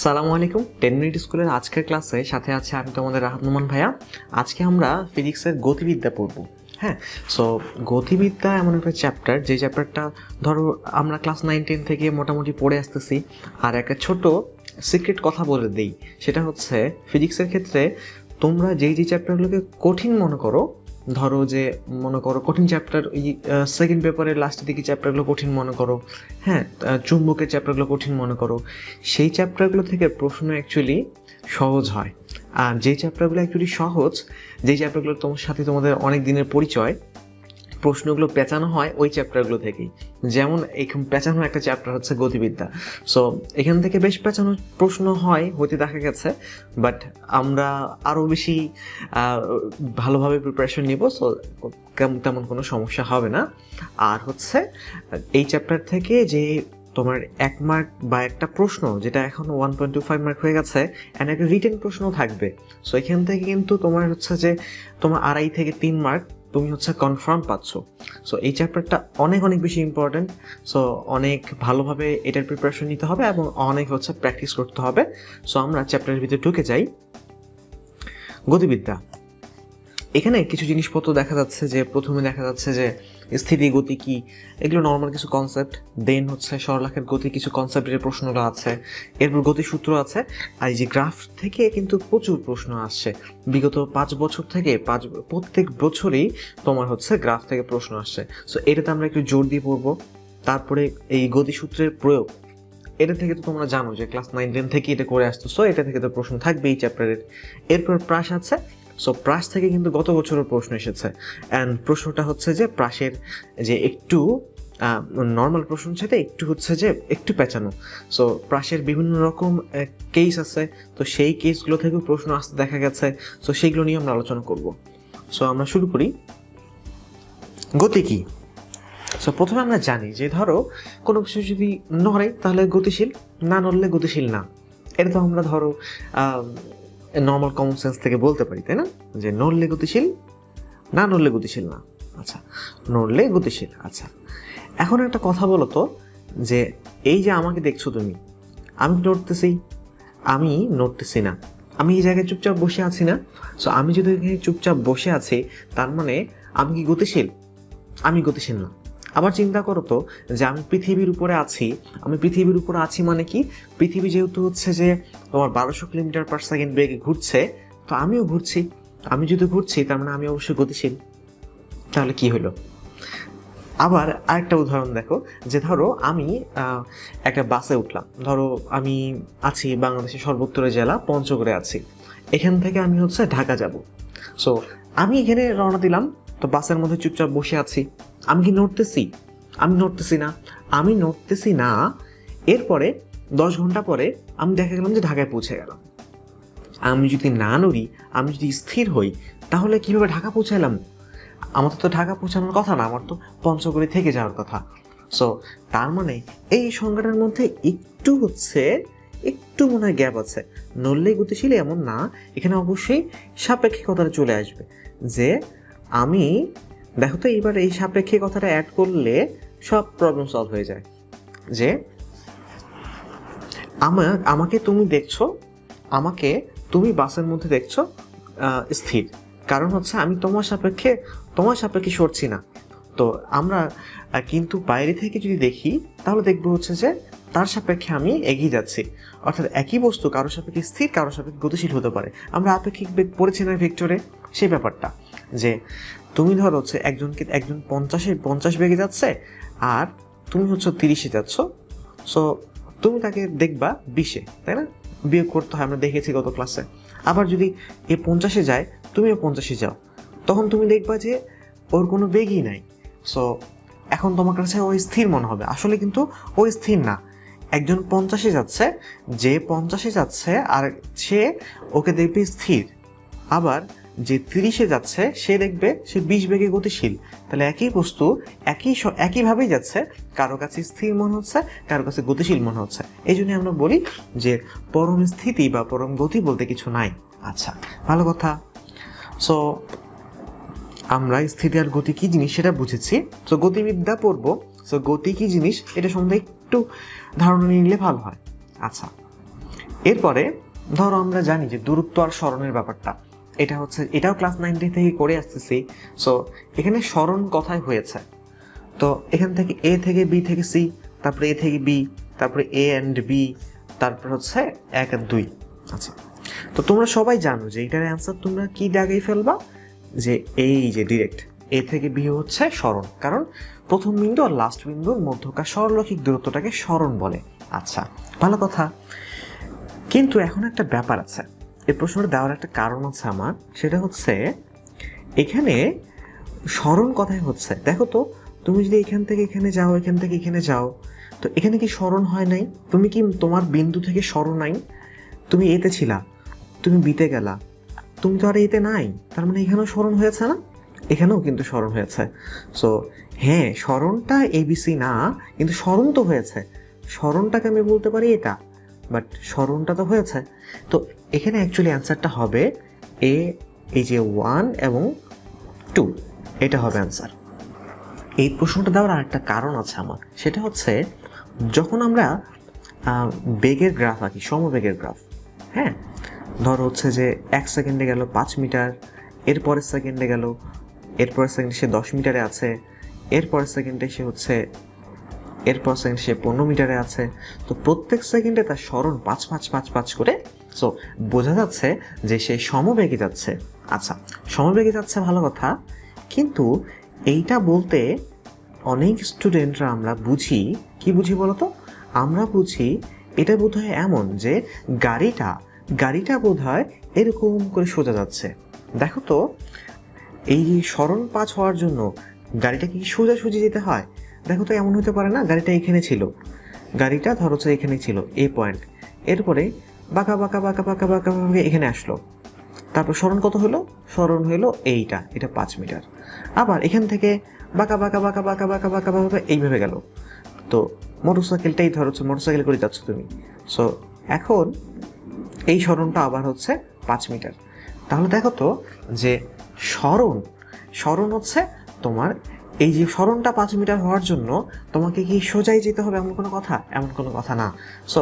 সালামু আলাইকুম। 10 মিনিট স্কুলের আজকের ক্লাসে সাথে আছে আমি তোমাদের রাহাত নোমান ভাইয়া। আজকে আমরা ফিজিক্সের গতিবিদ্যা পড়ব। হ্যাঁ, সো গতিবিদ্যা এমন একটা চ্যাপ্টার, যে চ্যাপ্টারটা ধরো আমরা ক্লাস 9-10 থেকে মোটামুটি পড়ে আসতেছি। আর একটা ছোট সিক্রেট কথা বলে দিই, সেটা হচ্ছে ফিজিক্সের ক্ষেত্রে তোমরা যেই চ্যাপ্টারগুলোকে কঠিন মনে করো, ধরো যে মনে করো কঠিন চ্যাপ্টার ওই সেকেন্ড পেপারের লাস্টের দিকে চ্যাপ্টারগুলো কঠিন মনে করো, হ্যাঁ, চুম্বকের চ্যাপ্টারগুলো কঠিন মনে করো, সেই চ্যাপ্টারগুলো থেকে প্রশ্ন অ্যাকচুয়ালি সহজ হয়। আর যেই চ্যাপ্টারগুলো অ্যাকচুয়ালি সহজ, যেই চ্যাপ্টারগুলো তোমার সাথে তোমাদের অনেক দিনের পরিচয়, প্রশ্নগুলো পেঁচানো হয় ওই চ্যাপ্টারগুলো থেকেই। যেমন এইখান পেঁচানো একটা চ্যাপ্টার হচ্ছে গতিবিদ্যা। সো এখান থেকে বেশ পেঁচানো প্রশ্ন হয় হতে দেখা গেছে, বাট আমরা আরও বেশি ভালোভাবে প্রিপারেশন নিব, সো তেমন কোনো সমস্যা হবে না। আর হচ্ছে এই চ্যাপ্টার থেকে যে তোমার 1 মার্ক বা একটা প্রশ্ন, যেটা এখন 1.25 মার্ক হয়ে গেছে, অ্যান্ড একটা রিটেন প্রশ্ন থাকবে। সো এখান থেকে কিন্তু তোমার হচ্ছে যে তোমার 2.5 থেকে 3 মার্ক তুমি হচ্ছে কনফার্ম পাচ্ছ। সো এই চ্যাপ্টারটা অনেক বেশি ইম্পর্ট্যান্ট। সো অনেক ভালোভাবে এটার প্রিপারেশন নিতে হবে এবং অনেক হচ্ছে প্র্যাকটিস করতে হবে। সো আমরা চ্যাপ্টারের ভিতরে ঢুকে যাই। গতিবিদ্যা, এখানে কিছু জিনিসপত্র দেখা যাচ্ছে। যে প্রথমে দেখা যাচ্ছে যে স্থিতি গতি কি, এগুলো নর্মাল কিছু কনসেপ্ট। দেন হচ্ছে সরলাখের গতি কিছু কনসেপ্টের প্রশ্নগুলো আছে, এরপর গতিসূত্র আছে। আর এই যে গ্রাফ থেকে কিন্তু প্রচুর প্রশ্ন আসছে বিগত 5 বছর থেকে। প্রত্যেক বছরই তোমার হচ্ছে গ্রাফ থেকে প্রশ্ন আসছে। সো এটাতে আমরা একটু জোর দিয়ে পড়বো। তারপরে এই গতিসূত্রের প্রয়োগ, এটা থেকে তো তোমরা জানো যে ক্লাস 9-10 থেকে এটা করে আসতো। সো এটা থেকে তো প্রশ্ন থাকবে এই চ্যাপ্টারের। এরপর প্রাস আছে। সো প্রাস থেকে কিন্তু গত বছরের প্রশ্ন এসেছে, অ্যান্ড প্রশ্নটা হচ্ছে যে প্রাসের যে একটু নর্মাল প্রশ্ন সাথে একটু হচ্ছে যে একটু পেঁচানো। সো প্রাসের বিভিন্ন রকম কেস আছে, তো সেই কেসগুলো থেকেও প্রশ্ন আসতে দেখা গেছে। সো সেইগুলো নিয়ে আমরা আলোচনা করব। সো আমরা শুরু করি। গতি কি? সো প্রথমে আমরা জানি যে ধরো কোনো কিছু যদি নড়ে তাহলে গতিশীল, না নড়লে গতিশীল না। এটা তো আমরা ধরো নর্মাল কমন সেন্স থেকে বলতে পারি, তাই না? যে নড়লে গতিশীল, না নড়লে গতিশীল না। আচ্ছা, নড়লে গতিশীল। আচ্ছা, এখন একটা কথা বলো তো, যে এই যে আমাকে দেখছো তুমি, আমি নড়তেছি, আমি নড়তেছি না, আমি এই জায়গায় চুপচাপ বসে আছি না? সো আমি যদি এখানে চুপচাপ বসে আছি, তার মানে আমি কি গতিশীল? আমি গতিশীল না। আবার চিন্তা করো তো, যে আমি পৃথিবীর উপরে আছি। আমি পৃথিবীর উপরে আছি মানে কি? পৃথিবী যেহেতু হচ্ছে যে তোমার 1200 কিলোমিটার পার সেকেন্ড বেগে ঘুরছে, তো আমিও ঘুরছি। আমি যদি ঘুরছি, তার মানে আমি অবশ্যই গতিশীল। তাহলে কি হলো? আবার আরেকটা উদাহরণ দেখো, যে ধরো আমি একটা বাসে উঠলাম। ধরো আমি আছি বাংলাদেশের সর্বোত্তরের জেলা পঞ্চগড়ে আছি। এখান থেকে আমি হচ্ছে ঢাকা যাব। সো আমি এখানে রওনা দিলাম, তো বাসের মধ্যে চুপচাপ বসে আছি। আমি কি নড়তেছি? আমি নড়তেছি না। আমি নড়তেছি না। এরপরে 10 ঘন্টা পরে আমি দেখা গেলাম যে ঢাকায় পৌঁছে গেলাম। আমি যদি না নড়ি, আমি যদি স্থির হই, তাহলে কীভাবে ঢাকা পৌঁছালাম? আমার তো ঢাকা পৌঁছানোর কথা না, আমার তো পঞ্চগড়ে থেকে যাওয়ার কথা। সো তার মানে এই সংজ্ঞাটার মধ্যে একটু মনে হয় গ্যাপ আছে। নড়লেই গতিশীল এমন না, এখানে অবশ্যই সাপেক্ষিকতাটা চলে আসবে। যে আমি, দেখো তো এইবার এই সাপেক্ষিকতাটা অ্যাড করলে সব প্রবলেম সলভ হয়ে যায়। যে আমাকে তুমি দেখছো, আমাকে তুমি বাসের মধ্যে দেখছো স্থির, কারণ হচ্ছে আমি তোমার সাপেক্ষে সরছি না। তো আমরা কিন্তু বাইরে থেকে যদি দেখি, তাহলে দেখবো হচ্ছে যে তার সাপেক্ষে আমি এগিয়ে যাচ্ছি। অর্থাৎ একই বস্তু কারো সাপেক্ষে স্থির, কারো সাপেক্ষে গতিশীল হতে পারে। আমরা আপেক্ষিক বেগ পড়েছি না ভেক্টরে, সেই ব্যাপারটা। যে তুমি ধরো হচ্ছে একজন 50 বেগে যাচ্ছে, আর তুমি হচ্ছে 30-এ যাচ্ছ। সো তুমি তাকে দেখবা 20-এ, তাই না? বিয়োগ করতে হয়, আমরা দেখেছি গত ক্লাসে। আবার যদি এ 50-এ যায়, তুমিও 50-এ যাও, তখন তুমি দেখবা যে ওর কোনো বেগই নাই। সো এখন তোমার কাছে ওই স্থির মনে হবে, আসলে কিন্তু ওই স্থির না। একজন 50-এ যাচ্ছে, যে 50-এ যাচ্ছে আর সে ওকে দেখবে স্থির। আবার যে 30-এ যাচ্ছে, সে দেখবে সে 20 বেগে গতিশীল। তাহলে একই বস্তু একইভাবেই যাচ্ছে, কারো কাছে স্থির মনে হচ্ছে, কারো কাছে গতিশীল মনে হচ্ছে। এই জন্য আমরা বলি যে পরম স্থিতি বা পরম গতি বলতে কিছু নাই। আচ্ছা, ভালো কথা। সো আমরা স্থিতি আর গতি কি জিনিস সেটা বুঝেছি। সো গতিবিদ্যা পড়বো। সো গতি কি জিনিস এটা সম্বন্ধে একটু ধারণা নিলে ভালো হয়। আচ্ছা, এরপরে ধরো আমরা জানি যে দূরত্ব আর সরণের ব্যাপারটা, এটাও ক্লাস 9 থেকে করে আসতেছি। সো এখানে সরণ কথাই হয়েছে, তো এখান থেকে এ থেকে বি থেকে সি, তারপরে এ থেকে বি, তারপরে এ অ্যান্ড বি, তারপর হচ্ছে 1 আর 2। আচ্ছা, তো তোমরা সবাই জানো যে এটার অ্যান্সার তোমরা কি দাগাই ফেলবা, যে এই যে ডিরেক্ট এ থেকে বি হচ্ছে সরণ, কারণ প্রথম বিন্দু আর লাস্ট বিন্দুর মধ্যকার সরলরৈখিক দূরত্বটাকে সরণ বলে। আচ্ছা, ভালো কথা। কিন্তু এখন একটা ব্যাপার আছে, এই প্রশ্নটা দেওয়ার একটা কারণ আছে আমার, সেটা হচ্ছে এখানে সরণ কথাই হচ্ছে। দেখো তো, তুমি যদি এখান থেকে এখানে যাও, এখান থেকে এখানে যাও, তো এখানে কি সরণ হয় নাই? তুমি কি তোমার বিন্দু থেকে সরণ নাই? তুমি এতে ছিলা, তুমি বিতে গেলা, তুমি তো আর এতে নাই, তার মানে এখানেও সরণ হয়েছে না? এখানেও কিন্তু সরণ হয়েছে। সো হ্যাঁ, সরণটা এবিসি না, কিন্তু সরণ তো হয়েছে। সরণটাকে আমি বলতে পারি এটা, বাট সরণটা তো হয়েছে। তো এখানে অ্যাকচুয়ালি অ্যান্সারটা হবে এ, এই যে 1 এবং 2, এটা হবে অ্যান্সার। এই প্রশ্নটা দেওয়ার আরেকটা কারণ আছে আমার, সেটা হচ্ছে যখন আমরা বেগের গ্রাফ আঁকি, সমবেগের গ্রাফ, হ্যাঁ, ধর হচ্ছে যে 1 সেকেন্ডে গেল 5 মিটার, এরপরের সেকেন্ডে গেল, এরপরের সেকেন্ডে সে 10 মিটারে আছে, এরপরের সেকেন্ডে সে হচ্ছে, এরপর সেকেন্ড সে 15 মিটারে আছে। তো প্রত্যেক সেকেন্ডে তার সরণ 5 করে। সো বোঝা যাচ্ছে যে সে সমবেগে যাচ্ছে। আচ্ছা, সমবেগে যাচ্ছে, ভালো কথা, কিন্তু এইটা বলতে অনেক স্টুডেন্টরা আমরা বুঝি, কি বুঝি বলতো? আমরা বুঝি এটা বোধ হয় এমন যে গাড়িটা বোধ হয় এরকম করে সোজা যাচ্ছে। দেখো তো, এই সরণ 5 হওয়ার জন্য গাড়িটা কি সোজাসুজি যেতে হয়? দেখো তো, এমন হতে পারে না, গাড়িটা এখানে ছিল, গাড়িটা ধরো এখানে ছিল এ পয়েন্ট, এরপরে বাঁকা এখানে আসলো, তারপর সরণ কত হলো? সরণ হলো এটা 5 মিটার। আবার এখান থেকে বাঁকা এইভাবে গেল। তো মোটরসাইকেলটাই ধরো, মোটরসাইকেল করে যাচ্ছ তুমি। সো এখন এই সরণটা আবার হচ্ছে 5 মিটার। তাহলে দেখো তো যে সরণ হচ্ছে তোমার, এই যে সরণটা 5 মিটার হওয়ার জন্য তোমাকে কি সোজাই যেতে হবে এমন কোনো কথা না। সো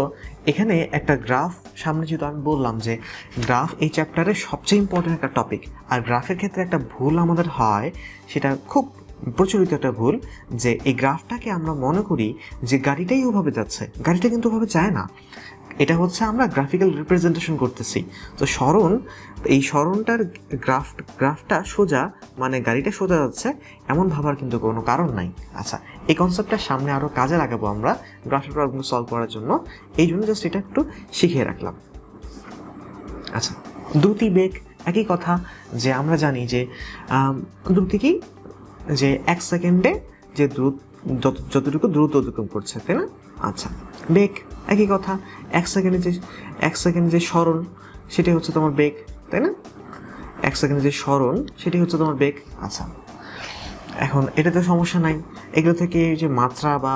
এখানে একটা গ্রাফ সামনে, যেহেতু আমি বললাম যে গ্রাফ এই চ্যাপ্টারের সবচেয়ে ইম্পর্টেন্ট একটা টপিক, আর গ্রাফের ক্ষেত্রে একটা ভুল আমাদের হয়, সেটা খুব প্রচলিত একটা ভুল, যে এই গ্রাফটাকে আমরা মনে করি যে গাড়িটাই ওভাবে যাচ্ছে, গাড়িটা কিন্তু ওভাবে যায় না। এটা হচ্ছে আমরা গ্রাফিক্যাল রিপ্রেজেন্টেশন করতেছি। তো এই সরণটার গ্রাফটা সোজা, মানে গাড়িটা সোজা যাচ্ছে এমন ভাবার কিন্তু কোনো কারণ নাই। আচ্ছা, এই কনসেপ্টটা সামনে আরও কাজে লাগাবো আমরা গ্রাফের প্রবলেম সলভ করার জন্য, এই জন্য জাস্ট এটা একটু শিখিয়ে রাখলাম। আচ্ছা, দ্রুতি বেগ একই কথা, যে আমরা জানি যে দ্রুতি কি, যে 1 সেকেন্ডে যে যতটুকু দ্রুত অতিক্রম করছে, তাই না? আচ্ছা, বেগ একই কথা, 1 সেকেন্ডে যে সরণ সেটাই হচ্ছে তোমার বেগ, তাই না? 1 সেকেন্ডে যে সরণ সেটাই হচ্ছে তোমার বেগ। আচ্ছা, এখন এটাতে সমস্যা নাই, এগুলো থেকে যে মাত্রা বা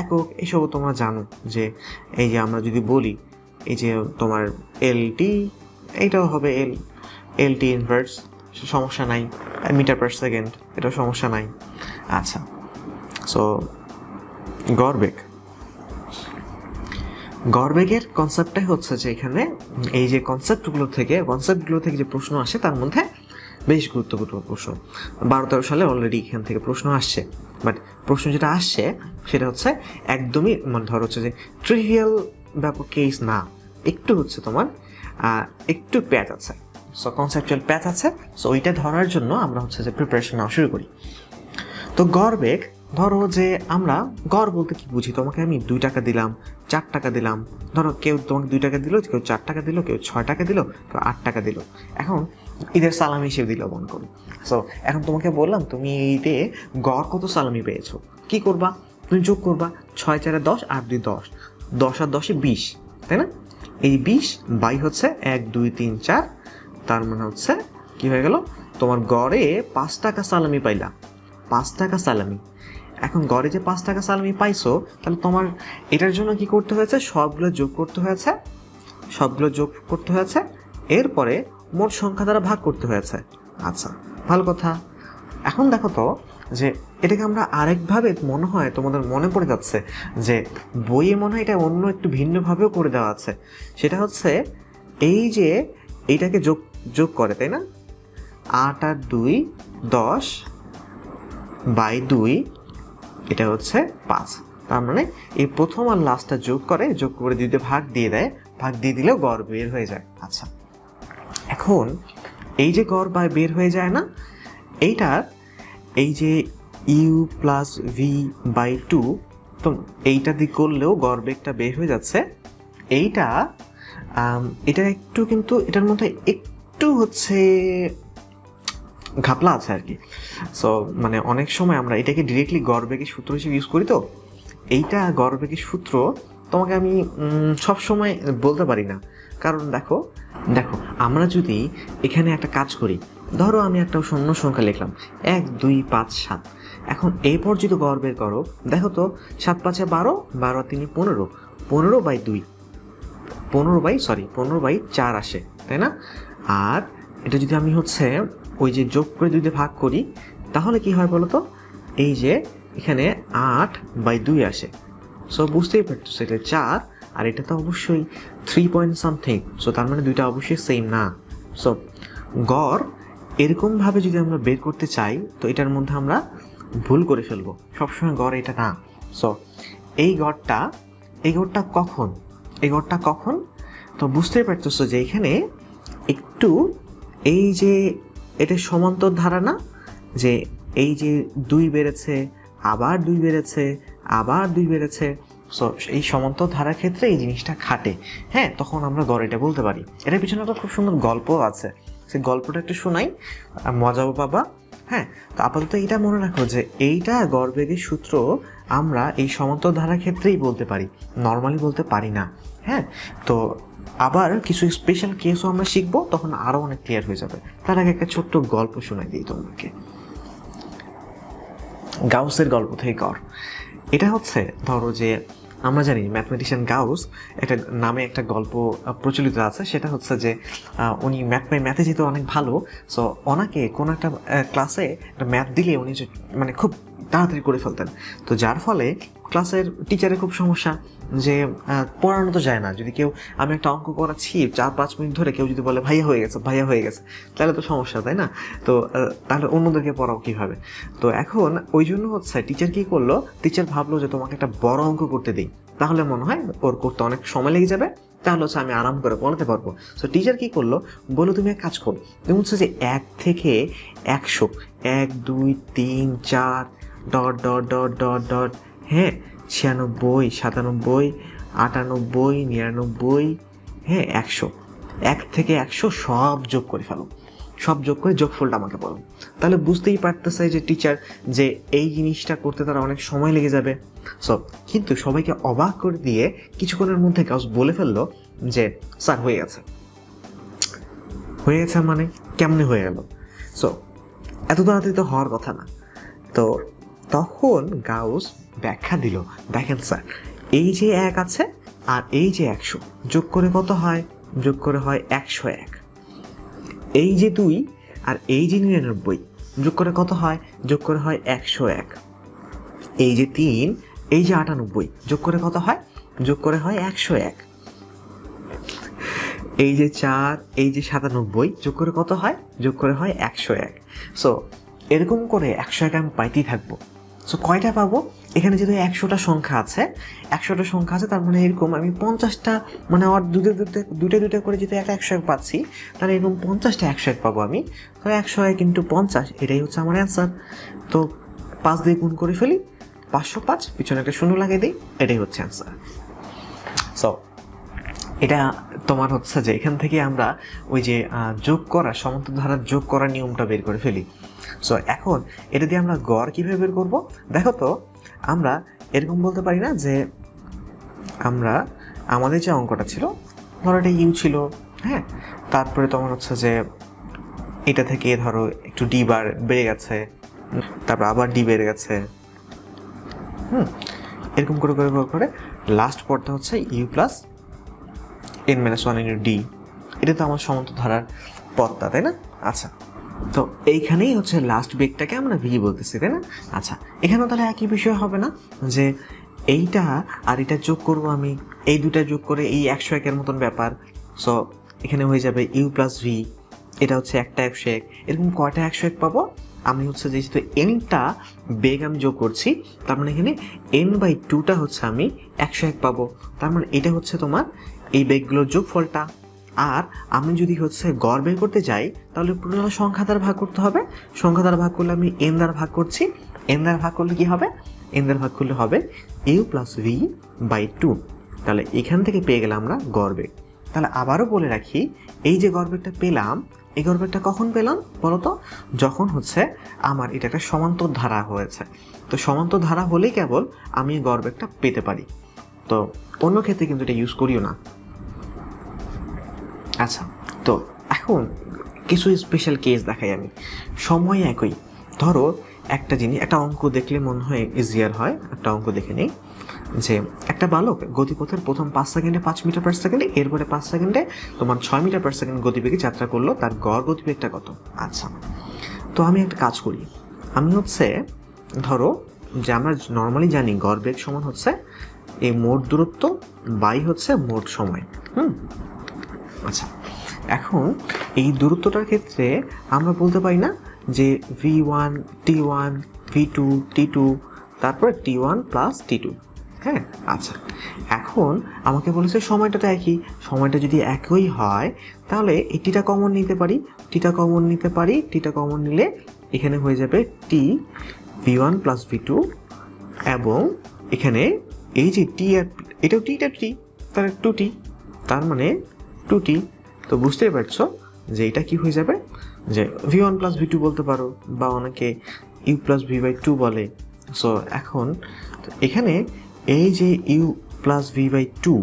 একক এসবও তোমরা জানো, যে এই যে আমরা যদি বলি এই যে তোমার এলটি, এইটাও হবে এলটি ইনভার্স, সমস্যা নাই, মিটার পার সেকেন্ড, এটাও সমস্যা নাই। আচ্ছা, সো গড়বেগের কনসেপ্টটাই হচ্ছে যে এখানে এই যে কনসেপ্টগুলো থেকে যে প্রশ্ন আসে, তার মধ্যে বেশ গুরুত্বপূর্ণ প্রশ্ন। 12-13 সালে অলরেডি এখান থেকে প্রশ্ন আসছে, বাট প্রশ্ন যেটা আসছে সেটা হচ্ছে একদমই, মানে ধর হচ্ছে যে ট্রিভিয়াল ব্যাপক কেস না, একটু হচ্ছে তোমার একটু প্যাচ আছে, সো কনসেপচুয়াল প্যাচ আছে। সো ওইটা ধরার জন্য আমরা হচ্ছে যে প্রিপারেশন নেওয়া শুরু করি। তো গড়বেগ, ধরো যে আমরা গড় বলতে কি বুঝি, তোমাকে আমি 2 টাকা দিলাম, 4 টাকা দিলাম, ধরো কেউ তোমাকে 2 টাকা দিল, কেউ 4 টাকা দিল, কেউ 6 টাকা দিল, কেউ 8 টাকা দিল, এখন ঈদের সালামি হিসেবে দিল মনে করো। সো এখন তোমাকে বললাম তুমি এইতে গড় কত সালামি পেয়েছো, কি করবা? তুমি যোগ করবা, 6 4 10, 8 2 10, 10 আর 10 20, তাই না? এই 20 বাই হচ্ছে 1 2 3 4, তার মানে হচ্ছে কি হয়ে গেল, তোমার গড়ে 5 টাকা সালামি পাইলা, 5 টাকা সালামি। এখন গড়ে যে 5 টাকা সালামি পাইছো, তাহলে তোমার এটার জন্য কি করতে হয়েছে? সবগুলো যোগ করতে হয়েছে, এরপরে মোট সংখ্যা দ্বারা ভাগ করতে হয়েছে। আচ্ছা, ভালো কথা। এখন দেখো তো, যে এটাকে আমরা আরেকভাবে মনে হয় তোমাদের মনে পড়ে যাচ্ছে যে বইয়ে মনে হয় এটা অন্য একটু ভিন্নভাবেও করে দেওয়া আছে। সেটা হচ্ছে এই যে এইটাকে যোগ যোগ করে, তাই না? 8 আর 2 10 বাই 2, এটা হচ্ছে 5। তার মানে এই প্রথম আর লাস্টটা যোগ করে 2 দিয়ে ভাগ দিয়ে দেয়, ভাগ দিয়ে দিলেও গড় বের হয়ে যায়। আচ্ছা, এখন এই যে গড় বের হয়ে যায় না, এইটার এই যে ইউ প্লাস ভি বাই 2, তো এইটা দিয়ে করলেও গড় বেগটা বের হয়ে যাচ্ছে। এটা একটু কিন্তু এটার মধ্যে একটু হচ্ছে ঘাপলা আছে আর কি। সো মানে অনেক সময় আমরা এটাকে ডিরেক্টলি গড় বেগের সূত্র হিসেবে ইউজ করি, তো এইটা গড় বেগের সূত্র তোমাকে আমি সব সময় বলতে পারি না। কারণ দেখো আমরা যদি এখানে একটা কাজ করি, ধরো আমি একটা শূন্য সংখ্যা লিখলাম 1 2 5 7, এখন এরপর যদি গড় বের করো, দেখো তো 7 5 12, 12 আর 3 15, 15 বাই 2 15 বাই 4 আসে, তাই না? আর এটা যদি আমি হচ্ছে ওই যে যোগ করে 2 দিয়ে ভাগ করি, তাহলে কি হয় বলো তো? এই যে এখানে 8 বাই 2 আসে। সো বুঝতেই পারছো এটা 4 আর এটা তো অবশ্যই 3 পয়েন্ট সামথিং। সো তার মানে দুইটা অবশ্যই সেম না। সো গড় এরকমভাবে যদি আমরা বের করতে চাই, তো এটার মধ্যে আমরা ভুল করে ফেলবো। সবসময় গড় এটা না। সো এই গড়টা কখন তো বুঝতেই পারতেছো যে এখানে একটু এই যে এটা সমান্তর ধারা না, যে এই যে 2 বেড়েছে, আবার 2 বেড়েছে, আবার 2 বেড়েছে। সো এই সমান্তর ধারার ক্ষেত্রে এই জিনিসটা খাটে, হ্যাঁ, তখন আমরা গড় এটা বলতে পারি। এটার পিছনে একটা খুব সুন্দর গল্পও আছে, সেই গল্পটা একটু শোনাই, মজাও পাবা। হ্যাঁ, তো আপাতত এটা মনে রাখো যে এইটা গড় বেগের সূত্র আমরা এই সমান্তর ধারার ক্ষেত্রেই বলতে পারি, নর্মালি বলতে পারি না। হ্যাঁ, তো আবার কিছু স্পেশাল কেসও আমরা শিখবো, তখন আরও অনেক ক্লিয়ার হয়ে যাবে। তার আগে একটা ছোট্ট গল্প শোনাই দিই তোমাকে, গাউসের গল্প থেকে গড়। এটা হচ্ছে ধরো যে আমরা জানি ম্যাথমেটিশিয়ান গাউস একটা নামে একটা গল্প প্রচলিত আছে। সেটা হচ্ছে যে উনি ম্যাথে যেহেতু অনেক ভালো, সো ওনাকে কোনো একটা ক্লাসে একটা ম্যাথ দিলে উনি মানে খুব তাড়াতাড়ি করে ফেলতেন। তো যার ফলে ক্লাসের টিচারের খুব সমস্যা যে পড়ানো তো যায় না। যদি কেউ, আমি একটা অঙ্ক করাচ্ছি 4-5 মিনিট ধরে, কেউ যদি বলে ভাইয়া হয়ে গেছে, তাহলে তো সমস্যা, তাই না? তো তাহলে অন্যদেরকে পড়াও কীভাবে? তো এখন ওই জন্য হচ্ছে টিচার কী করলো, টিচার ভাবলো যে তোমাকে একটা বড় অঙ্ক করতে দিই, তাহলে মনে হয় ওর করতে অনেক সময় লেগে যাবে, তাহলে হচ্ছে আমি আরাম করে পড়াতে পারবো। সো টিচার কী করলো, বললো তুমি এক কাজ করো, তুমি হচ্ছে যে 1 থেকে 100, 1 2 3 4 dot dot dot dot dot, হ্যাঁ, 96 97 98 99, হ্যাঁ 100, 1 থেকে 100 সব যোগ করে ফেলো, সব যোগ করে যোগফলটা আমাকে বলো। তাহলে বুঝতেই পারতেছে যে টিচার যে এই জিনিসটা করতে তার অনেক সময় লেগে যাবে। সো কিন্তু সবাইকে অবাক করে দিয়ে কিছুক্ষণের মধ্যে গাউস বলে ফেললো যে স্যার হয়ে গেছে মানে কেমনে হয়ে গেল? সো এত তাড়াতাড়ি তো হওয়ার কথা না। তো তখন গাউস ব্যাখ্যা দিল, দেখেন স্যার, এই যে 1 আছে আর এই যে 100 যোগ করে কত হয়? যোগ করে হয় 101। এই যে 2 আর এই যে 99 যোগ করে কত হয়? যোগ করে হয় 101। এই যে 3, এই যে 98 যোগ করে কত হয়? যোগ করে হয় 101। এই যে 4, এই যে 97 যোগ করে কত হয়? যোগ করে হয় 101। সো এরকম করে 101 আমি পাইতেই থাকবো। সো কয়টা পাবো? এখানে যেহেতু 100টা সংখ্যা আছে, তার মানে এরকম আমি 50টা, মানে আমার দুটো করে যেহেতু 101 পাচ্ছি, তাহলে এরকম 50টা 101 পাবো আমি। তাহলে 101 × 50, এটাই হচ্ছে আমার অ্যান্সার। তো 5 দিয়ে গুণ করে ফেলি, 505, পিছনে একটা শূন্য লাগিয়ে দিই, এটাই হচ্ছে অ্যান্সার। সো এটা তোমার হচ্ছে যে এখান থেকে আমরা ওই যে যোগ করা, সমান্তর ধারার যোগ করার নিয়মটা বের করে ফেলি। সো এখন এটা দিয়ে আমরা গড় কীভাবে বের করবো? দেখো তো, আমরা এরকম বলতে পারি না যে আমরা আমাদের যে অঙ্কটা ছিল, ধরো এটা ইউ ছিল, হ্যাঁ, তারপরে তোমার হচ্ছে যে এটা থেকে ধরো একটু ডি বার বেড়ে গেছে, তারপর আবার ডি বেড়ে গেছে, এরকম করে করে করে লাস্ট পদটা হচ্ছে ইউ প্লাস n - 1 × d। এটা তো আমার সমান্তর ধারার পদটা, তাই না? আচ্ছা, তো এইখানেই হচ্ছে লাস্ট বেগটাকে আমরা ভি বলতেছি, তাই না? আচ্ছা, এখানেও তাহলে একই বিষয় হবে না যে এইটা আর এটা যোগ করবো আমি, এই দুটা যোগ করে এই 101-এর মতন ব্যাপার। সো এখানে হয়ে যাবে ইউ প্লাস ভি, এটা হচ্ছে একটা 101। এরকম কয়টা 101 পাবো আমি? হচ্ছে যেহেতু এনটা বেগ আমি যোগ করছি, তার মানে এখানে n/2টা হচ্ছে আমি 101 পাবো। তার মানে এটা হচ্ছে তোমার এই বেগগুলোর যোগফলটা। আর আমি যদি হচ্ছে গড় বের করতে যাই তাহলে পুরো সংখ্যা দ্বারা ভাগ করতে হবে। সংখ্যা দ্বারা ভাগ করলে আমি এন দ্বারা ভাগ করছি, এন দ্বারা ভাগ করলে কি হবে? এন দ্বারা ভাগ করলে হবে ইউ প্লাস v/2। তাহলে এখান থেকে পেয়ে গেলাম আমরা গড় বেগ। তাহলে আবারও বলে রাখি, এই যে গড় বেগটা পেলাম, এই গড় বেগটা কখন পেলাম বলতো? যখন হচ্ছে আমার এটা একটা সমান্তর ধারা হয়েছে। তো সমান্তর ধারা হলেই কেবল আমি গড় বেগটা পেতে পারি। তো অন্য ক্ষেত্রে কিন্তু এটা ইউজ করিও না। আচ্ছা, তো এখন কিছু স্পেশাল কেস দেখাই আমি। সময় একই, ধরো একটা জিনিস, একটা অঙ্ক দেখলে মনে হয় ইজিয়ার হয়। একটা অঙ্ক দেখে নেই যে একটা বালক গতিপথের প্রথম 5 সেকেন্ডে 5 মিটার পার সেকেন্ডে, এরপরে 5 সেকেন্ডে তোমার 6 মিটার পার সেকেন্ড গতিবেগে যাত্রা করলো, তার গড় গতিবেগটা কত? আচ্ছা, তো আমি একটা কাজ করি, আমি হচ্ছে ধরো যে আমরা নর্মালি জানি গড় বেগ সমান হচ্ছে এই মোট দূরত্ব বাই হচ্ছে মোট সময়। আচ্ছা, এখন এই দূরত্বটার ক্ষেত্রে আমরা বলতে পারি না যে v1 t1 v2 t2 তারপরে t1 প্লাস t2? হ্যাঁ, আচ্ছা, এখন আমাকে বলেছে সময়টা তো একই। সময়টা যদি একই হয় তাহলে এই টিটা কমন নিতে পারি, টিটা কমন নিতে পারি। টিটা কমন নিলে এখানে হয়ে যাবে t v1 প্লাস v2, এবং এখানে এই যে টি, এটাও টিটা টি, তার 2t, তার মানে 2t। তো বুঝতেই পারছো যে এটা কি হয়ে যাবে, যে v1 প্লাস v2 বলতে পারো, বা অনেকে u প্লাস v/2 বলে। সো এখন এখানে এই যে u প্লাস v/2,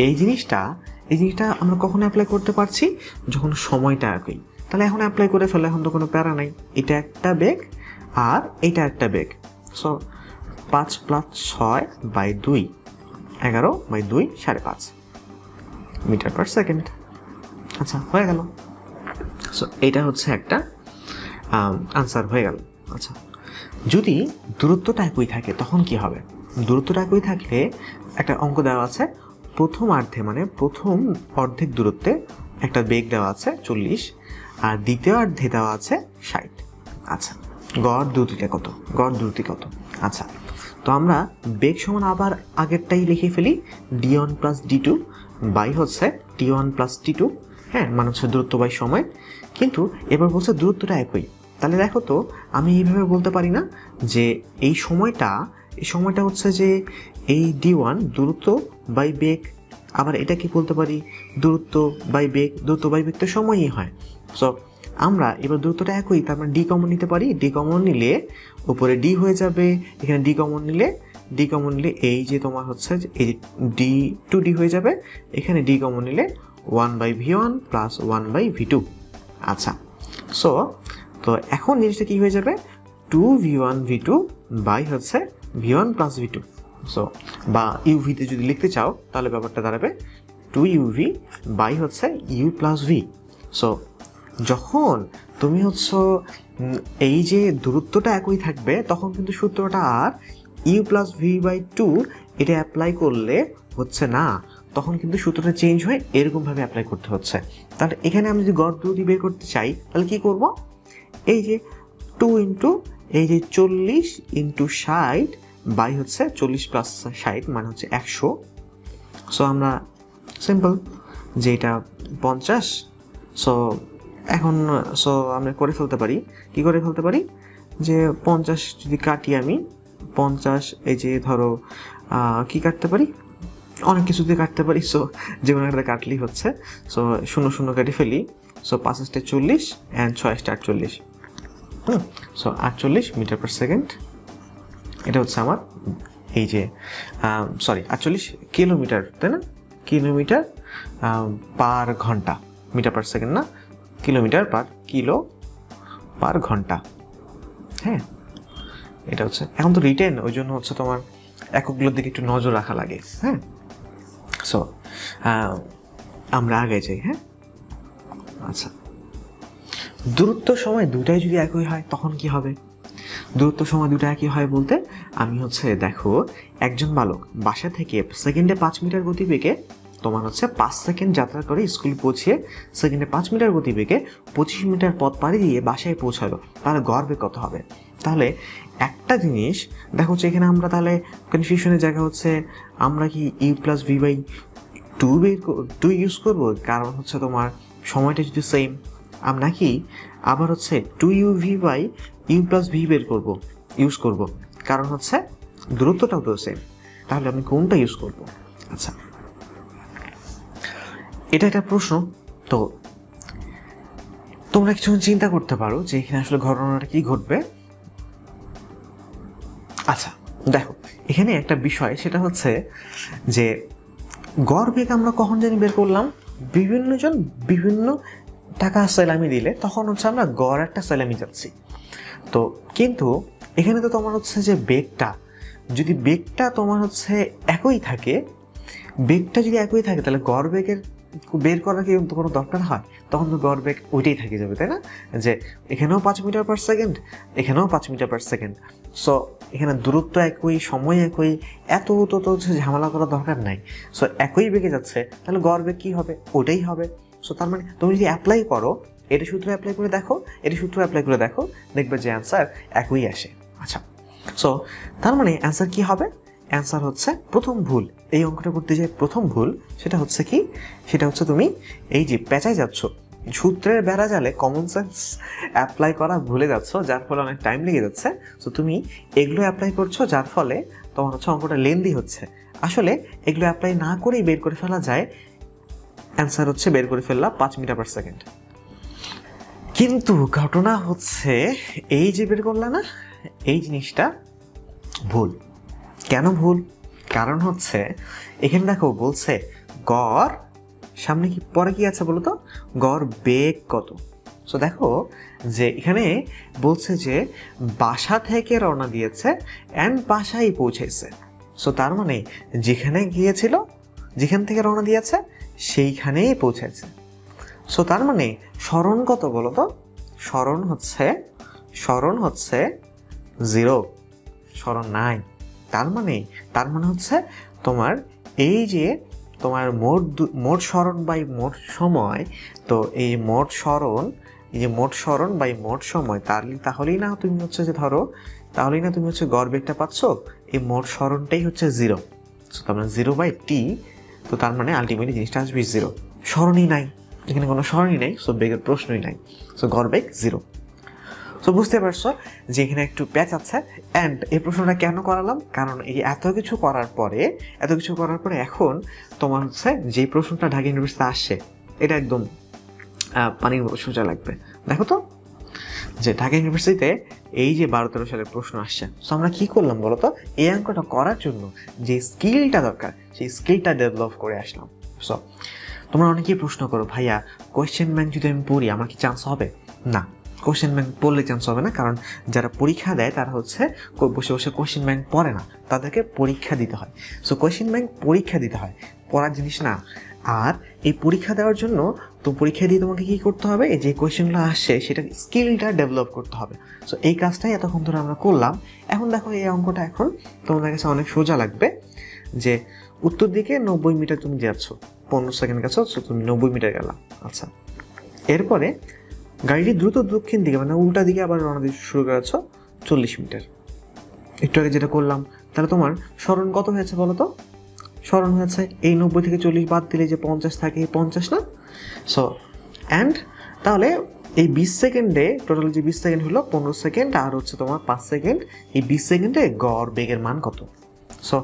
এই জিনিসটা আমরা কখন অ্যাপ্লাই করতে পারছি? যখন সময়টা একই। তাহলে এখন অ্যাপ্লাই করে ফেলে, এখন তো কোনো প্যারা নাই। এটা একটা বেগ আর এটা একটা বেগ। So 5 + 6/2, 11/2 5.5 metre per second. আচ্ছা, হয়ে গেল। সো এটা হচ্ছে একটা আনসার হয়ে গেল। আচ্ছা, যদি দূরত্বটা একই থাকে তখন কি হবে? দূরত্বটা একই থাকলে একটা অঙ্ক দেওয়া আছে, প্রথম অর্ধে মানে প্রথম অর্ধেক দূরত্বে একটা বেগ দেওয়া আছে 40, আর দ্বিতীয় অর্ধে দেওয়া আছে 60। আচ্ছা, গড় দ্রুতিটা কত? গড় দ্রুতি কত? আচ্ছা, তো আমরা বেগ সমান আবার আগেরটাই লিখে ফেলি, d1 প্লাস d2 বাই হচ্ছে t1 প্লাস t2। হ্যাঁ, মানে হচ্ছে দূরত্ব বাই সময়। কিন্তু এবার বলছে দূরত্বটা একই। তাহলে দেখো তো, আমি এইভাবে বলতে পারি না যে এই সময়টা হচ্ছে যে এই d1 দূরত্ব বাই বেগ, আবার এটা কি বলতে পারি দূরত্ব বাই বেগ। দূরত্ব বাই বেগ তো সময়ই হয়। সো আমরা এবার দূরত্বটা একই, তার মানে ডি কমন নিতে পারি। ডি কমন নিলে উপরে ডি হয়ে যাবে, এখানে ডি কমন নিলে এই যে তোমার হচ্ছে এই ডি 2d হয়ে যাবে, এখানে ডি কমন নিলে 1/v1 প্লাস 1/v2। আচ্ছা, সো তো এখন জিনিসটা কি হয়ে যাবে, 2v1 v2 বাই হচ্ছে v1 প্লাস v2। সো বা ইউভিতে যদি লিখতে চাও তাহলে ব্যাপারটা দাঁড়াবে 2uv বাই হচ্ছে u প্লাস v। সো যখন তুমি হচ্ছে এই যে দূরত্বটা একই থাকবে তখন কিন্তু সূত্রটা আর u প্লাস v/2 এটা অ্যাপ্লাই করলে হচ্ছে না, তখন কিন্তু সূত্রটা চেঞ্জ হয়ে এরকমভাবে অ্যাপ্লাই করতে হচ্ছে। তাহলে এখানে আমি যদি গড় দ্রুতি বের করতে চাই তাহলে কি করব, এই যে 2 ইন্টু এই যে 40 ইন্টু 60 বাই হচ্ছে 40 প্লাস 60 মানে হচ্ছে 100। সো আমরা সিম্পল যে এটা 50। সো এখন আমরা করে ফেলতে পারি, কি করে ফেলতে পারি যে 50 যদি কাটি আমি, 50 এই যে ধরো কি কাটতে পারি, অনেক কিছু দিয়ে কাটতে পারি। সো যে কোনো একটা কাটলেই হচ্ছে। সো 0 0 কেটে ফেলি। So 5 × 40 and 6 × 48। So 48 metre per second. এটা হচ্ছে আমার এই যে 48 কিলোমিটার, তাই না? কিলোমিটার পার ঘন্টা, মিটার পার সেকেন্ড না, কিলোমিটার পার ঘন্টা। হ্যাঁ, এটা হচ্ছে এখন তো রিটেন, ওই জন্য হচ্ছে তোমার এককগুলোর দিকে একটু নজর রাখা লাগে। হ্যাঁ, সো আমরা আগে যাই। হ্যাঁ, আচ্ছা, দূরত্ব সময় দুটাই যদি একই হয় তখন কি হবে? দূরত্ব সময় দুটো একই হয় বলতে আমি দেখো, একজন বালক বাসা থেকে সেকেন্ডে 5 মিটার গতিবেগে তোমার 5 সেকেন্ড যাত্রা করে স্কুল পৌঁছিয়ে সেকেন্ডে 5 মিটার গতিবেগে 25 মিটার পথ পাড়ি দিয়ে বাসায় পৌঁছালো, তাহলে গড় বেগ কত হবে? তাহলে একটা জিনিস দেখো, এখানে আমরা তাহলে কনফিউশনের জায়গা আমরা কি U plus V by two use করবো, কারণ তোমার সময়টা যদি সেম, আমরা কি আবার 2uv by U plus V use করব, কারণ দূরত্বটাও তো সেম। তাহলে আমি কোনটা ইউজ করব? আচ্ছা, এটা একটা প্রশ্ন। তো তোমরা কিছু চিন্তা করতে পারো যে এখানে আসলে ঘটনাটা কি ঘটবে। আচ্ছা দেখো, এখানে একটা বিষয়, সেটা যে গড় বেগ আমরা কখন জানি বের করলাম? বিভিন্নজন বিভিন্ন টাকা সেলামি দিলে তখন আমরা গড় একটা সেলামি যাচ্ছি। তো কিন্তু এখানে তো তোমার যে বেগটা, যদি বেগটা তোমার একই থাকে, বেগটা যদি একই থাকে তাহলে গড় বেগের বের করার কি কোনো দরকার হয়? তখন তো গড় বেগ ওইটাই থেকে যাবে, তাই না? যে এখানেও 5 মিটার পার সেকেন্ড, এখানেও 5 মিটার পার সেকেন্ড। সো এখানে দূরত্ব একই, সময় একই, এত তো ঝামেলা করার দরকার নাই। সো একই বেগে যাচ্ছে, তাহলে গড় বেগ কী হবে? ওটাই হবে। সো তার মানে তুমি যদি অ্যাপ্লাই করো, এটা সূত্র অ্যাপ্লাই করে দেখো, এটা সূত্র অ্যাপ্লাই করে দেখো, দেখবে যে অ্যান্সার একই আসে। আচ্ছা, সো তার মানে অ্যান্সার কি হবে? অ্যান্সার প্রথম ভুল। এই অঙ্কটা করতে যে প্রথম ভুল, সেটা কি? সেটা তুমি এই যে পেঁচায় যাচ্ছ, সূত্রের বেড়া জালে কমন সেন্স অ্যাপ্লাই করা ভুলে যাচ্ছ, যার ফলে অনেক টাইম লেগে যাচ্ছে। তো তুমি এগুলো অ্যাপ্লাই করছো, যার ফলে তোমার অঙ্কটা লেন্দি হচ্ছে। আসলে এগুলো অ্যাপ্লাই না করেই বের করে ফেলা যায়। অ্যান্সার বের করে ফেললাম 5 মিটার পার সেকেন্ড। কিন্তু ঘটনা এই যে বের করলা না, এই জিনিসটা ভুল। কেন ভুল? কারণ এখানে দেখো বলছে গড়, সামনে কি পরে কি আছে বলো তো? গড় বেগ কত? সো দেখো যে এখানে বলছে যে বাসা থেকে রওনা দিয়েছে অ্যান্ড বাসায় পৌঁছেছে। সো তার মানে যেখানে গিয়েছিল, যেখান থেকে রওনা দিয়েছে সেইখানেই পৌঁছেছে। সো তার মানে স্মরণ কত বলো তো? স্মরণ 0, স্মরণ নাই। তার মানে তোমার এই যে তোমার মোট স্মরণ বাই মোট সময়, তো এই মোট স্মরণ, এই যে মোট স্মরণ বাই মোট সময়, তাহলেই না তুমি যে ধরো, তাহলেই না তুমি গড় বেগটা পাচ্ছ। এই মোট স্মরণটাই 0, তার মানে 0/t। তো তার মানে আলটিমেটলি জিনিসটা আসবে 0। স্মরণই নাই, এখানে কোনো স্মরণই নাই, সো বেগের প্রশ্নই নাই। সো গড় বেগ 0। সো বুঝতে পারছো যে এখানে একটু প্যাচ আছে। অ্যান্ড এই প্রশ্নটা কেন করালাম? কারণ এই এত কিছু করার পরে এখন তোমার যেই প্রশ্নটা ঢাকা ইউনিভার্সিটিতে আসছে, এটা একদম পানির মতো সোজা লাগবে। দেখো তো যে ঢাকা ইউনিভার্সিটিতে এই যে 12-13 সালের প্রশ্ন আসছে। সো আমরা কি করলাম বলো তো? এই অঙ্কটা করার জন্য যে স্কিলটা দরকার, সেই স্কিলটা ডেভেলপ করে আসলাম। সো তোমরা অনেকেই প্রশ্ন করো, ভাইয়া কোয়েশ্চেন ব্যাংক যদি আমি পড়ি আমার কি চান্স হবে? না, কোয়েশ্চেন ব্যাংক পড়লে চান্স হবে না। কারণ যারা পরীক্ষা দেয় তারা বসে বসে কোয়েশ্চেন ব্যাংক পড়ে না, তাদেরকে পরীক্ষা দিতে হয়। সো কোয়েশ্চেন ব্যাংক পরীক্ষা দিতে হয়, পড়ার জিনিস না। আর এই পরীক্ষা দেওয়ার জন্য তো পরীক্ষা দিয়ে তোমাকে কী করতে হবে? এই যে কোয়েশ্চেনগুলো আসছে সেটা স্কিলটা ডেভেলপ করতে হবে। সো এই কাজটাই এতক্ষণ ধরে আমরা করলাম। এখন দেখো এই অঙ্কটা এখন তোমাদের কাছে অনেক সোজা লাগবে। যে উত্তর দিকে 90 মিটার তুমি যাচ্ছ, 15 সেকেন্ড গেছো, সো তুমি 90 মিটার গেলাম। আচ্ছা, এরপরে গাড়িটি দ্রুত দক্ষিণ দিকে মানে উল্টা দিকে আবার রওনা দিতে শুরু করেছ 40 মিটার। একটু আগে যেটা করলাম, তাহলে তোমার স্মরণ কত হয়েছে বলো তো? স্মরণ হয়েছে এই 90 থেকে 40 বাদ দিলে যে 50 থাকে, 50 না? সো অ্যান্ড তাহলে এই 20 সেকেন্ডে টোটাল যে 20 সেকেন্ড হলো 15 সেকেন্ড আর তোমার 5 সেকেন্ড, এই 20 সেকেন্ডে গড় বেগের মান কত? সো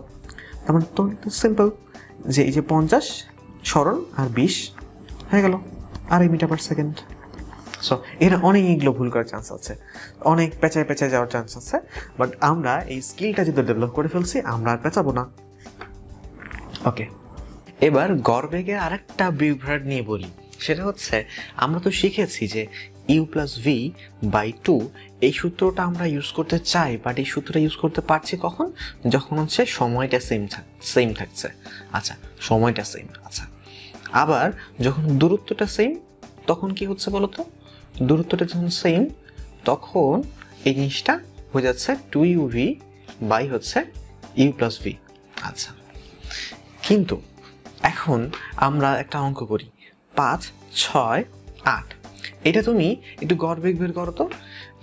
তার মানে তো সিম্পল, যে এই যে 50 স্মরণ আর 20 হয়ে গেল 2.5 মিটার পার সেকেন্ড। সো এখানে অনেকগুলো ভুল করার চান্স আছে, অনেক পেঁচায় যাওয়ার চান্স আছে। বাট আমরা এই স্কিলটা যদি ডেভেলপ করে ফেলছি, আমরা আর পেঁচাবো না। ওকে, এবার গড় বেগের আরেকটা বিভ্রাট নিয়ে বলি। সেটা আমরা তো শিখেছি যে u+v/2 এই সূত্রটা আমরা ইউজ করতে চাই, বাট এই সূত্রটা ইউজ করতে পারছি কখন? যখন সময়টা সেম থাকছে। আচ্ছা, সময়টা সেম। আচ্ছা, আবার যখন দূরত্বটা সেম, তখন কি বলতো? দূরত্বটা যখন সেম তখন এই জিনিসটা হয়ে যাচ্ছে 2uv বাই হচ্ছে u প্লাস v। আচ্ছা, কিন্তু এখন আমরা একটা অঙ্ক করি 5, 6, 8। এটা তুমি একটু গড় বেগ বের করো তো।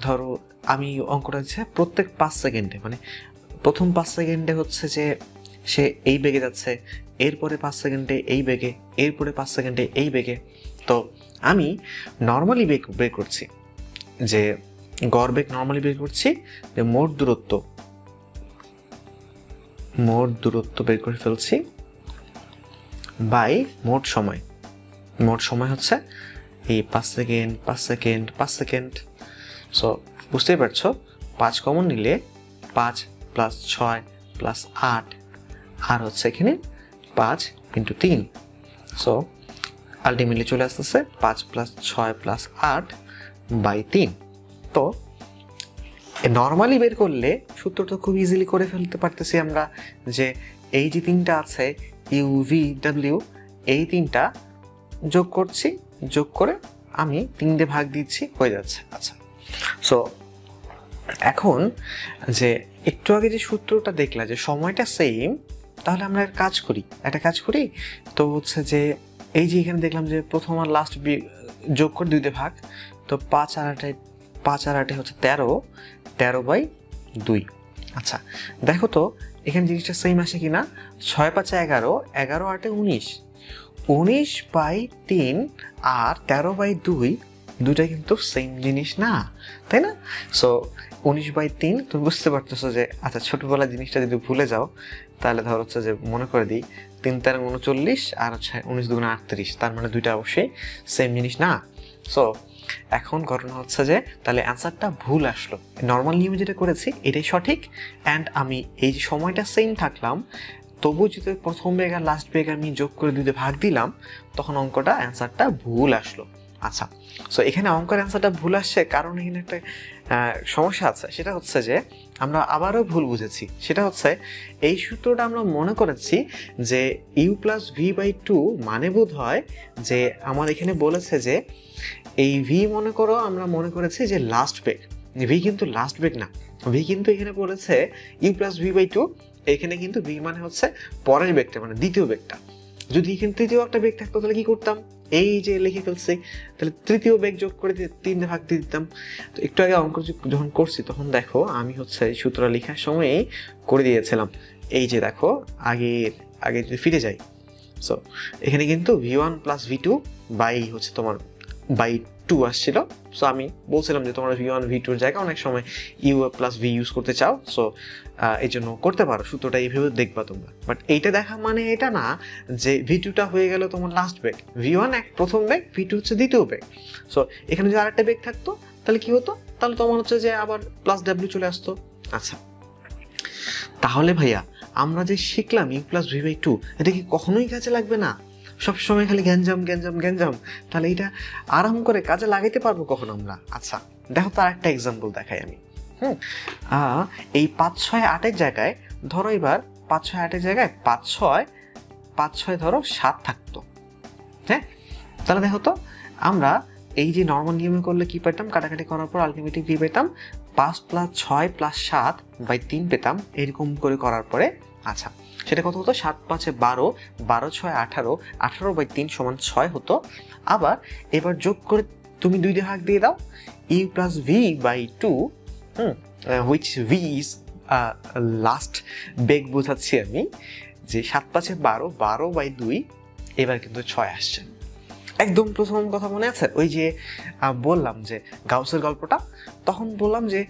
ধরো আমি অঙ্কটা হচ্ছে প্রত্যেক 5 সেকেন্ডে, মানে প্রথম 5 সেকেন্ডে হচ্ছে যে সে এই বেগে যাচ্ছে, এরপরে 5 সেকেন্ডে এই বেগে, এরপরে 5 সেকেন্ডে এই বেগে। তো আমি নর্মালি বের করছি, যে গড় বেগ নর্মালি বের করছি, যে মোট দূরত্ব বের করে ফেলছি বাই মোট সময় হচ্ছে এই 5 সেকেন্ড 5 সেকেন্ড 5 সেকেন্ড। সো বুঝতেই পারছো 5 কমন নিলে 5 প্লাস 6 প্লাস 8 আর হচ্ছে এখানে 5 ইন্টু 3। সো আলটিমেটলি চলে আসতেছে 5 প্লাস 6 প্লাস 8 বাই 3। তো নর্মালি বের করলে সূত্রটা খুব ইজিলি করে ফেলতে পারতেছি আমরা, যে এই যে 3টা আছে uv w, এই 3টা যোগ করছি, যোগ করে আমি 3 দিয়ে ভাগ দিচ্ছি, হয়ে যাচ্ছে। আচ্ছা, সো এখন যে একটু আগে যে সূত্রটা দেখলা যে সময়টা সেম, তাহলে আমরা একটা কাজ করি। তো হচ্ছে যে এই যে এখানে দেখলাম যে প্রথম আর লাস্ট যোগ করে 2 দিয়ে ভাগ, তো 5 আর 8 হচ্ছে 13 বাই 2। আচ্ছা, দেখো তো এখানে জিনিসটা সেম আসে কিনা। 6 5 11, 11 8 19, 19 বাই 3 আর 13 বাই 2, দুইটা কিন্তু সেম জিনিস না, তাই না? সো 19 বাই 3 তুমি বুঝতে পারতেছো যে আচ্ছা ছোটবেলার জিনিসটা যদি ভুলে যাও তাহলে ধর হচ্ছে যে মনে করে দিই 3 13 39 আর হচ্ছে 19 2 38, তার মানে দুইটা অবশ্যই সেম জিনিস না। সো এখন ঘটনা হচ্ছে যে তাহলে অ্যান্সারটা ভুল আসলো। নর্মাল নিয়মে যেটা করেছি এটাই সঠিক, অ্যান্ড আমি এই যে সময়টা সেম থাকলাম তবু যদি প্রথম বেগ আর লাস্ট বেগ আমি যোগ করে 2 দিয়ে ভাগ দিলাম, তখন অঙ্কটা অ্যান্সারটা ভুল আসলো। আচ্ছা, সো এখানে অঙ্কের অ্যান্সারটা ভুল আসছে কারণ এখানে একটা সমস্যা আছে, সেটা হচ্ছে যে আমরা আবারও ভুল বুঝেছি। সেটা হচ্ছে এই সূত্রটা আমরা মনে করেছি যে u প্লাস v বাই 2 মানে বোধ হয় যে আমার এখানে বলেছে যে এই v মনে করো আমরা মনে করেছি যে লাস্ট বেগ, v কিন্তু লাস্ট বেগ না, v কিন্তু এখানে বলেছে u প্লাস v বাই 2, এখানে কিন্তু v মানে হচ্ছে পরের বেগটা, মানে দ্বিতীয় বেগটা। যদি এখানে তৃতীয় একটা বেগ থাকতো তাহলে কি করতাম, এই যে লিখে ফেলছি, তাহলে তৃতীয় বেগ যোগ করে 3 দিয়ে ভাগ দিয়ে দিতাম। তো একটু আগে অঙ্ক যখন করছি তখন দেখো আমি হচ্ছে সূত্র লেখার সময় করে দিয়েছিলাম। এই যে দেখো আগে যদি ফিরে যাই, সো এখানে কিন্তু v1 প্লাস v2 বাই হচ্ছে তোমার বাই 2 আসছিল। সো আমি বলছিলাম যে তোমরা v1 v2 এর জায়গায় অনেক সময় u প্লাস v ইউজ করতে চাও, সো এই জন্য করতে পারো, সূত্রটা এইভাবে দেখবা তোমরা। বাট এইটা দেখা মানে এটা না যে v2টা হয়ে গেল তোমার লাস্ট বেগ, v1 প্রথম বেগ, v2 হচ্ছে দ্বিতীয় বেগ। সো এখানে যদি আরেকটা বেগ থাকতো তাহলে কি হতো, তাহলে তোমার হচ্ছে যে আবার প্লাস w চলে আসতো। আচ্ছা, তাহলে ভাইয়া আমরা যে শিখলাম u প্লাস v বাই 2, এটা কি কখনোই কাজে লাগবে না? সবসময় খালি গ্যাঞ্জাম, তাহলে এটা আরাম করে কাজে লাগাইতে পারবো কখন আমরা? আচ্ছা দেখো, তার একটা এক্সাম্পল দেখাই আমি। এই 5 6 8 এর জায়গায় ধরো এবার 5 6 8 এর জায়গায় 5 6 ধরো 7 থাকতো। হ্যাঁ, তাহলে দেখো তো আমরা এই যে নর্মাল নিয়মে করলে কি পেতাম, কাটাকাটি করার পর আলটিমেটলি কি পেতাম, 5 প্লাস 6 প্লাস 7 বাই 3 পেতাম, এরকম করে করার পরে। আচ্ছা, সেটা কত হতো, 7 5 12, 12 6 18, 18 বাই 3 সমান 6 হতো। আবার এবার যোগ করে তুমি 2 দিয়ে ভাগ দিয়ে দাও, u plus v by 2, which v is last বেগ বোঝাচ্ছি আমি, যে 7 5 12 বাই 2, এবার কিন্তু 6 আসছে। একদম প্রথম কথা মনে আছে, ওই যে বললাম যে গাউসের গল্পটা, তখন বললাম যে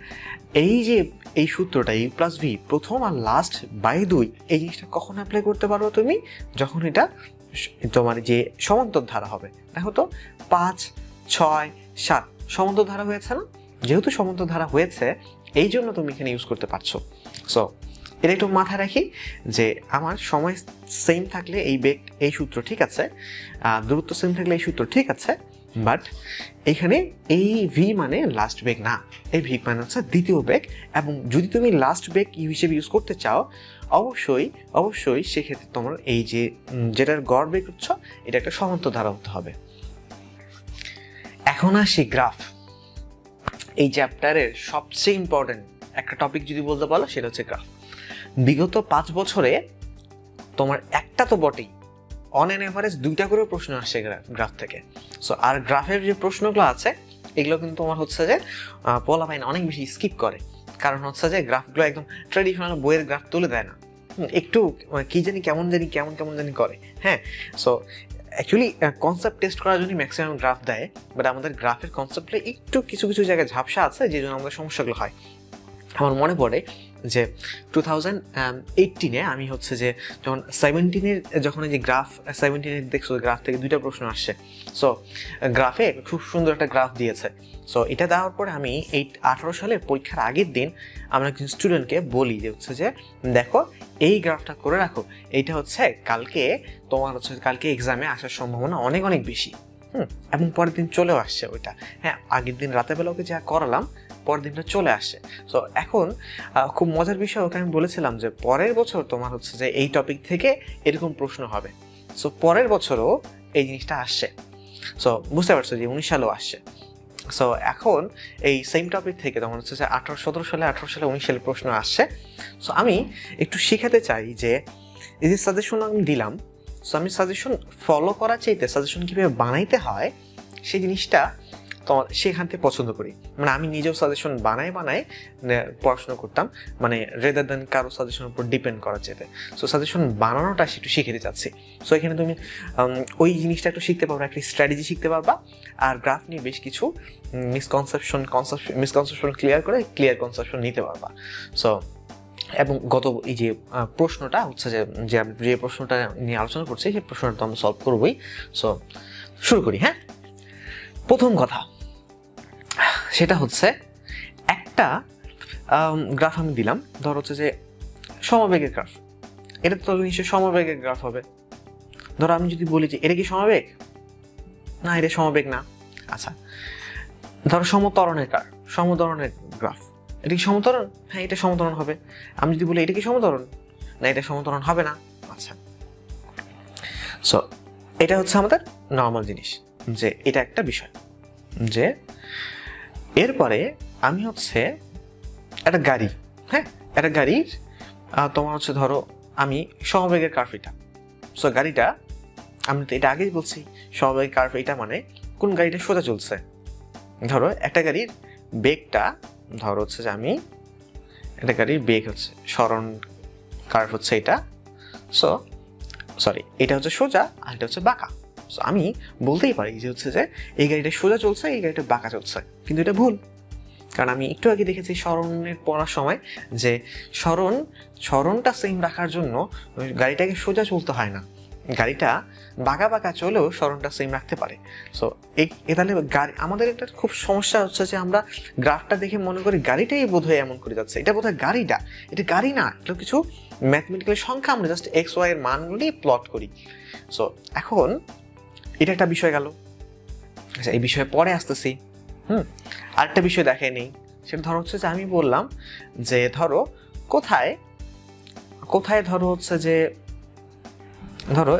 এই সূত্রটা u প্লাস v প্রথম আর লাস্ট বাই 2, এই জিনিসটা কখন অ্যাপ্লাই করতে পারো তুমি, যখন এটা তোমার যে সমান্তর ধারা হবে। দেখো তো 5 6 7 সমান্তর ধারা হয়েছে না, যেহেতু সমান্তর ধারা হয়েছে এই জন্য তুমি এখানে ইউজ করতে পারছো। সো এটা একটু মাথায় রাখি যে আমার সময় সেম থাকলে এই সূত্র ঠিক আছে, দূরত্ব সেম থাকলে এই সূত্র ঠিক আছে, বাট এখানে এই ভি মানে লাস্ট বেগ না, এই ভি মানে হচ্ছে দ্বিতীয় বেগ। এবং যদি তুমি লাস্ট বেগ হিসেবে ইউজ করতে চাও, অবশ্যই সেক্ষেত্রে তোমার এই যেটার গড় বেগ হচ্ছে এটা একটা সমান্তর ধারা হতে হবে। এখন আসি গ্রাফ। এই চ্যাপ্টারের সবচেয়ে ইম্পর্টেন্ট একটা টপিক যদি বলতে বলো সেটা হচ্ছে গ্রাফ। বিগত 5 বছরে তোমার একটা তো বটেই, অন অ্যান এভারেজ 2টা করে প্রশ্ন আসছে গ্রাফ থেকে। সো আর গ্রাফের যে প্রশ্নগুলো আছে এগুলো কিন্তু তোমার হচ্ছে যে পোলাপাইন অনেক বেশি স্কিপ করে, কারণ হচ্ছে যে গ্রাফগুলো একদম ট্রেডিশনাল বইয়ের গ্রাফ তুলে দেয় না, একটু কি জানি কেমন জানি করে। হ্যাঁ, সো অ্যাকচুয়ালি কনসেপ্ট টেস্ট করার জন্য ম্যাক্সিমাম গ্রাফ দেয়, বাট আমাদের গ্রাফের কনসেপ্টে একটু কিছু জায়গায় ঝাপসা আছে, যে জন্য আমাদের সমস্যাগুলো হয়। আমার মনে পড়ে যে 2018-এ আমি হচ্ছে যে যখন 17-এর যখন এই যে গ্রাফ 17-এর দেখছো গ্রাফ থেকে 2টা প্রশ্ন আসছে। সো গ্রাফে খুব সুন্দর একটা গ্রাফ দিয়েছে। সো এটা দেওয়ার পরে আমি 18 সালের পরীক্ষার আগের দিন আমরা কিছু স্টুডেন্টকে বলি যে হচ্ছে যে দেখো এই গ্রাফটা করে রাখো, এইটা হচ্ছে কালকে এক্সামে আসার সম্ভাবনা অনেক বেশি। এবং পরের দিন চলেও আসছে ওইটা। হ্যাঁ, আগের দিন রাতের বেলা ওকে যা করালাম পরের দিনটা চলে আসছে। সো এখন খুব মজার বিষয়, ওকে আমি বলেছিলাম যে পরের বছর তোমার হচ্ছে যে এই টপিক থেকে এরকম প্রশ্ন হবে। সো পরের বছরও এই জিনিসটা আসছে। সো বুঝতে পারছো যে 19 সালেও আসছে। সো এখন এই সেম টপিক থেকে তখন হচ্ছে যে 18 সালে 19 সালে প্রশ্ন আসছে। সো আমি একটু শেখাতে চাই যে এই যে সাজেশন আমি দিলাম, সো আমি সাজেশন ফলো করার চাইতে সাজেশন কীভাবে বানাইতে হয় সেই জিনিসটা তোমার সেখান থেকে পছন্দ করি। মানে আমি নিজেও সাজেশন বানাই পড়াশোনা করতাম, মানে রেদার দেন কারো সাজেশনের উপর ডিপেন্ড করা যেতে। সো সাজেশন বানানোটা একটু শিখে যাচ্ছি। সো এখানে তুমি ওই জিনিসটা একটু শিখতে পারবা, একটা স্ট্র্যাটেজি শিখতে পারবা, আর গ্রাফ নিয়ে বেশ কিছু মিসকনসেপশন ক্লিয়ার কনসেপশন নিতে পারবা। সো এবং গত এই যে প্রশ্নটা হচ্ছে যে প্রশ্নটা নিয়ে আলোচনা করছি সেই প্রশ্নটা তো আমরা সলভ করবোই। সো শুরু করি। হ্যাঁ, প্রথম কথা সেটা হচ্ছে একটা গ্রাফ আমি দিলাম, ধর হচ্ছে যে সমবেগের গ্রাফ। এটা তো নিশ্চয়ই সমবেগের গ্রাফ হবে। ধরো আমি যদি বলি যে এটা কি সমবেগ, না এটা সমবেগ না। আচ্ছা, ধরো সমতরণের গ্রাফ, এটা কি সমতরণ? হ্যাঁ, এটা সমতরণ হবে। আমি যদি বলি এটা কি সমতরণ, না এটা সমতরণ হবে না। আচ্ছা, সো এটা হচ্ছে আমাদের নর্মাল জিনিস, যে এটা একটা বিষয়। যে এরপরে আমি হচ্ছে একটা গাড়ি, হ্যাঁ একটা গাড়ির তোমার হচ্ছে ধরো আমি সমবেগের কার্ভ এটা। সো গাড়িটা আমি তো এটা আগেই বলছি, সমবেগের কার্ভ এটা মানে কোন গাড়িটা সোজা চলছে। ধরো একটা গাড়ির বেগটা, ধরো হচ্ছে যে আমি একটা গাড়ির বেগ হচ্ছে সরণ কার্ভ হচ্ছে এটা। সো সরি, এটা হচ্ছে সোজা আর এটা হচ্ছে বাঁকা। সো আমি বলতেই পারি যে হচ্ছে যে এই গাড়িটা সোজা চলছে, এই গাড়িটা বাঁকা চলছে, কিন্তু এটা ভুল। কারণ আমি একটু আগে দেখেছি সরণের পড়ার সময় যে সরণটা সেম রাখার জন্য গাড়িটাকে সোজা চলতে হয় না, গাড়িটা বাঁকা চলেও সরণটা সেম রাখতে পারে। সো তাহলে গাড়ি আমাদের একটা খুব সমস্যা হচ্ছে যে আমরা গ্রাফটা দেখে মনে করি গাড়িটাই বোধহয় এমন করে যাচ্ছে, এটা বোধহয় গাড়িটা, এটা গাড়ি না, এটা কিছু ম্যাথমেটিক্যাল সংখ্যা, আমরা জাস্ট এক্স ওয়াই এর মানগুলি প্লট করি। সো এখন এটা একটা বিষয় গেল। আচ্ছা, এই বিষয়ে পরে আসতেছি। আরেকটা বিষয় দেখে নেই, সেটা ধরো হচ্ছে যে আমি বললাম যে ধরো কোথায় ধরো হচ্ছে যে ধরো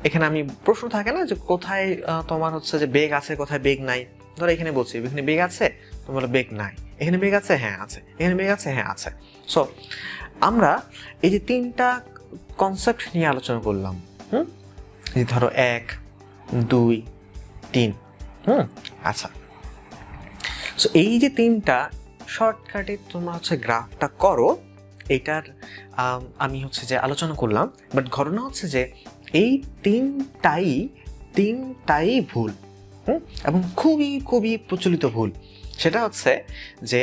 এখানে আমি প্রশ্ন থাকে না যে কোথায় তোমার হচ্ছে যে বেগ আছে কোথায় বেগ নাই। ধরো এখানে বলছি এখানে বেগ আছে, তুমি বলো বেগ নাই। এখানে বেগ আছে, হ্যাঁ আছে। এখানে বেগ আছে, হ্যাঁ আছে। সো আমরা এই যে 3টা কনসেপ্ট নিয়ে আলোচনা করলাম। যে ধরো 1 2 3। আচ্ছা, সো এই যে 3টা শর্টকাটে তোমরা হচ্ছে গ্রাফটা করো, এটার আমি হচ্ছে যে আলোচনা করলাম। বাট ঘটনা হচ্ছে যে এই তিনটাই ভুল, এবং খুবই প্রচলিত ভুল। সেটা হচ্ছে যে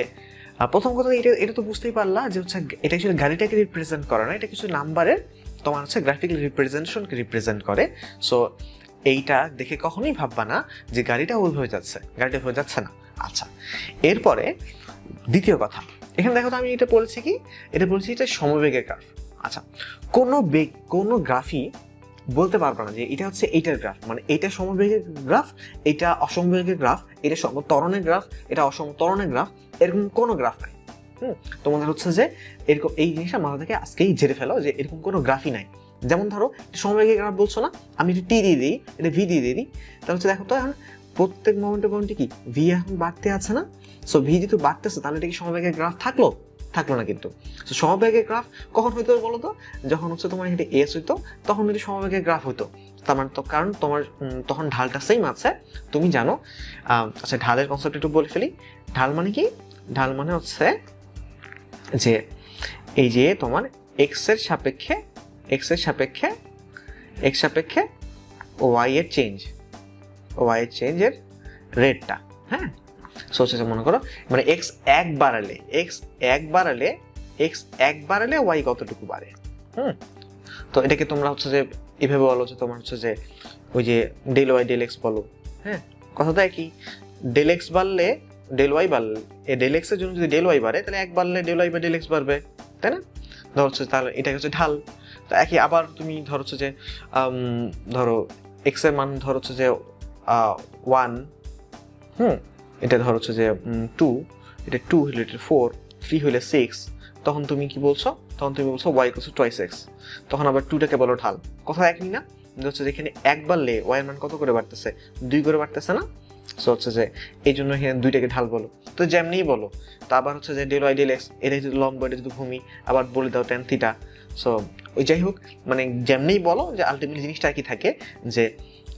প্রথম কথা এটা তো বুঝতেই পারলা যে হচ্ছে এটা আসলে গাড়িটাকে রিপ্রেজেন্ট করে না, এটা কিছু নাম্বারের তোমার হচ্ছে গ্রাফিক্যাল রিপ্রেজেন্টেশনকে রিপ্রেজেন্ট করে। সো এইটা দেখে কখনোই ভাববা না যে গাড়িটা ওইভাবে যাচ্ছে, গাড়িটা হয়ে যাচ্ছে না। আচ্ছা, এরপরে দ্বিতীয় কথা, এখানে দেখো তো আমি এটা বলছি কি, এটা সমবেগের গ্রাফ। আচ্ছা, কোনো গ্রাফই বলতে পারবো না যে এটা হচ্ছে এইটার গ্রাফ, মানে এটা সমবেগের গ্রাফ, এটা অসমবেগের গ্রাফ, এটা সমতরণের গ্রাফ, এটা অসমতরণের গ্রাফ, এরকম কোনো গ্রাফ নাই। তোমাদের হচ্ছে যে এরকম এই জিনিসটা মাথা থেকে আজকেই ঝেড়ে ফেলো যে এরকম কোনো গ্রাফই নাই। যেমন ধরো সমবেগের গ্রাফ বলছো না, আমি এটা টি দিয়ে দিই, এটা ভি দিয়ে দিই, তাহলে হচ্ছে দেখো তো এখন প্রত্যেক মোমেন্টে কি ভি এখন বাড়তে আছে না? সো ভি যেহেতু বাড়তেছে তাহলে এটা কি সমবেগের গ্রাফ থাকলো না কিন্তু। সো সমবেগের গ্রাফ কখন হইতো বলো তো? যখন হচ্ছে তোমার এখানে এস হইতো তখন এটা সমবেগের গ্রাফ হইতো। তার মানে তো কারণ তোমার তখন ঢালটা সেম আছে, তুমি জানো। আচ্ছা, ঢালের কনসেপ্ট একটু বলে ফেলি। ঢাল মানে কি? ঢাল মানে হচ্ছে যে এই যে তোমার এক্স সাপেক্ষে ওয়াই এর চেঞ্জের রেটটা। হ্যাঁ, সো হচ্ছে মনে করো মানে এক্স এক বাড়ালে ওয়াই কতটুকু বাড়ে। তো এটাকে তোমরা হচ্ছে যে এভাবে বলো যে তোমার হচ্ছে যে ওই যে ডেল ওয়াই ডেল এক্স বলো। হ্যাঁ, কথা তো একই। ডেল এক্স বাড়লে ডেল ওয়াই বাড়লে, ডেল এক্স এর জন্য যদি ডেল ওয়াই বাড়ে তাহলে এক বাড়লে ডেল ওয়াই বা ডেল এক্স বাড়বে, তাই না? ধর হচ্ছে তাহলে এটা হচ্ছে ঢাল। তো একই আবার তুমি ধর হচ্ছে যে ধরো এক্স এর মান ধর হচ্ছে যে 1, এটা ধর হচ্ছে যে 2, এটা 2 হলে এটা 4, 3 হলে 6, তখন তুমি কি বলছো? তখন তুমি বলছো y = twice x। তখন আবার 2টাকে বলো ঢাল। কথা একই না? হচ্ছে যেখানে এক বাড়লে y এর মান কত করে বাড়তেছে? 2 করে বাড়তেছে না? সো হচ্ছে যে এই জন্য এখানে 2টাকে ঢাল বলো। তো যেমনিই বলো। তো আবার হচ্ছে যে ডেল ওয়াই ডেল এক্স, এটা যদি লম্ব, এটা যদি ভূমি, আবার বলে দাও tan থিটা। সো ওই যাই হোক, মানে যেমনিই বলো যে আলটিমেটলি জিনিসটা একই থাকে যে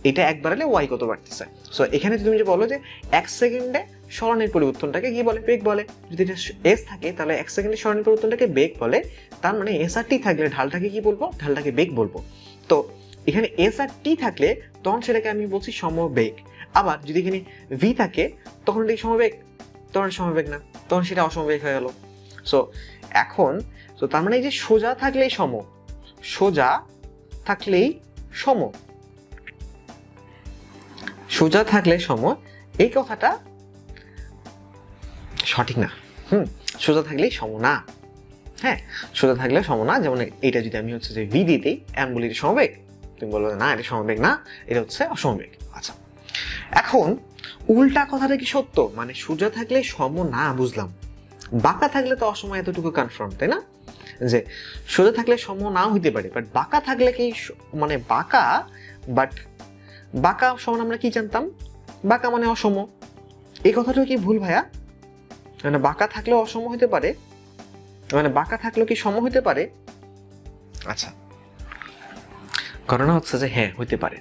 এটা এক বাড়ালে ওয়াই কত বাড়তেছে। সো এখানে তুমি যে বলো যে 1 সেকেন্ডে সরণের পরিবর্তনটাকে কি বলে? বেগ বলে। যদি এটা এস থাকে তাহলে 1 সেকেন্ডে সরণের পরিবর্তনটাকে বেগ বলে। তার মানে এস আর টি থাকলে ঢালটাকে কি বলবো? ঢালটাকে বেগ বলবো। তো এখানে এস আর টি থাকলে তখন সেটাকে আমি বলছি সমবেগ। আবার যদি এখানে ভি থাকে তখন এটা সমবেগ, তখন সমবেগ না, তখন সেটা অসমবেগ হয়ে গেল। সো এখন তার মানে এই যে সোজা থাকলেই সম, এই কথাটা সঠিক না। সোজা থাকলেই সম না। হ্যাঁ, সোজা থাকলে সম না। যেমন এটা যদি আমি হচ্ছে যে ভি দিতেই আমি বলি এটা সমবেগ, তুমি বলবে না এটা সমবেগ না, এটা হচ্ছে অসমবেগ। আচ্ছা, এখন উল্টা কথাটা কি সত্য? মানে সোজা থাকলে সম না, বুঝলাম। বাঁকা থাকলে তো অসময়, এতটুকু কনফার্ম, তাই না? যে সোজা থাকলে সম নাও হইতে পারে, বাট বাঁকা থাকলে কি মানে বাঁকা সমান আমরা কি জানতাম? বাঁকা মানে অসম। এই কথাটা কি ভুল ভাইয়া? মানে বাঁকা থাকলেও অসম হতে পারে, মানে বাঁকা থাকলেও কি সম হতে পারে? আচ্ছা, ঘটনা হচ্ছে যে হ্যাঁ হইতে পারে।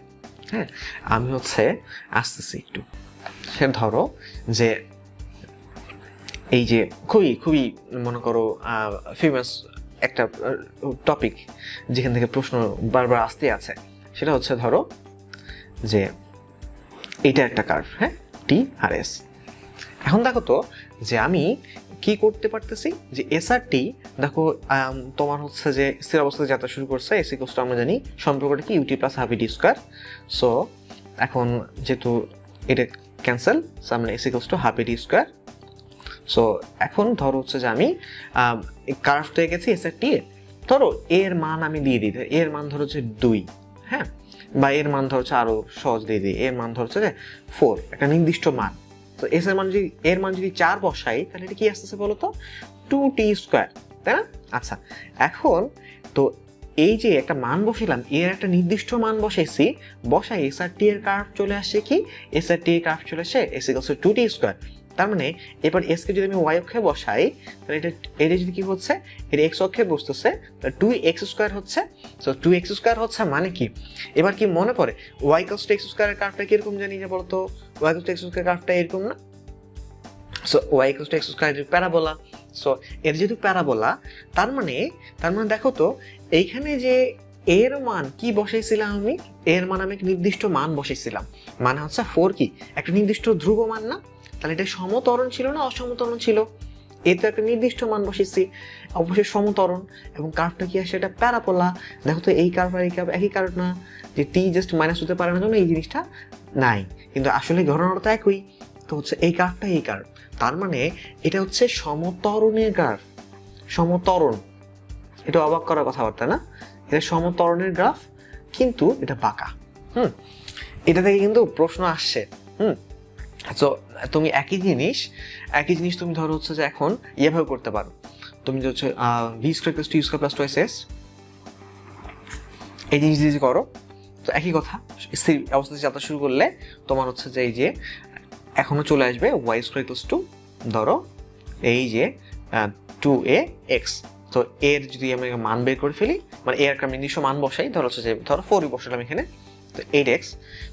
হ্যাঁ, আমি হচ্ছে আসতেছি একটু। সে ধরো যে এই যে খুবই মনে করো ফেমাস একটা টপিক যেখান থেকে প্রশ্ন বারবার আসতে আছে, সেটা হচ্ছে ধরো যে এইটা একটা কার্ভ, হ্যাঁ, টি আর এস। এখন দেখো তো যে আমি কি করতে পারতেছি যে এস আর টি, দেখো তোমার হচ্ছে যে স্থির অবস্থায় যাত্রা শুরু করছে। এস ইকুয়ালস টু আমরা জানি সম্পর্কটা কি, UT plus half AT square. So এখন যেহেতু এটা ক্যান্সেল, আমরা S equals to half AT square. So এখন ধরো হচ্ছে যে আমি কার্ভটা গেছি এস আর টি এর, ধরো এর মান আমি দিয়ে দিই, এর মান ধরো হচ্ছে 2, হ্যাঁ, বা এর মান ধরো হচ্ছে আরো সহজ দিয়ে দিই, এর মান ধরো হচ্ছে যে 4, একটা নির্দিষ্ট মান। তো এস এর মান যদি 4 বসাই তাহলে এটা কি আসতেছে বলো তো? 2t স্কোয়ার, তাই না? আচ্ছা, এখন তো এই যে একটা মান বসাইলাম, এর একটা নির্দিষ্ট মান বসাইছি, বসাই এস আর টি এর কার্ভ চলে আসছে কি? এস আর টি এর কার্ভ চলে আসে S equals two 2t square. তার মানে এবার এস কে যদি আমি ওয়াই অক্ষে বসাই তাহলে এটা যদি কি হচ্ছে, এটা এক্স অক্ষে বসতেছে, তাহলে 2x স্কোয়ার হচ্ছে। সো 2x স্কোয়ার হচ্ছে মানে কি? এবার কি মনে পড়ে y ইকুয়ালস টু x স্কোয়ারের কার্ভটা কিরকম জানি যে বলতো? y equals to x square কার্ভটা এরকম না? So y equals to x square parabola. So এর যেহেতু প্যারাবোলা, তার মানে দেখো তো এইখানে যে এর মান কি বসাইছিলাম আমি? এর মান আমি একটা নির্দিষ্ট মান বসাইছিলাম, মানে হচ্ছে 4 কি একটা নির্দিষ্ট ধ্রুব মান না? তাহলে এটা সমতরণ ছিল না অসমতরণ ছিল? এ তো একটা নির্দিষ্ট মান বসেছি, অবশ্যই সমতরণ। এবং কার্ভটা কি আসে? এটা প্যারাবোলা। দেখো তো এই কার্ভ আর এই কার্ভ একই কার্ভ না, যে টি জাস্ট মাইনাস হতে পারে না জন্য এই জিনিসটা নাই, কিন্তু আসলে ঘটনাটা তো একই। তো হচ্ছে এই কার্ভটা এই কার্ভ, তার মানে এটা হচ্ছে সমতরণের গ্রাফ। সমতরণ, এটা অবাক করার কথাবার্তা না? এটা সমতরণের গ্রাফ, কিন্তু এটা বাঁকা। এটা থেকে কিন্তু প্রশ্ন আসছে। তো তুমি একই জিনিস তুমি ধরো হচ্ছে যে এখন এভাবে করতে পারো। তুমি যে হচ্ছে ভি স্কোয়ার প্লাস টি স্কোয়ার প্লাস টুয়াইস এস, এই জিনিস দিয়ে করো, তো একই কথা, স্থির অবস্থাতে যাত্রা শুরু করলে তোমার হচ্ছে যে এই যে এখনো চলে আসবে ওয়াই স্কোয়ার ইকুয়ালস টু ধরো এই যে 2ax। তো এর যদি আমি মান বের করে ফেলি, মানে এর একটা নির্দিষ্ট মান বসাই, ধরো হচ্ছে যে ধরো 4 বসালাম এখানে, তো 8x।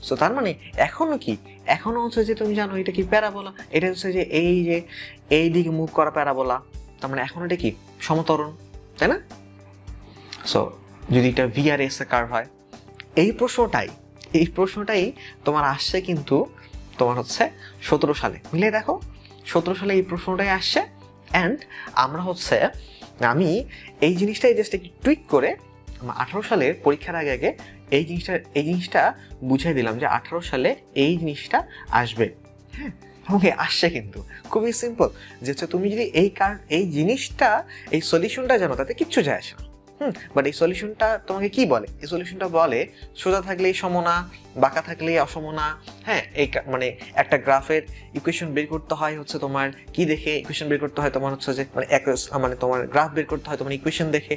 সো তার মানে এখনো কি, এখনো হচ্ছে যে তুমি জানো এটা কি প্যারাবোলা, এটা হচ্ছে যে এই দিকে মুভ করা প্যারাবোলা, তার মানে এখন এটা কি সমতরণ, তাই না? সো যদি এটা ভি আর এস এর কার্ভ হয়, এই প্রশ্নটাই তোমার আসছে কিন্তু তোমার হচ্ছে 17 সালে, মিলে দেখো 17 সালে এই প্রশ্নটাই আসছে। অ্যান্ড আমরা হচ্ছে আমি এই জিনিসটাই জাস্ট একটু টুইক করে 18 সালের পরীক্ষার আগে এই জিনিসটা বুঝিয়ে দিলাম যে 18 সালে এই জিনিসটা আসবে। হ্যাঁ, ওকে, আসছে কিন্তু খুবই সিম্পল, যে হচ্ছে তুমি যদি এই জিনিসটা এই সলিউশনটা জানো তাতে কিচ্ছু যায় আসে না। বাট এই সলিউশনটা তোমাকে কি বলে? এই সলিউশনটা বলে সোজা থাকলেই সম না, বাঁকা থাকলেই অসম না। হ্যাঁ, এই মানে একটা গ্রাফের ইকুয়েশন বের করতে হয় হচ্ছে তোমার কি দেখে? ইকুয়েশন বের করতে হয় তোমার হচ্ছে যে মানে তোমার গ্রাফ বের করতে হয় তোমার ইকুয়েশন দেখে।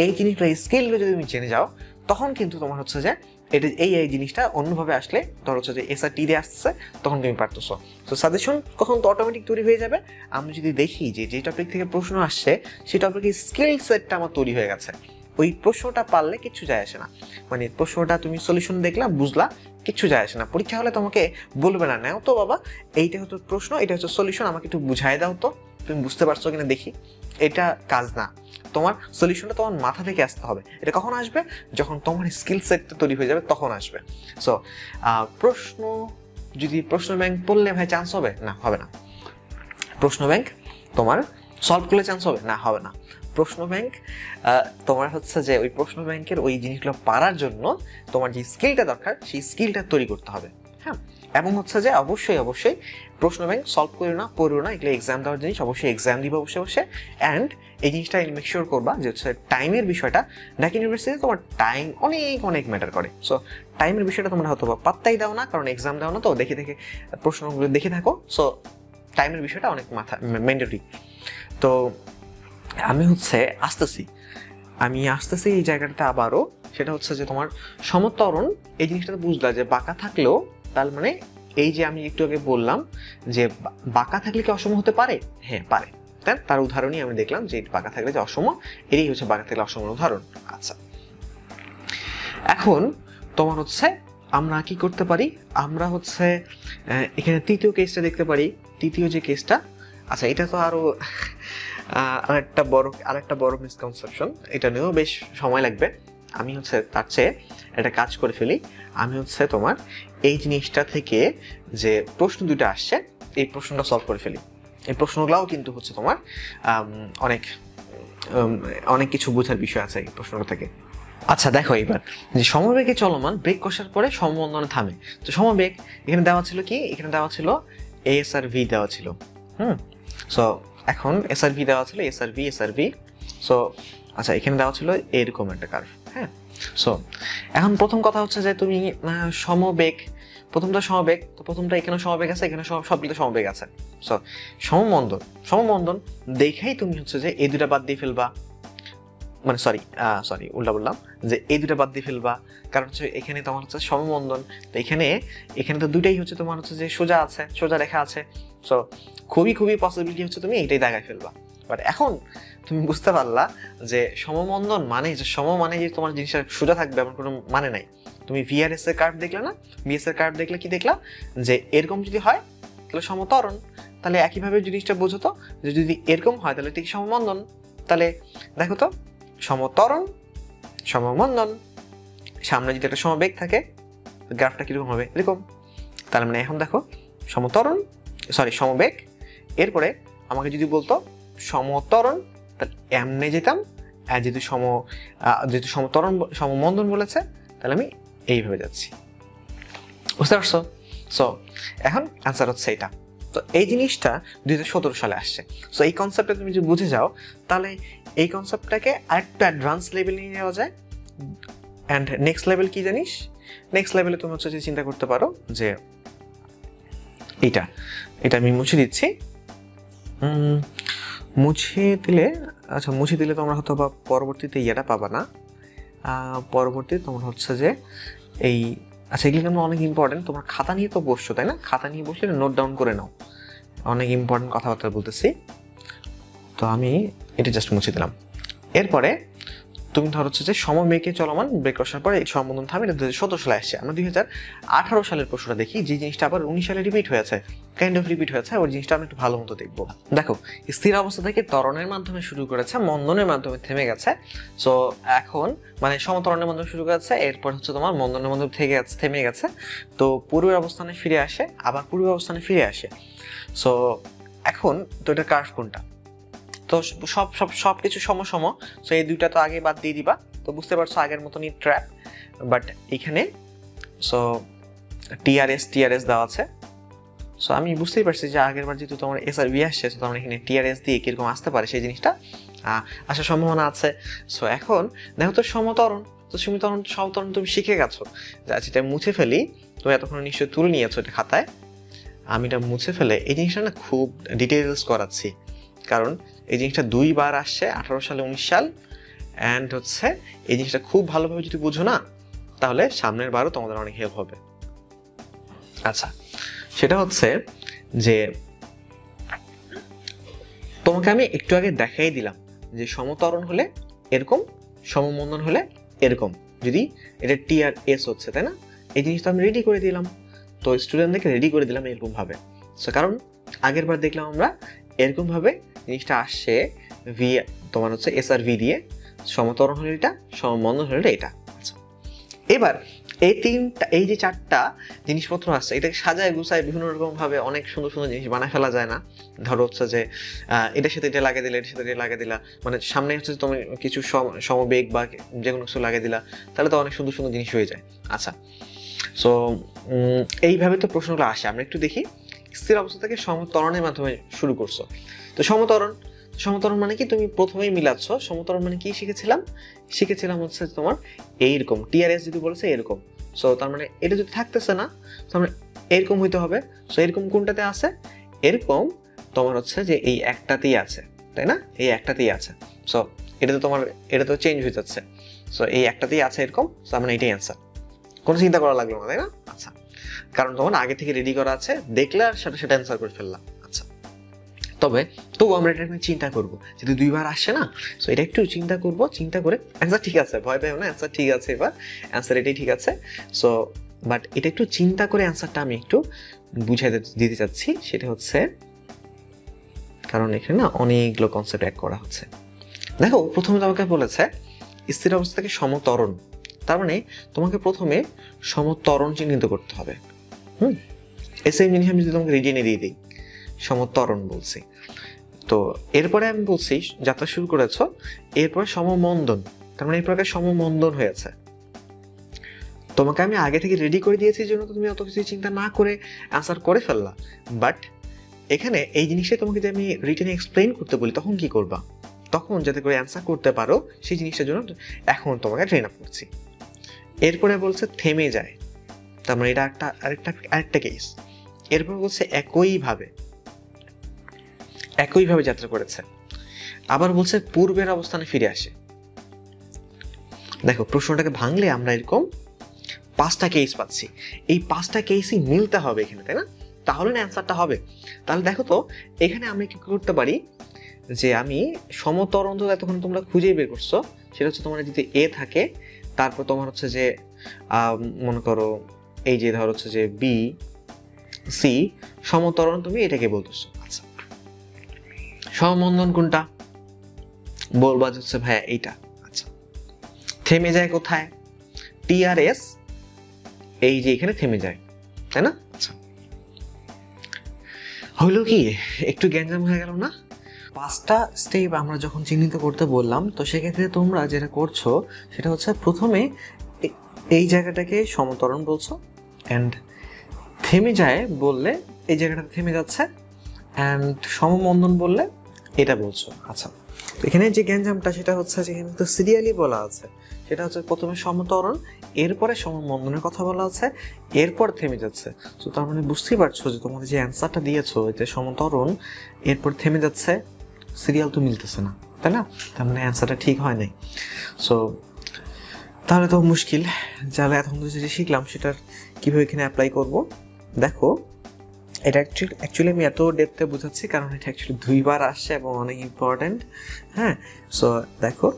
এই জিনিসগুলো, এই স্কিলগুলো যদি তুমি জেনে যাও, তখন কিন্তু তোমার হচ্ছে যে এটা এই জিনিসটা অন্যভাবে আসলে ধর হচ্ছে যে এসআরটি দিয়ে আসছে, তখন তুমি পারতেছো। তো সাজেশন কখন তো অটোমেটিক তৈরি হয়ে যাবে, আমি যদি দেখি যে টপিক থেকে প্রশ্ন আসছে সেই টপিকের স্কিল সেটটা আমার তৈরি হয়ে গেছে। ওই প্রশ্নটা পারলে কিচ্ছু যায় আসে না, মানে প্রশ্নটা তুমি সলিউশন দেখলা, বুঝলা, কিচ্ছু যায় আসে না। পরীক্ষা হলে তোমাকে বলবে না, নাও তো বাবা এইটা হচ্ছে প্রশ্ন, এটা হচ্ছে সলিউশন, আমাকে একটু বুঝাই দাও তো, তুমি বুঝতে পারছো কিনা দেখি। এটা কাজ না, তোমার সলিউশনটা তোমার মাথা থেকে আসতে হবে। এটা কখন আসবে? যখন তোমার স্কিল সেটটা তৈরি হয়ে যাবে, তখন আসবে। সো প্রশ্ন ব্যাংক পড়লে ভাই চান্স হবে না? হবে না। প্রশ্ন ব্যাংক তোমার সলভ করলে চান্স হবে না? হবে না। প্রশ্ন ব্যাংক তোমার হচ্ছে যে ওই প্রশ্ন ব্যাংকের ওই জিনিসগুলো পারার জন্য তোমার যে স্কিলটা দরকার, সেই স্কিলটা তৈরি করতে হবে। হ্যাঁ, এবং হচ্ছে যে অবশ্যই প্রশ্ন ব্যাংক সলভ করো না, এগুলো এক্সাম দেওয়ার জিনিস, অবশ্যই এক্সাম দিবা বসে। অ্যান্ড এই জিনিসটা মেক শিওর করবা যে হচ্ছে টাইমের বিষয়টা, ঢাকা ইউনিভার্সিটিতে তোমার টাইম অনেক ম্যাটার করে। সো টাইমের বিষয়টা তোমরা হয়তো পাত্তাই দাও না, কারণ এক্সাম দাও না, তো দেখে প্রশ্নগুলো দেখে থাকো। সো টাইমের বিষয়টা অনেক ম্যান্ডেটরি। তো আমি আসতেছি এই জায়গাটাতে আবারও, সেটা হচ্ছে যে তোমার সমতরণ, এই জিনিসটা বুঝলা যে বাঁকা থাকলেও, তার মানে এই যে আমি একটু আগে বললাম যে বাঁকা থাকলে কি অসম হতে পারে? হ্যাঁ, পারে। তার উদাহরণই আমি দেখলাম যে বাঁকা থাকলে যে অসম, এটাই হচ্ছে বাঁকা থাকলে অসমের উদাহরণ। আচ্ছা, এখন তোমার হচ্ছে আমরা কি করতে পারি? আমরা হচ্ছে এখানে তৃতীয় কেসটা দেখতে পারি। তৃতীয় যে কেসটা, আচ্ছা এটা তো আরো আরেকটা বড় মিসকনসেপশন, এটা নিয়েও বেশ সময় লাগবে। আমি হচ্ছে তার চেয়ে একটা কাজ করে ফেলি, আমি হচ্ছে তোমার এই জিনিসটা থেকে যে প্রশ্ন দুটো আসছে, এই প্রশ্নটা সলভ করে ফেলি। এই প্রশ্নগুলোও কিন্তু হচ্ছে তোমার অনেক কিছু বোঝার বিষয় আছে এই প্রশ্নটা থেকে। আচ্ছা দেখো, এবার যে সমবেগে চলমান ব্রেক কষার পরে সমবন্ধনে থামে। তো সমবেগ এখানে দেওয়া ছিল কি? এখানে দেওয়া ছিল এস আর ভি দেওয়া ছিল। সো এখন এস আর ভি দেওয়া ছিল, এস আর ভি। সো আচ্ছা, এখানে দেওয়া ছিল এরকম একটা কার্ভ। হ্যাঁ, সো এখন প্রথম কথা হচ্ছে যে তুমি সমবেগ, প্রথমটা সমবেগ, তো প্রথমটা এখানে সমবেগ আছে, এখানে সবগুলো সমবেগ আছে। সো সমবন্ধন দেখেই তুমি হচ্ছে যে এই দুটা বাদ দিয়ে ফেলবা, মানে সরি উল্টা বললাম, যে এই দুটা বাদ দিয়ে ফেলবা, কারণ হচ্ছে এখানে তোমার হচ্ছে সমবন্ধন, তো এখানে তো দুইটাই হচ্ছে তোমার হচ্ছে যে সোজা আছে, সোজা রেখা আছে। সো খুবই পসিবিলিটি হচ্ছে তুমি এইটাই দাগায় ফেলবা। বাট এখন তুমি বুঝতে পারলা যে সমবন্ধন মানে যে তোমার জিনিসটা সোজা থাকবে এমন কোনো মানে নাই। তুমি ভিআরএস এর কার্ভ দেখলে না, ভিএস এর কার্ভ দেখলে কি দেখলা? যে এরকম যদি হয় তাহলে সমতরণ। তাহলে একইভাবে জিনিসটা বোঝো তো, যে যদি এরকম হয় তাহলে ঠিক সমবন্ধন। তাহলে দেখো তো, সমতরণ, সমবন্ধন, সামনে যদি একটা সমবেগ থাকে, গ্রাফটা কিরকম হবে? এরকম। তার মানে এখন দেখো সমবেগ, এরপরে আমাকে যদি বলতো সমতরণ, তাহলে এমনে যেতাম, আর যেহেতু সমতরণ সমবন্ধন বলেছে, তাহলে আমি এইভাবে যাচ্ছি। বুঝতে পারছো? সো এখন অ্যান্সার হচ্ছে এটা। তো এই জিনিসটা 2017 সালে আসছে। সো এই কনসেপ্টটা তুমি যদি বুঝে যাও, তাহলে এই কনসেপ্টটাকে আরেকটু অ্যাডভান্স লেভেলে নিয়ে যাওয়া যায়। অ্যান্ড নেক্সট লেভেল কি জানিস? নেক্সট লেভেলে তুমি হচ্ছে যে চিন্তা করতে পারো যে এটা আমি মুছে দিচ্ছি। মুছে দিলে তোমরা হয়তো বা পরবর্তীতে ইয়েটা পাবা না। পরবর্তীতে তোমরা হচ্ছে যে এই আচ্ছা, এগুলো কিন্তু অনেক ইম্পর্টেন্ট, তোমার খাতা নিয়ে তো বসছো তাই না, খাতা নিয়ে বসলে নোট ডাউন করে নাও, অনেক ইম্পর্টেন্ট কথাবার্তা বলতেছি। তো আমি এটা জাস্ট মুছে দিলাম। এরপরে তুমি ধর হচ্ছে যে সমবেগে চলমান ব্রেক কষার পরে এই সম্বোধন থামে, এটা 2017 সালে আসছে। আমরা 2018 সালের প্রশ্নটা দেখি, যে জিনিসটা আবার 19 সালে রিপিট হয়েছে, কাইন্ড অফ রিপিট হয়েছে, ওই জিনিসটা আমরা একটু ভালো মতো দেখবো। দেখো, স্থির অবস্থা থেকে ত্বরণের মাধ্যমে শুরু করেছে, মন্দনের মাধ্যমে থেমে গেছে। সো এখন মানে সমত্বরণের মাধ্যমে শুরু করেছে, এরপর হচ্ছে তোমার মন্দনের মাধ্যমে থেমে গেছে, তো পূর্বের অবস্থানে ফিরে আসে, আবার পূর্বের অবস্থানে ফিরে আসে। সো এখন তো এটা কার্ভ কোনটা, তো সব কিছু সম। সো এই দুইটা তো আগে বাদ দিয়ে দিবা, তো বুঝতে পারছো আগের মতনই ট্র্যাপ। বাট এখানে সো টিআরএস দেওয়া আছে। সো আমি বুঝতেই পারছি যে আগের বার যেহেতু তোমার এসআরভি আসছে, তো আমরা এখানে টিআরএস দিয়ে কিরকম আসতে পারে সেই জিনিসটা আসার সম্ভাবনা আছে। সো এখন দেখো তো সমতরণ, তো সমতরণ তুমি শিখে গেছো। যেটা মুছে ফেলি, তুমি এতক্ষণ নিশ্চয়ই তুলে নিয়েছো এটা খাতায়, আমি এটা মুছে ফেলে এই জিনিসটা না খুব ডিটেলস করাচ্ছি, কারণ এই জিনিসটা 2 বার আসছে, 18 সালে 19 সাল, অ্যান্ড হচ্ছে এই জিনিসটা খুব ভালোভাবে যদি বুঝো না, তাহলে সামনের বারও তোমাদের অনেক হেল্প হবে। আচ্ছা, সেটা হচ্ছে যে তোমাকে আমি একটু আগে দেখাই দিলাম যে সমতরণ হলে এরকম, সমমন্দন হলে এরকম, যদি এটা টিআরএস হচ্ছে তাই না, এই জিনিসটা আমি রেডি করে দিলাম। তো স্টুডেন্টদেরকে রেডি করে দিলাম এরকম ভাবে। সো কারণ আগের বার দেখলাম আমরা এরকম ভাবে জিনিসটা আসছে, ভি তোমার হচ্ছে এসআরভি দিয়ে, সমতরণ হলে এটা, সমমন্দন হলে এটা। আচ্ছা, এবার এই যে 4টা জিনিসপত্র আসছে, এটাকে সাজায় গুছায় বিভিন্ন রকম ভাবে অনেক সুন্দর সুন্দর জিনিস বানায় ফেলা যায় না। ধরো হচ্ছে যে এটার সাথে এটা লাগিয়ে দিলা, এটার সাথে এটা লাগিয়ে দিলা, মানে সামনে হচ্ছে তুমি কিছু সমবেগ বা যে কোনো কিছু লাগিয়ে দিলা, তাহলে তো অনেক সুন্দর সুন্দর জিনিস হয়ে যায়। আচ্ছা, সো এইভাবে তো প্রশ্নগুলো আসে। আমরা একটু দেখি, স্থির অবস্থা থেকে সমতরণের মাধ্যমে শুরু করছো। তো সমতরণ মানে কি, তুমি প্রথমেই মিলাচ্ছ। সমতরণ মানে কি শিখেছিলাম হচ্ছে তোমার এইরকম, টিআরএস যদি বলেছে এরকম, সো তার মানে এটা যদি থাকতেছে না, তার মানে এরকম হইতে হবে। সো এরকম কোনটাতে আছে, এরকম তোমার হচ্ছে যে এই একটাতেই আছে তাই না, এই একটাতেই আছে। সো এটা তো চেঞ্জ হয়ে যাচ্ছে, সো এই একটাতেই আছে এরকম, তার মানে এটাই অ্যান্সার, কোনো চিন্তা করা লাগলো না তাই না। আচ্ছা, কারণ তোমার আগে থেকে রেডি করা আছে, দেখলে আর সেটা অ্যান্সার করে ফেললাম। আচ্ছা, তবু আমরা এটা চিন্তা করবো, যদি 2 বার আসে না, সো এটা একটু চিন্তা করে অ্যান্সার ঠিক আছে, ভয় পেও না, অ্যান্সার ঠিক আছে, এবার অ্যান্সার এটাই ঠিক আছে। সো বাট এটা একটু চিন্তা করে অ্যান্সারটা আমি একটু বুঝাই দিতে চাচ্ছি, সেটা হচ্ছে কারণ এখানে না অনেকগুলো কনসেপ্ট অ্যাড করা হচ্ছে। দেখো, প্রথমে তোমাকে বলেছে স্থির অবস্থা থেকে সমতরণ, তার মানে তোমাকে প্রথমে সমতরণ চিহ্নিত করতে হবে। এই সেম জিনিস আমি যদি তোমাকে রিটেনে দিয়ে দিই, সমতরণ বলছি, তো এরপরে আমি বলছি যাত্রা শুরু করেছ, এরপরে সমমন্দন, তার মানে এই প্রকার সমমন্দন হয়েছে। তোমাকে আমি আগে থেকে রেডি করে দিয়েছি জন্য তুমি অত কিছু চিন্তা না করে অ্যান্সার করে ফেললা। বাট এখানে এই জিনিসটাই তোমাকে যদি আমি রিটেনে এক্সপ্লেইন করতে বলি, তখন কি করবা, তখন যাতে করে অ্যান্সার করতে পারো সেই জিনিসটার জন্য এখন তোমাকে ট্রেন আপ করছি। এরপরে বলছে থেমে যায়, তার মানে এটা আরেকটা কেস। এরপর বলছে একইভাবে যাত্রা করেছে, আবার বলছে পূর্বের অবস্থানে ফিরে আসে। দেখো, প্রশ্নটাকে ভাঙলে আমরা এরকম 5টা কেস পাচ্ছি, এই 5টা কেসই মিলতে হবে এখানে তাই না, তাহলে না অ্যান্সারটা হবে। তাহলে দেখো তো এখানে আমি কি করতে পারি, যে আমি সমতরণ তো এতক্ষণ তোমরা খুঁজেই বের করছো, সেটা হচ্ছে তোমার যদি এ থাকে, তারপর তোমার হচ্ছে যে মনে করো এই যে ধর হচ্ছে যে বি সি, সমতরণ তুমি এটাকে বলতেছো। আচ্ছা, সমমন্দন কোনটা বলবা হচ্ছে ভাইয়া এইটা। আচ্ছা, থেমে যায় কোথায়, টিআরএস এই যে এখানে থেমে যায় তাই না। আচ্ছা, হইলো কি একটু গ্যাঞ্জাম হয়ে গেল না। 5টা স্টেপ আমরা যখন চিহ্নিত করতে বললাম, তো সেক্ষেত্রে তোমরা যেটা করছো সেটা হচ্ছে প্রথমে এই জায়গাটাকে সমতরণ বলছো, অ্যান্ড থেমে যায় বললে এই জায়গাটা থেমে যাচ্ছে, অ্যান্ড সমমন্দন বললে এটা বলছো। আচ্ছা, তো এখানে যে গ্যাঞ্জামটা সেটা হচ্ছে যে এখানে তো সিরিয়ালি বলা আছে, সেটা হচ্ছে প্রথমে সমতরণ, এরপরে সমমন্দনের কথা বলা আছে, এরপর থেমে যাচ্ছে। তো তার মানে বুঝতেই পারছো যে তোমাদের যে অ্যান্সারটা দিয়েছো যে সমতরণ এরপর থেমে যাচ্ছে, সিরিয়াল তো মিলতেছে না তাই না, তার মানে অ্যান্সারটা ঠিক হয় নাই। সো তাহলে তো মুশকিল। যাহলে এখন যেটা শিখলাম সেটার কীভাবে এখানে অ্যাপ্লাই করব। দেখো এটা অ্যাকচুয়ালি আমি এত ডেপথে বোঝাচ্ছি কারণ এটা অ্যাকচুয়ালি 2বার আসছে এবং অনেক ইম্পর্ট্যান্ট। হ্যাঁ, সো দেখো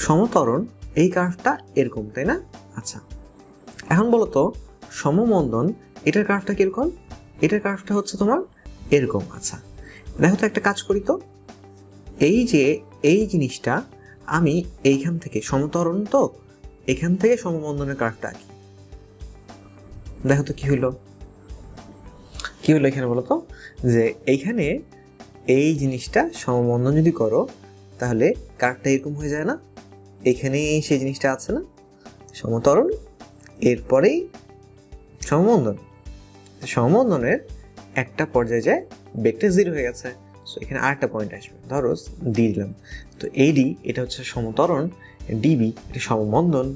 সমতরণ এই কার্ভটা এরকম, তাই না? আচ্ছা, এখন বলো তো সমমন্দন এটার কার্ভটা কীরকম? এটার কার্ভটা হচ্ছে তোমার এরকম। আচ্ছা দেখো তো একটা কাজ করি তো, এই যে এই জিনিসটা আমি এইখান থেকে সমতরণ, তো এখান থেকে সমমন্দনের কার্ভটা আঁকি। দেখো তো কি হইলো এখানে বলো তো, যে এইখানে এই জিনিসটা সমমন্দন যদি করো তাহলে কার্ভটা এরকম হয়ে যায় না? এখানে সেই জিনিসটা আছে না, সমতরণ এরপরেই সমমন্দন। সমমন্দনের একটা পর্যায়ে যায় বেগটা 0 হয়ে গেছে, সো এখানে আরেকটা পয়েন্ট আসবে, ধরো ডি দিলাম। তো এই ডি এটা হচ্ছে সমতরণ, ডিবি এটা সমমন্দন,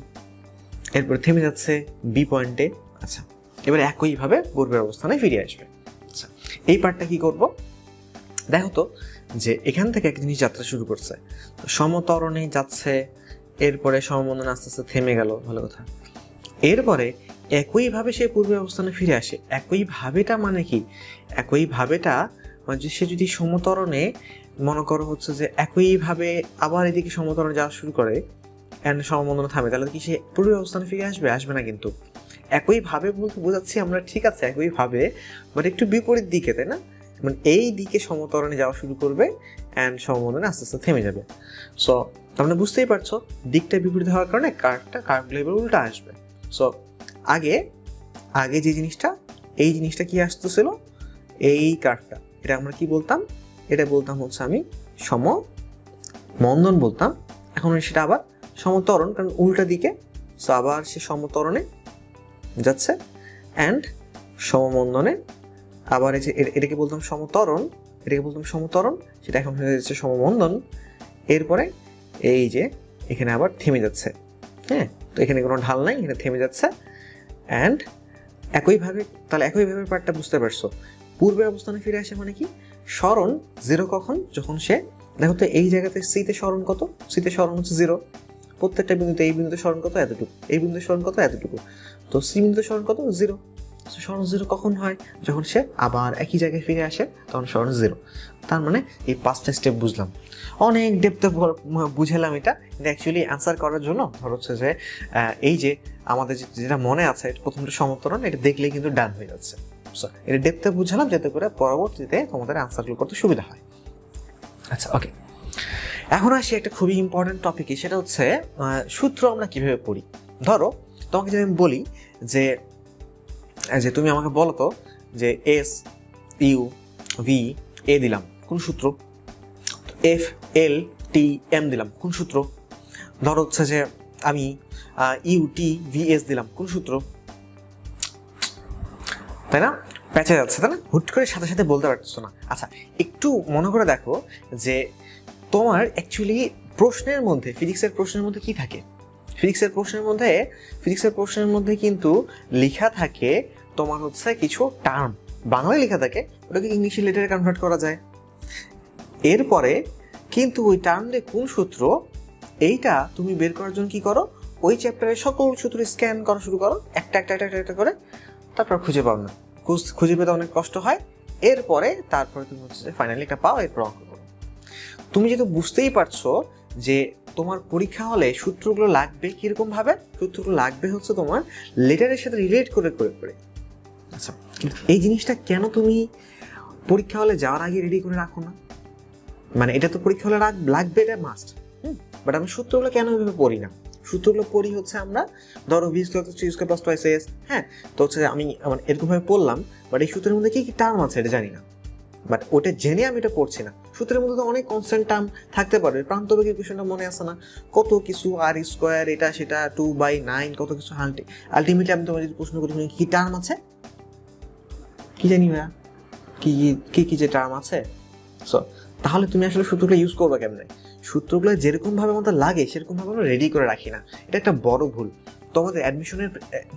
এরপর থেমে যাচ্ছে বি পয়েন্টে। আচ্ছা এবার একইভাবে পূর্বের অবস্থানে ফিরে আসবে। আচ্ছা এই পার্টটা কি করব? দেখো তো যে এখান থেকে একটা জিনিস যাত্রা শুরু করছে, সমতরণে যাচ্ছে, এরপরে সমমন্দন আস্তে আস্তে থেমে গেল, ভালো কথা। এরপরে একইভাবে সে পূর্বের অবস্থানে ফিরে আসে। একইভাবেটা মানে কি? একইভাবেটা মানে সে যদি সমতরণে মনে করো হচ্ছে যে একইভাবে আবার এদিকে সমতরণে যাওয়া শুরু করে অ্যান্ড সমমন্দন থামে, তাহলে কি সে পূর্বের অবস্থানে ফিরে আসবে? আসবে না। কিন্তু একইভাবে বলতে বোঝাচ্ছি আমরা, ঠিক আছে একইভাবে, বাট একটু বিপরীত দিকে, তাই না? মানে এই দিকে সমতরণে যাওয়া শুরু করবে অ্যান্ড সমমন্দনে আস্তে আস্তে থেমে যাবে। সো তোমরা বুঝতেই পারছো দিকটা বিপরীত হওয়ার কারণে কার্ভ লেভেল উল্টা আসবে। সো আগে যে জিনিসটা, এই জিনিসটা কি আসতেছিল, এই কার্ভটা, এটা আমরা কি বলতাম? এটা বলতাম হচ্ছে আমি সমমন্দন বলতাম। এখন সেটা আবার সমতরণ, কারণ উল্টা দিকে, সো আবার সে সমতরণে যাচ্ছে অ্যান্ড সমমন্দনে আবার এই যে এটাকে বলতাম সমতরণ, সেটা এখন হয়ে যাচ্ছে সমমন্দন। এরপরে এই যে এখানে আবার থেমে যাচ্ছে, হ্যাঁ, তো এখানে কোনো ঢাল নাই, এখানে থেমে যাচ্ছে অ্যান্ড একইভাবে। তাহলে একইভাবে পার্টটা বুঝতে পারছো। পূর্বের অবস্থানে ফিরে আসে মানে কি? স্মরণ 0 কখন? যখন সে, দেখো তো এই জায়গাতে সিতে স্মরণ কত? সিতে স্মরণ হচ্ছে 0, প্রত্যেকটা বিন্দুতে। এই বিন্দুতে স্মরণ কত? এতটুকু। এই বিন্দুতে স্মরণ কত? এতটুকু। তো সি বিন্দুতে স্মরণ কত? 0। স্মরণ 0 কখন হয়? যখন সে আবার একই জায়গায় ফিরে আসে, তখন স্মরণ 0। তার মানে এই 5টা স্টেপ বুঝলাম, অনেক ডেপথে বুঝালাম। এটা অ্যাকচুয়ালি অ্যান্সার করার জন্য ধর হচ্ছে যে এই যে আমাদের যেটা মনে আছে প্রথমটা সমতরণ, এটা দেখলেই কিন্তু ডান হয়ে যাচ্ছে। এটা ডেপথে বুঝালাম যাতে করে পরবর্তীতে তোমাদের অ্যান্সারগুলো করতে সুবিধা হয়। আচ্ছা ওকে, এখন আসি একটা খুবই ইম্পর্টেন্ট টপিকে, সেটা হচ্ছে সূত্র আমরা কিভাবে পড়ি। ধরো তোমাকে যদি আমি বলি যে তুমি আমাকে বলো তো যে এস ইউ ভি এ দিলাম, কোন সূত্র? এফ এল টি এম দিলাম, কোন সূত্র? ধরো হচ্ছে যে আমি ইউ টি ভি এস দিলাম, কোন সূত্র? তাই না? প্যাচে যাচ্ছে, তাই না? হুট করে সাথে সাথে বলতে পারতেছো না। আচ্ছা একটু মনে করে দেখো যে তোমার অ্যাকচুয়ালি প্রশ্নের মধ্যে, ফিজিক্সের প্রশ্নের মধ্যে কি থাকে? ফিজিক্সের প্রশ্নের মধ্যে কিন্তু লেখা থাকে তোমার হচ্ছে কিছু টার্ম, বাংলায় লেখা থাকে, ওটাকে ইংলিশে লেটারে কনভার্ট করা যায়। এরপরে কিন্তু ওই টার্ম দিয়ে কোন সূত্র, এইটা তুমি বের করার জন্য কি করো? ওই চ্যাপ্টারের সকল সূত্র স্ক্যান করা শুরু করো, একটা করে, তারপর খুঁজে পাও না, খুঁজে পেতে অনেক কষ্ট হয়। তারপরে তুমি হচ্ছে যে ফাইনালি একটা পাও, এরপর অঙ্ক করো। তুমি যেহেতু বুঝতেই পারছো যে তোমার পরীক্ষা হলে সূত্রগুলো লাগবে কিরকম ভাবে, সূত্রগুলো লাগবে হচ্ছে তোমার লেটারের সাথে রিলেট করে করে। আচ্ছা এই জিনিসটা কেন তুমি পরীক্ষা হলে যাওয়ার আগে রেডি করে রাখো না? মানে এটা তো পরীক্ষা হলে লাগবে, এটা মাস্ট। বাট আমি সূত্রগুলো কেন এভাবে পড়ি না? সূত্রগুলো পড়ি হচ্ছে আমরা ধরো V square plus 3 square plus 2ac, হ্যাঁ, তো হচ্ছে আমি এরকম ভাবে পড়লাম, বাট এই সূত্রের মধ্যে কি কি টার্ম আছে এটা জানি না, বাট ওটা জেনে আমি এটা পড়ছি না। সূত্রের মধ্যে তো অনেক কনস্ট্যান্ট টার্ম থাকতে পারে, প্রান্তবেগের কোশ্চেনটা মনে আসে না, কত কিছু আর স্কোয়ার, এটা সেটা 2/9, কত কিছু। আলটিমেটলি আমি তোমার যদি প্রশ্ন করি কি টার্ম আছে, কি জানি ভাইয়া কি যে টার্ম আছে। সো তাহলে তুমি আসলে সূত্রটা ইউজ করবে কেমনে? সূত্রগুলো যেরকমভাবে আমাদের লাগে সেরকমভাবে আমরা রেডি করে রাখি না। এটা একটা বড় ভুল। তোমাদের অ্যাডমিশনের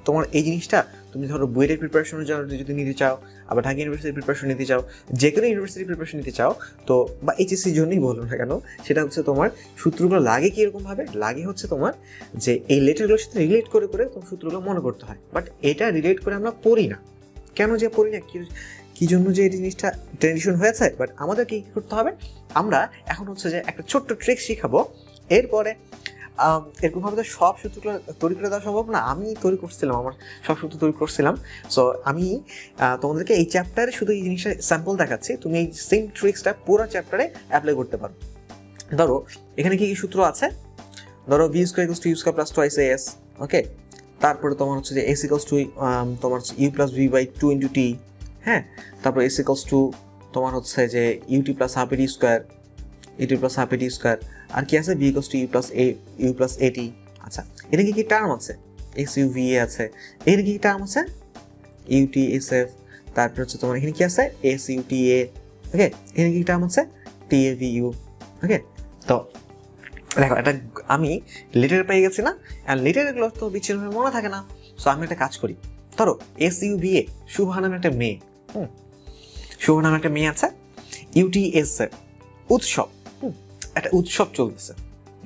তোমার এই জিনিসটা তুমি ধরো বুয়েটের প্রিপারেশনের জন্য যদি নিতে চাও, আবার ঢাকা ইউনিভার্সিটির প্রিপারেশন নিতে চাও, যে কোনো ইউনিভার্সিটির প্রিপারেশন নিতে চাও, তো বা এইচএসসির জন্যই বলুন না কেন, সেটা হচ্ছে তোমার সূত্রগুলো লাগে কীরকমভাবে লাগে হচ্ছে তোমার যে এই লেটারগুলোর সাথে রিলেট করে করে তোমার সূত্রগুলো মনে করতে হয়। বাট এটা রিলেট করে আমরা পড়ি না। কেন যে পড়ি না, কী জন্য যে এই জিনিসটা ট্রেডিশন হয়েছে, বাট আমাদের কী করতে হবে, আমরা এখন হচ্ছে যে একটা ছোট্ট ট্রিক শিখাবো। এরপরে এরকমভাবে তো সব সূত্রগুলো তৈরি করে দেওয়া সম্ভব না। আমি তৈরি করছিলাম, আমার সব সূত্র তৈরি করছিলাম। সো আমি তোমাদেরকে এই চ্যাপ্টারে শুধু এই জিনিসটা স্যাম্পল দেখাচ্ছি, তুমি এই সেম ট্রিক্সটা পুরো চ্যাপ্টারে অ্যাপ্লাই করতে পারো। ধরো এখানে কি কি সূত্র আছে, ধরো v square equals to u square plus twice s, okay. তারপরে তোমার হচ্ছে যে এস ইকুয়ালস টু তোমার u plus V by 2 into t, হ্যাঁ। তারপর এস ইকুয়ালস টু তোমার হচ্ছে যে UT plus half at square, ut plus half at square, আর কি আছে v equals to u plus at. আচ্ছা, এখানে কি কি টার্ম আছে, এস ইউ ভি এ আছে, এখানে কি কি টার্ম আছে ইউটি এস এফ, তারপর হচ্ছে তোমার এখানে কি আছে এস ইউ টি এ, ওকে। এখানে কি টার্ম আছে টি এ ভি ইউ, ওকে। তো দেখো এটা আমি লেটার পেয়ে গেছি না, আর লেটারগুলো তো বিচ্ছিন্নভাবে মনে থাকে না। সো আমি একটা কাজ করি, ধরো S U V A Shubha নামে একটা মেয়ে, শুভ নামে একটা মেয়ে আছে, ইউটিএস উৎসব, একটা উৎসব চলতেছে,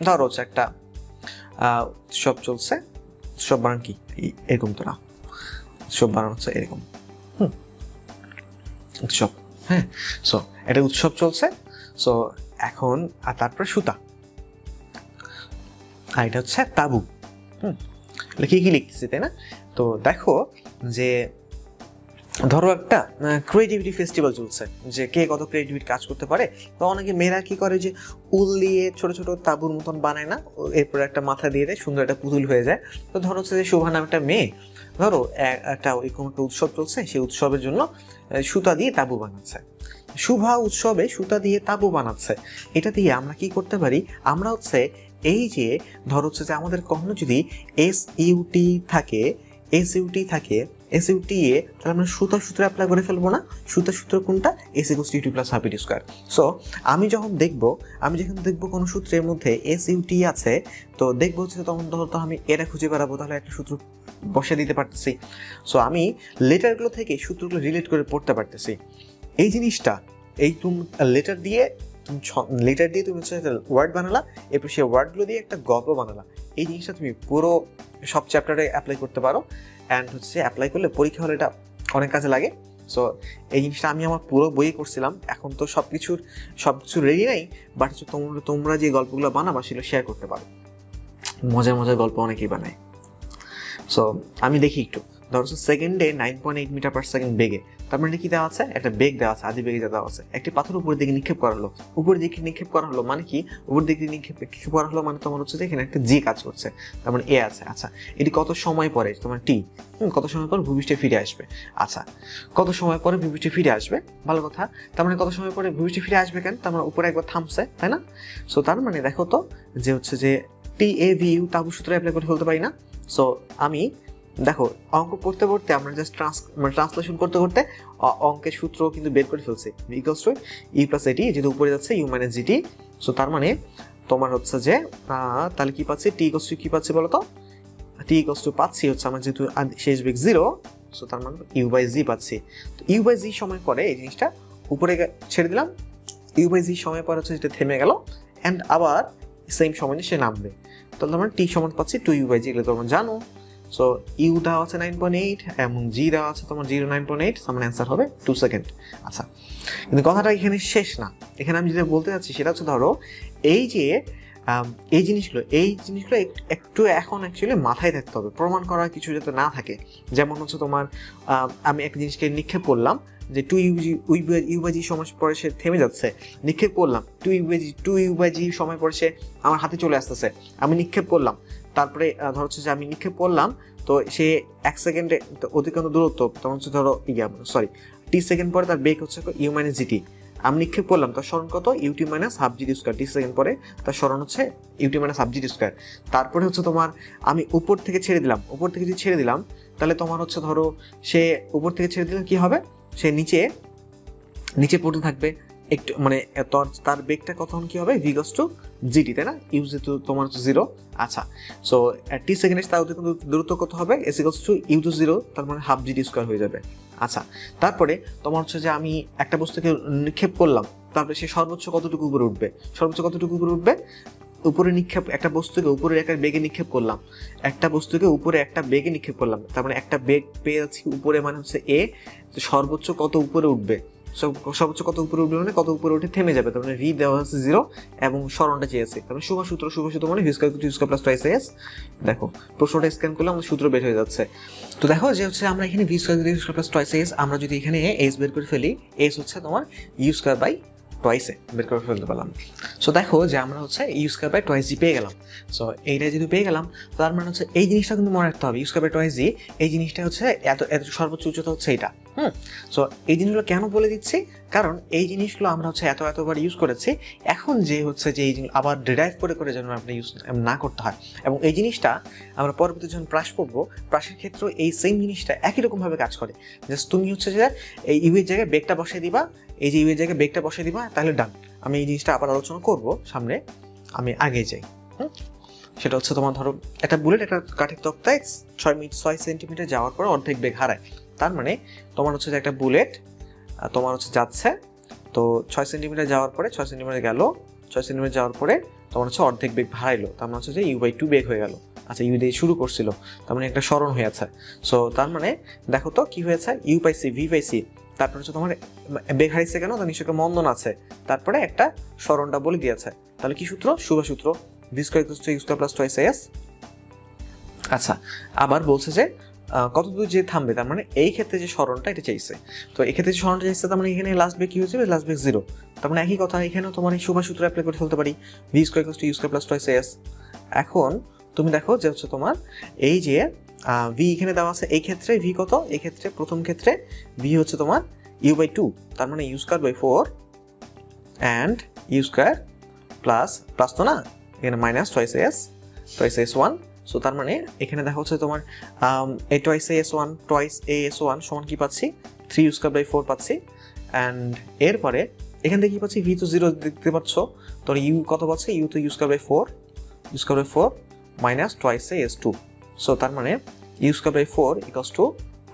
ধরো হচ্ছে একটা উৎসব চলছে, উৎসব বানান কি এরকম তো না, উৎসব বানান হচ্ছে এরকম, উৎসব, হ্যাঁ। সো এটা উৎসব চলছে, সো এখন আর তারপরে সুতা, আর এটা হচ্ছে তাবু, কি কি লিখতেছি তাই না। তো দেখো যে ধরো একটা ক্রিয়েটিভিটি ফেস্টিভ্যাল চলছে, যে কে কত ক্রিয়েটিভিটি কাজ করতে পারে। তো অনেকে মেয়েরা কি করে যে উল দিয়ে ছোট ছোট তাবুর মতন বানায় না, এরপরে একটা মাথা দিয়ে দেয়, সুন্দর একটা পুতুল হয়ে যায়। তো ধরো হচ্ছে যে শোভা নাম একটা মেয়ে, ধরো একটা ওইরকম একটা উৎসব চলছে, সেই উৎসবের জন্য সুতা দিয়ে তাবু বানাচ্ছে, শুভা উৎসবে সুতা দিয়ে তাবু বানাচ্ছে। এটা দিয়ে আমরা কি করতে পারি, আমরা হচ্ছে এই যে ধরো হচ্ছে যে আমাদের কখনো যদি এস ইউটি থাকে, এস ইউটি থাকে, এস ইউটি এ, তাহলে আমরা সুতা সূত্র অ্যাপ্লাই করে ফেলবো না। সুতা সূত্র কোনটা, S equals to UT plus half AT square. So আমি যখন দেখবো কোনো সূত্রের মধ্যে এস ইউটি আছে, তো দেখবো হচ্ছে তখন ধরো তো আমি এটা খুঁজে বেড়াবো, তাহলে একটা সূত্র বসে দিতে পারতেছি। সো আমি লেটারগুলো থেকে সূত্রগুলো রিলেট করে পড়তে পারতেছি। এই জিনিসটা এই তুমি লেটার দিয়ে তুমি হচ্ছে ওয়ার্ড বানালা, এরপর সেই ওয়ার্ডগুলো দিয়ে একটা গল্প বানালা। এই জিনিসটা তুমি পুরো সব চ্যাপ্টারে অ্যাপ্লাই করতে পারো, অ্যান্ড হচ্ছে অ্যাপ্লাই করলে পরীক্ষা হলে এটা অনেক কাজে লাগে। সো এই জিনিসটা আমি আমার পুরো বইয়ে করছিলাম। এখন তো সব কিছু রেডি নাই, বাট হচ্ছে তোমরা যে গল্পগুলো বানাবা সেগুলো শেয়ার করতে পারো। মজার মজার গল্প অনেকেই বানায়। সো আমি দেখি একটু, ধরো সেকেন্ডে 9.8 মিটার পার সেকেন্ড বেগে, তার মানে কি দেওয়া আছে, একটা বেগ দেওয়া আছে, আদি বেগে দেওয়া আছে, একটি পাথর উপরের দিকে নিক্ষেপ করা হলো। উপরের দিকে নিক্ষেপ করা হলো মানে কি, উপরের দিকে নিক্ষেপ করা হলো মানে তোমার হচ্ছে যে এখানে একটা জি কাজ করছে, তার মানে এ আছে। আচ্ছা, এটি কত সময় পরে, তোমার টি, কত সময় পর ভূপৃষ্ঠে ফিরে আসবে। আচ্ছা, কত সময় পরে ভূপৃষ্ঠে ফিরে আসবে, ভালো কথা। তার মানে কত সময় পরে ভূপৃষ্ঠে ফিরে আসবে কেন, তার মানে উপরে একবার থামছে, তাই না। সো তার মানে দেখো তো যে হচ্ছে যে টি এ ভি ইউ তাবু সূত্র অ্যাপ্লাই করে ফেলতে পারি না। সো আমি দেখো অঙ্ক পড়তে পড়তে আমরা জাস্ট ট্রান্সলেশন করতে করতে অঙ্কের সূত্র কিন্তু বের করে ফেলছি। ইকুয়ালস টু ই প্লাস এটি, যেহেতু উপরে যাচ্ছে ইউ মাইনাস জিটি। সো তার মানে তোমার হচ্ছে যে তাহলে কি পাচ্ছি, টি ইকুয়ালস টু কি পাচ্ছি বলো তো, টি ইকুয়ালস টু পাচ্ছি হচ্ছে আমার যেহেতু শেষ বেগ 0, সো তার মানে ইউ বাই জি পাচ্ছি। তো ইউ বাই জি সময় পরে এই জিনিসটা উপরে ছেড়ে দিলাম, ইউ বাই জি সময় পরে হচ্ছে যেটা থেমে গেল, অ্যান্ড আবার সেম সময় সে নামবে। তাহলে আমরা টি সমান পাচ্ছি 2 ইউ বাই জি, এগুলো তোমরা জানো। সো ইউ দেওয়া আছে 9.8 এবং জি দেওয়া আছে তোমার 0.9.8, আমার অ্যান্সার হবে 2 সেকেন্ড। আচ্ছা, কিন্তু কথাটা এখানে শেষ না। এখানে আমি যেটা বলতে চাচ্ছি সেটা হচ্ছে ধরো এই জিনিসগুলো একটু এখন অ্যাকচুয়ালি মাথায় থাকতে হবে, প্রমাণ করার কিছু যাতে না থাকে। যেমন হচ্ছে তোমার আমি একটা জিনিসকে নিক্ষেপ করলাম যে 2 ইউ বাই জি সময় পরে সে থেমে যাচ্ছে, নিক্ষেপ করলাম 2 ইউ বাই জি সময় পরে সে আমার হাতে চলে আসতেছে, আমি নিক্ষেপ করলাম, তারপরে ধর হচ্ছে যে আমি নিক্ষেপ করলাম, তো সে 1 সেকেন্ডে অতিক্রান্ত দূরত্ব, তখন হচ্ছে ধরো টি সেকেন্ড পরে তার বেগ হচ্ছে ইউ মাইনাস জিটি, আমি নিক্ষেপ করলাম, তার স্মরণ কত ut minus half gt square, t second পরে তার স্মরণ হচ্ছে UT minus half gt square. তারপরে হচ্ছে তোমার আমি উপর থেকে ছেড়ে দিলাম, তাহলে তোমার হচ্ছে ধরো সে উপর থেকে ছেড়ে দিলে কি হবে, সে নিচে পড়তে থাকবে, একটু মানে তার বেগটা কখন কি হবে, ভি ইকুয়ালস টু জিটি, তাই না? ইউ যেহেতু তোমার 0, আচ্ছা সো টি সেকেন্ডে তার দূরত্ব কত হবে, S equals to U to 0, তার মানে হাফ জিটি স্কোয়ার হয়ে যাবে। আচ্ছা তারপরে তোমার হচ্ছে যে আমি একটা বস্তুকে নিক্ষেপ করলাম, তারপরে সে সর্বোচ্চ কতটুকু উপরে উঠবে, সর্বোচ্চ কতটুকু উপরে উঠবে, উপরে নিক্ষেপ, একটা বস্তুকে উপরে একটা বেগে নিক্ষেপ করলাম, একটা বস্তুকে উপরে একটা বেগে নিক্ষেপ করলাম, তার মানে একটা বেগ পেয়ে যাচ্ছি উপরে, মানে হচ্ছে এ, সর্বোচ্চ কত উপরে উঠবে, সর্বোচ্চ কত উপরে উঠবে মানে কত উপরে উঠে থেমে যাবে, তার মানে ভি দেওয়া হচ্ছে 0 এবং সরণটা চেয়েছে, তার মানে শুভ সূত্র মানে V square to square plus twice S. দেখো প্রশ্নটা স্ক্যান করলে আমাদের সূত্র বের হয়ে যাচ্ছে। তো দেখো যে হচ্ছে আমরা এখানে V square plus twice S, আমরা যদি এখানে এস বের করে ফেলি, এস হচ্ছে তোমার ইউ স্কয়ার বাই টুয়াইসে বের করে ফেলতে পারলাম। সো দেখো যে আমরা হচ্ছে ইউ স্কয়ার বাই টুয়াইস জি পেয়ে গেলাম। সো এইটা যদি পেয়ে গেলাম, তার মানে হচ্ছে এই জিনিসটা কিন্তু মনে রাখতে হবে, ইউ স্কয়ার বাই টুয়াইস জি, এই জিনিসটা হচ্ছে এত এত সর্বোচ্চ উচ্চতা হচ্ছে এটা। সো এই জিনিসগুলো কেন বলে দিচ্ছি, কারণ এই জিনিসগুলো আমরা হচ্ছে এতবার ইউজ করেছি, এখন যে হচ্ছে যে এই জিনিস আবার ডিরাইভ করে যেন আমরা ইউজ না করতে হয়, এবং এই জিনিসটা আমরা পরবর্তী যখন প্রাস পড়বো, প্রাসের ক্ষেত্রে এই সেম জিনিসটা একই রকমভাবে কাজ করে। জাস্ট তুমি হচ্ছে যে এই ইউ এর জায়গায় বেগটা বসিয়ে দিবা, এই যে ইউ এর জায়গায় বেগটা বসিয়ে দিবা, তাহলে ডান। আমি এই জিনিসটা আবার আলোচনা করব সামনে, আমি আগে যাই। সেটা হচ্ছে তোমার ধরো একটা বুলেট একটা কাঠের তক্তায় 6 সেন্টিমিটার যাওয়ার পরে অর্ধেক বেগ হারায়, তার মানে তোমার হচ্ছে যে একটা বুলেট তোমার হচ্ছে যাচ্ছে, তো 6 সেন্টিমিটার যাওয়ার পরে 6 সেন্টিমিটার গেল, 6 সেন্টিমিটার যাওয়ার পরে তোমার হচ্ছে অর্ধেক বেগ হারাইলো, তার মানে হচ্ছে যে ইউ/2 বেগ হয়ে গেল। আচ্ছা ইউ দিয়ে শুরু করছিল, তার মানে একটা সরণ হয়ে আছে। সো তার মানে দেখো তো কি হয়েছে, U by C, V by C, তারপরে হচ্ছে তোমার বেগ হারিয়েছে কেন, তার নিশ্চয় একটা মন্দন আছে, তারপরে একটা সরণটা বলে দিয়েছে। তাহলে কি সূত্র, শুভ সূত্র, V square equals to U square plus twice S. আচ্ছা আবার বলছে যে কত দূর যে থামবে, তার মানে এই ক্ষেত্রে যে সরণটা এটা চাইছে, তো এই ক্ষেত্রে যে সরণটা চাইছে, তার মানে এখানে লাস্ট বেগ কি হয়েছে, লাস্ট বেগ 0, তার মানে একই কথা এখানেও তোমার এই শুভ সূত্র অ্যাপ্লাই করে ফেলতে পারি, V square equals to U square plus twice S. এখন তুমি দেখো যে হচ্ছে তোমার এই যে ভি এখানে দেওয়া আছে, এই ক্ষেত্রে ভি কত, এই ক্ষেত্রে প্রথম ক্ষেত্রে ভি হচ্ছে তোমার u/2, তার মানে U square by 4 and U square plus তো না, এখানে মাইনাস টুয়াইস এস 1। সো তার মানে এখানে দেখা হচ্ছে তোমার এই টুয়াইস এস 1 টুয়াইস এস 1 সমান কি পাচ্ছি, 3 ইউ স্কয়ার বাই 4 পাচ্ছি, অ্যান্ড এরপরে এখান থেকে কি পাচ্ছি, ভি তো 0 দেখতে পাচ্ছ, তো ইউ কত পাচ্ছি, ইউ তো U square by 4 minus twice S 2। So তার মানে U square by 4 equals to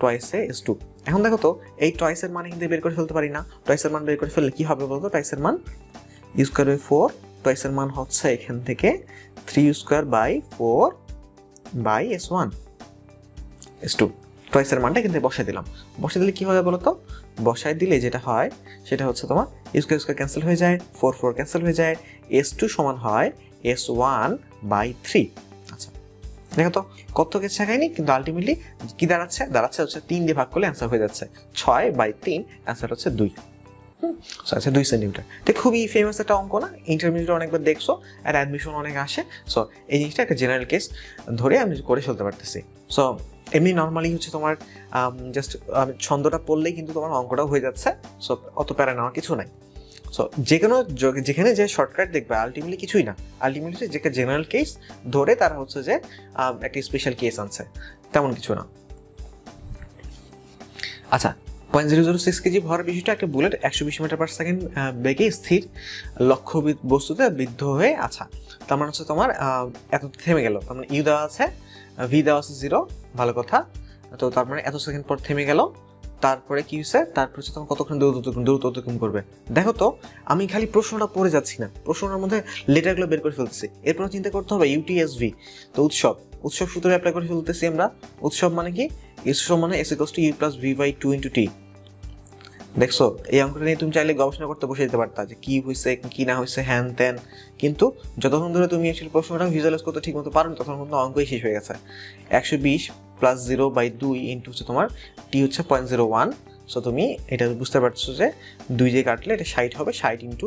twice S 2। এখন দেখো তো এই টুয়াইসের মান কিন্তু বের করে ফেলতে পারি না, টুয়াইসের মান বের করে ফেললে কি হবে বলতো, টুয়াইসের মান ইউ স্কয়ার বাই 4, টুয়াইসের মান হচ্ছে এখান থেকে 3 U square by 4 by s1 s2, টুয়াইসের মানটা কিন্তু বসাই দিলাম। বসাই দিলে কি হবে বলতো, বসাই দিলে যেটা হয় সেটা হচ্ছে তোমার ইউ স্কয়ার ক্যান্সেল হয়ে যায়, 4 ক্যান্সেল হয়ে যায়, s2 সমান হয় s1 বাই 3। আচ্ছা দেখো তো কত কিছু শেখায়নি, কিন্তু আলটিমেটলি কি দাঁড়াচ্ছে হচ্ছে 3 দিয়ে ভাগ করলে অ্যান্সার হয়ে যাচ্ছে 6/3, অ্যান্সার হচ্ছে 2। আচ্ছা 2 সেন্টিমিটার, এটা খুবই ফেমাস একটা অঙ্ক না, ইন্টারমিডিয়েট অনেকবার দেখছো, আর অ্যাডমিশন অনেক আসে। সো এই জিনিসটা একটা জেনারেল কেস ধরে আমি করে ফেলতে পারতেছি। সো এমনি নর্মালি হচ্ছে তোমার জাস্ট ছন্দটা পড়লেই কিন্তু তোমার অঙ্কটাও হয়ে যাচ্ছে। সো অত প্যারা নেওয়ার কিছু নাই। সো যেখানে যে শর্টকাট দেখবে আলটিমেটলি কিছুই না, আলটিমেটলি যে একটা জেনারেল কেস ধরে তারা হচ্ছে যে একটা স্পেশাল কেস আনছে, তেমন কিছু না। আচ্ছা 0.006 কেজি ভরের বিষয়টা, একটা বুলেট 120 মিটার পার সেকেন্ড বেগে স্থির লক্ষ্য বস্তুতে বিদ্ধ হয়ে, আচ্ছা তার মানে হচ্ছে তোমার এত থেমে গেল, তার মানে ইউ দেওয়া আছে, ভি দেওয়া আছে 0, ভালো কথা। তো তার মানে এত সেকেন্ড পর থেমে গেল, তারপরে কি হয়েছে, তারপর হচ্ছে তোমার কতক্ষণ দূরত্ব অতিক্রম করবে। দেখো তো আমি খালি প্রশ্নটা পড়ে যাচ্ছি না, প্রশ্নটার মধ্যে লেটারগুলো বের করে ফেলতেছি, এরপর চিন্তা করতে হবে UTSV, তো উৎসব সূত্রে অ্যাপ্লাই করে ফেলতেছি আমরা। উৎসব মানে কি, উৎসব মানে s = u + v/2 × t। দেখছো এই অঙ্কটা নিয়ে তুমি চাইলে গবেষণা করতে বসে যেতে পারতা যে কি হয়েছে কি না হয়েছে হ্যান ত্যান, কিন্তু যতক্ষণ ধরে তুমি আসলে প্রশ্নটা ভিজুয়ালাইজ করতে ঠিক মতো পারো ততক্ষণ কিন্তু অঙ্কই শেষ হয়ে গেছে। 120 + 0/2 ইন্টু হচ্ছে তোমার টি হচ্ছে 0.01। সো তুমি এটা বুঝতে পারছো যে 2 দিয়ে কাটলে এটা 60 হবে, 60 ইন্টু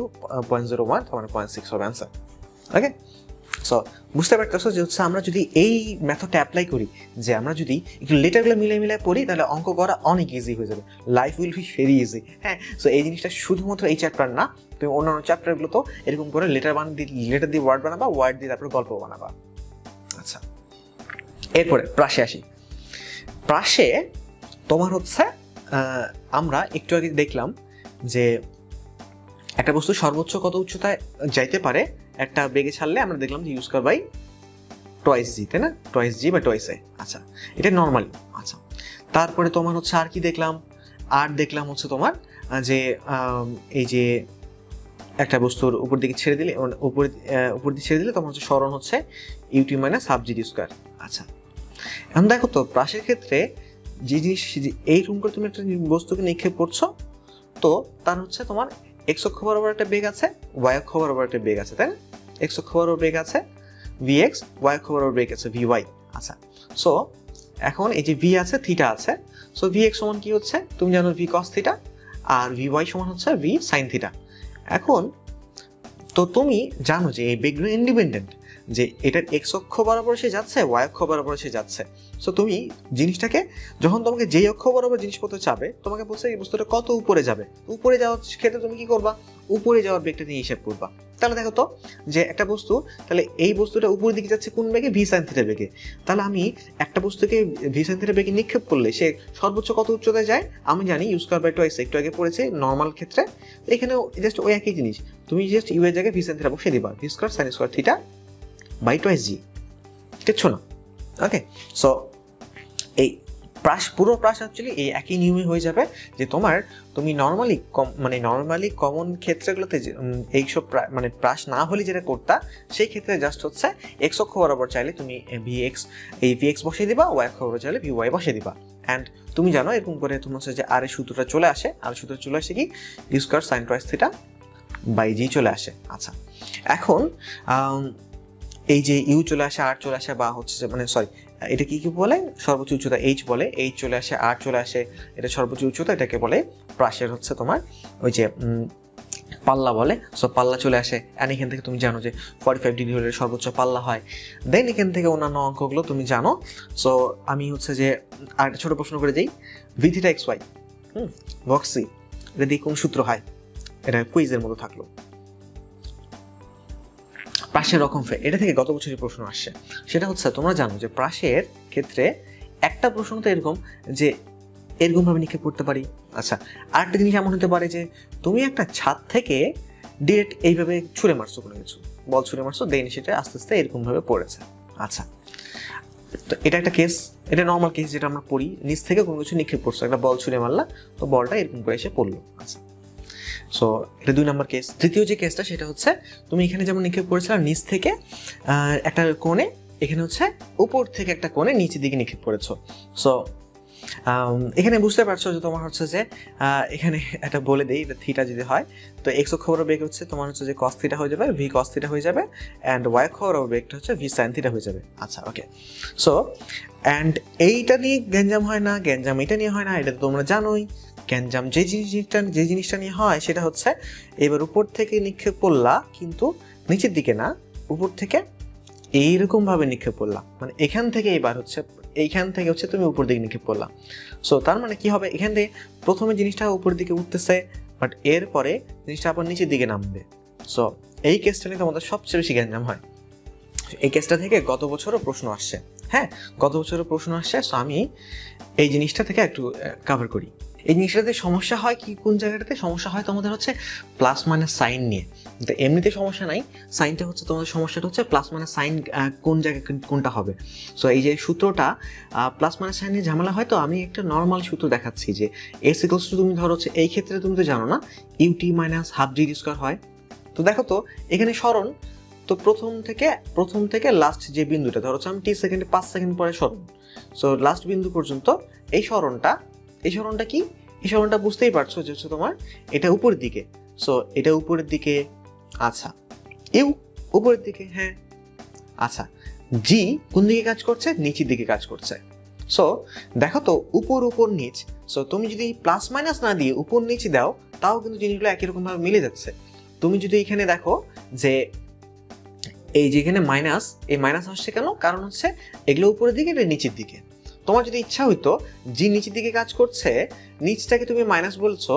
0.01 তার মানে 0.6 হবে অ্যান্সার। ওকে, সো বুঝতে পারতেছো যে হচ্ছে আমরা যদি এই মেথডটা অ্যাপ্লাই করি, যে আমরা যদি একটু লেটারগুলো মিলাই পড়ি, তাহলে অঙ্ক করা অনেক ইজি হয়ে যাবে, life will be very easy. হ্যাঁ, সো এই জিনিসটা শুধুমাত্র এই চ্যাপ্টার না, তুমি অন্যান্য চ্যাপ্টারগুলো তো এরকম করে লেটার দিয়ে ওয়ার্ড বানাবা, ওয়ার্ড দিয়ে তারপরে গল্প বানাবা। আচ্ছা এরপরে প্রাসে আসি। প্রাসে তোমার হচ্ছে আমরা একটু আগে দেখলাম যে একটা বস্তু সর্বোচ্চ কত উচ্চতায় যাইতে পারে একটা বেগে ছাড়লে আমরা দেখলাম যে ইউ স্কয়ার বাই টোয়াইস জি, তাই না? টোয়াইস জি বা টোয়াইস এ। আচ্ছা, এটা নর্মালি। আচ্ছা, তারপরে তোমার হচ্ছে আর কি দেখলাম? আর দেখলাম হচ্ছে তোমার যে এই যে একটা বস্তুর উপর দিকে ছেড়ে দিলে, উপর দিকে ছেড়ে দিলে তোমার হচ্ছে সরণ হচ্ছে UT minus half G D square. আচ্ছা, এখন দেখো তো প্রাসের ক্ষেত্রে যে জিনিস, এইরকম করে তুমি একটা বস্তুকে নিক্ষেপ করছো, তো তার হচ্ছে তোমার এক্স অক্ষ বরাবর একটা বেগ আছে, ওয়াই অক্ষ বরাবর একটা বেগ আছে, তাই না? এক্স অক্ষ বরাবর বেগ আছে vx, ওয়াই অক্ষ বরাবর বেগ আছে vy। আচ্ছা, সো এখন এই যে v আছে, থিটা আছে, সো vx সমান কি হচ্ছে তুমি জানো v cos থিটা, আর vy সমান হচ্ছে v sin থিটা। এখন তো তুমি জানো যে এই বেগগুলো ইন্ডিপেন্ডেন্ট, যে এটার এক্স অক্ষ বরাবর সে যাচ্ছে, ওয়াই অক্ষ বরাবর সে যাচ্ছে। সো তুমি জিনিসটাকে যখন তোমাকে যেই অক্ষ বরাবর জিনিসপত্র চাবে, তোমাকে বলছে এই বস্তুটা কত উপরে যাবে, উপরে যাওয়ার ক্ষেত্রে তুমি কি করবা? উপরে যাওয়ার বেগটা নিয়ে হিসাব করবা। তাহলে দেখো তো যে একটা বস্তু, তাহলে এই বস্তুটা উপরের দিকে যাচ্ছে কোন বেগে? ভি সাইন থিটা বেগে। তাহলে আমি একটা বস্তুকে ভি সাইন থিটা বেগে নিক্ষেপ করলে সে সর্বোচ্চ কত উচ্চতায় যায়? আমি জানি ইউ স্কয়ার বাই টোয়াইস, একটু আগে পড়েছে নর্মাল ক্ষেত্রে। এখানেও জাস্ট ওই একই জিনিস, তুমি জাস্ট ইউ এর জায়গায় ভি সাইন থিটা বসিয়ে দিবা, v square sine square theta by twice g. দেখছো না? ওকে, সো এই পুরো প্রাস অ্যাকচুয়ালি এই একই নিয়মে হয়ে যাবে, যে তুমি নর্মালি কমন ক্ষেত্রগুলোতে এইসব মানে প্রাস না হলে যেটা করতা, সেই ক্ষেত্রে জাস্ট হচ্ছে এক্স অক্ষ বরাবর চাইলে তুমি ভিএক্স বসিয়ে দিবা, ওয়াই অক্ষ বরাবর চাইলে ভিওয়াই বসিয়ে দিবা। অ্যান্ড তুমি জানো এরকম করে তোমার হচ্ছে যে আর এর সূত্রটা চলে আসে, আর সূত্র চলে আসে কি u square sine twice theta by g চলে আসে। আচ্ছা, এখন এই যে ইউ চলে আসে, আর চলে আসে, বা হচ্ছে যে মানে সরি এটা কি বলে সর্বোচ্চ উচ্চতা এইচ বলে, এইচ চলে আসে, আর চলে আসে, এটা সর্বোচ্চ উচ্চতা, এটাকে বলে প্রাসের হচ্ছে তোমার ওই যে পাল্লা বলে। সো পাল্লা চলে আসে, অ্যান্ড এখান থেকে তুমি জানো যে 45 ডিগ্রি হলে সর্বোচ্চ পাল্লা হয়। দেন এখান থেকে অন্যান্য অঙ্কগুলো তুমি জানো। সো আমি হচ্ছে যে আরেকটা ছোট প্রশ্ন করে দিই, ভি থিটা এক্স ওয়াই বক্সি, এটা দিয়ে কোন সূত্র হয়? এটা কুইজের মতো থাকলো। প্রাসের রকম ফে, এটা থেকে গত বছরের প্রশ্ন আসছে, সেটা হচ্ছে তোমরা জানো যে প্রাসের ক্ষেত্রে একটা প্রশ্ন তো এরকম যে এরকম ভাবে নিক্ষেপ করতে পারি। আচ্ছা, আরেকটা জিনিস এমন হতে পারে যে তুমি একটা ছাদ থেকে ডিরেক্ট এইভাবে ছুঁড়ে মারছো, কোনো কিছু বল ছুঁড়ে মারছো, দেন সেটা আস্তে আস্তে এরকম ভাবে পড়েছে। আচ্ছা, তো এটা একটা কেস, এটা নর্মাল কেস যেটা আমরা পড়ি, নিচ থেকে কোনো কিছু নিক্ষেপ করছো, একটা বল ছুঁড়ে মারলা, তো বলটা এরকম করে এসে পড়লো। আচ্ছা, সো এটা 2 নম্বর কেস। তৃতীয় যে কেসটা সেটা হচ্ছে তুমি এখানে যেমন নিক্ষেপ করেছিলাম নিচ থেকে একটা কোণে, এখানে হচ্ছে উপর থেকে একটা কোণে নিচের দিকে নিক্ষেপ করেছো। সো এখানে বুঝতে পারছো যে তোমার হচ্ছে যে এখানে একটা বলে দেই, এটা থিটা যদি হয় তো এক্স অক্ষ বরাবর বেগ হচ্ছে তোমার হচ্ছে যে কস থিটা হয়ে যাবে, ভি কস থিটা হয়ে যাবে, অ্যান্ড ওয়াই অক্ষ বরাবর বেগটা হচ্ছে ভি সাইন থিটা হয়ে যাবে। আচ্ছা, ওকে, সো অ্যান্ড এইটা নিয়ে গ্যাঞ্জাম হয় না, গ্যাঞ্জাম এটা নিয়ে হয় না, এটা তো তোমরা জানোই। গ্যাঞ্জাম যে জিনিসটা নিয়ে হয় সেটা হচ্ছে এবার উপর থেকে নিক্ষেপ করলা, কিন্তু নিচের দিকে না, উপর থেকে এইরকম ভাবে নিক্ষেপ করলা, মানে এখান থেকে এবার হচ্ছে এইখান থেকে হচ্ছে তুমি উপর দিকে নিক্ষেপ করলা। সো তার মানে কি হবে, এখান থেকে প্রথমে জিনিসটা উপর দিকে উঠতেছে, বাট এরপরে জিনিসটা আবার নিচের দিকে নামবে। সো এই কেসটা নিয়ে তোমাদের সবচেয়ে বেশি গ্যাঞ্জাম হয়। এই কেসটা থেকে গত বছরও প্রশ্ন আসছে, হ্যাঁ গত বছরও প্রশ্ন আসছে। সো আমি এই জিনিসটা থেকে একটু কভার করি। এই জিনিসটাতে সমস্যা হয় কি, কোন জায়গাটাতে সমস্যা হয় তোমাদের হচ্ছে প্লাস মাইনাস সাইন নিয়ে। তো এমনিতে সমস্যা নাই, সাইনটা হচ্ছে তোমাদের সমস্যাটা হচ্ছে প্লাস মাইনাস সাইন কোন জায়গায় কোনটা হবে। সো এই যে সূত্রটা প্লাস মাইনাস সাইন নিয়ে ঝামেলা হয়, তো আমি একটা নর্মাল সূত্র দেখাচ্ছি যে এস ইকুয়ালস টু, তুমি ধরো হচ্ছে এই ক্ষেত্রে তুমি তো জানো না ইউটি মাইনাস হাফ জি স্কয়ার হয়। তো দেখো তো এখানে সরণ, তো প্রথম থেকে লাস্ট যে বিন্দুটা ধরো হচ্ছে আমি টি সেকেন্ডে 5 সেকেন্ড পরে সরণ, সো লাস্ট বিন্দু পর্যন্ত এই সরণটা কি, এই সরণটা বুঝতেই পারছো যে হচ্ছে তোমার এটা উপরের দিকে। সো এটা উপরের দিকে, আচ্ছা ইউ উপরের দিকে, হ্যাঁ আচ্ছা জি কোন দিকে কাজ করছে? নিচের দিকে কাজ করছে। সো দেখো তো উপর নিচ, সো তুমি যদি প্লাস মাইনাস না দিয়ে উপর নিচ দাও তাও কিন্তু জিনিসগুলো একই রকম ভাবে মিলে যাচ্ছে। তুমি যদি এখানে দেখো যে এই যেখানে মাইনাস, এই মাইনাস আসছে কেন? কারণ হচ্ছে এগুলো উপরের দিকে, এটা নিচের দিকে। তোমার যদি ইচ্ছা হইতো জি নিচের দিকে কাজ করছে, নিচটাকে তুমি মাইনাস বলছো,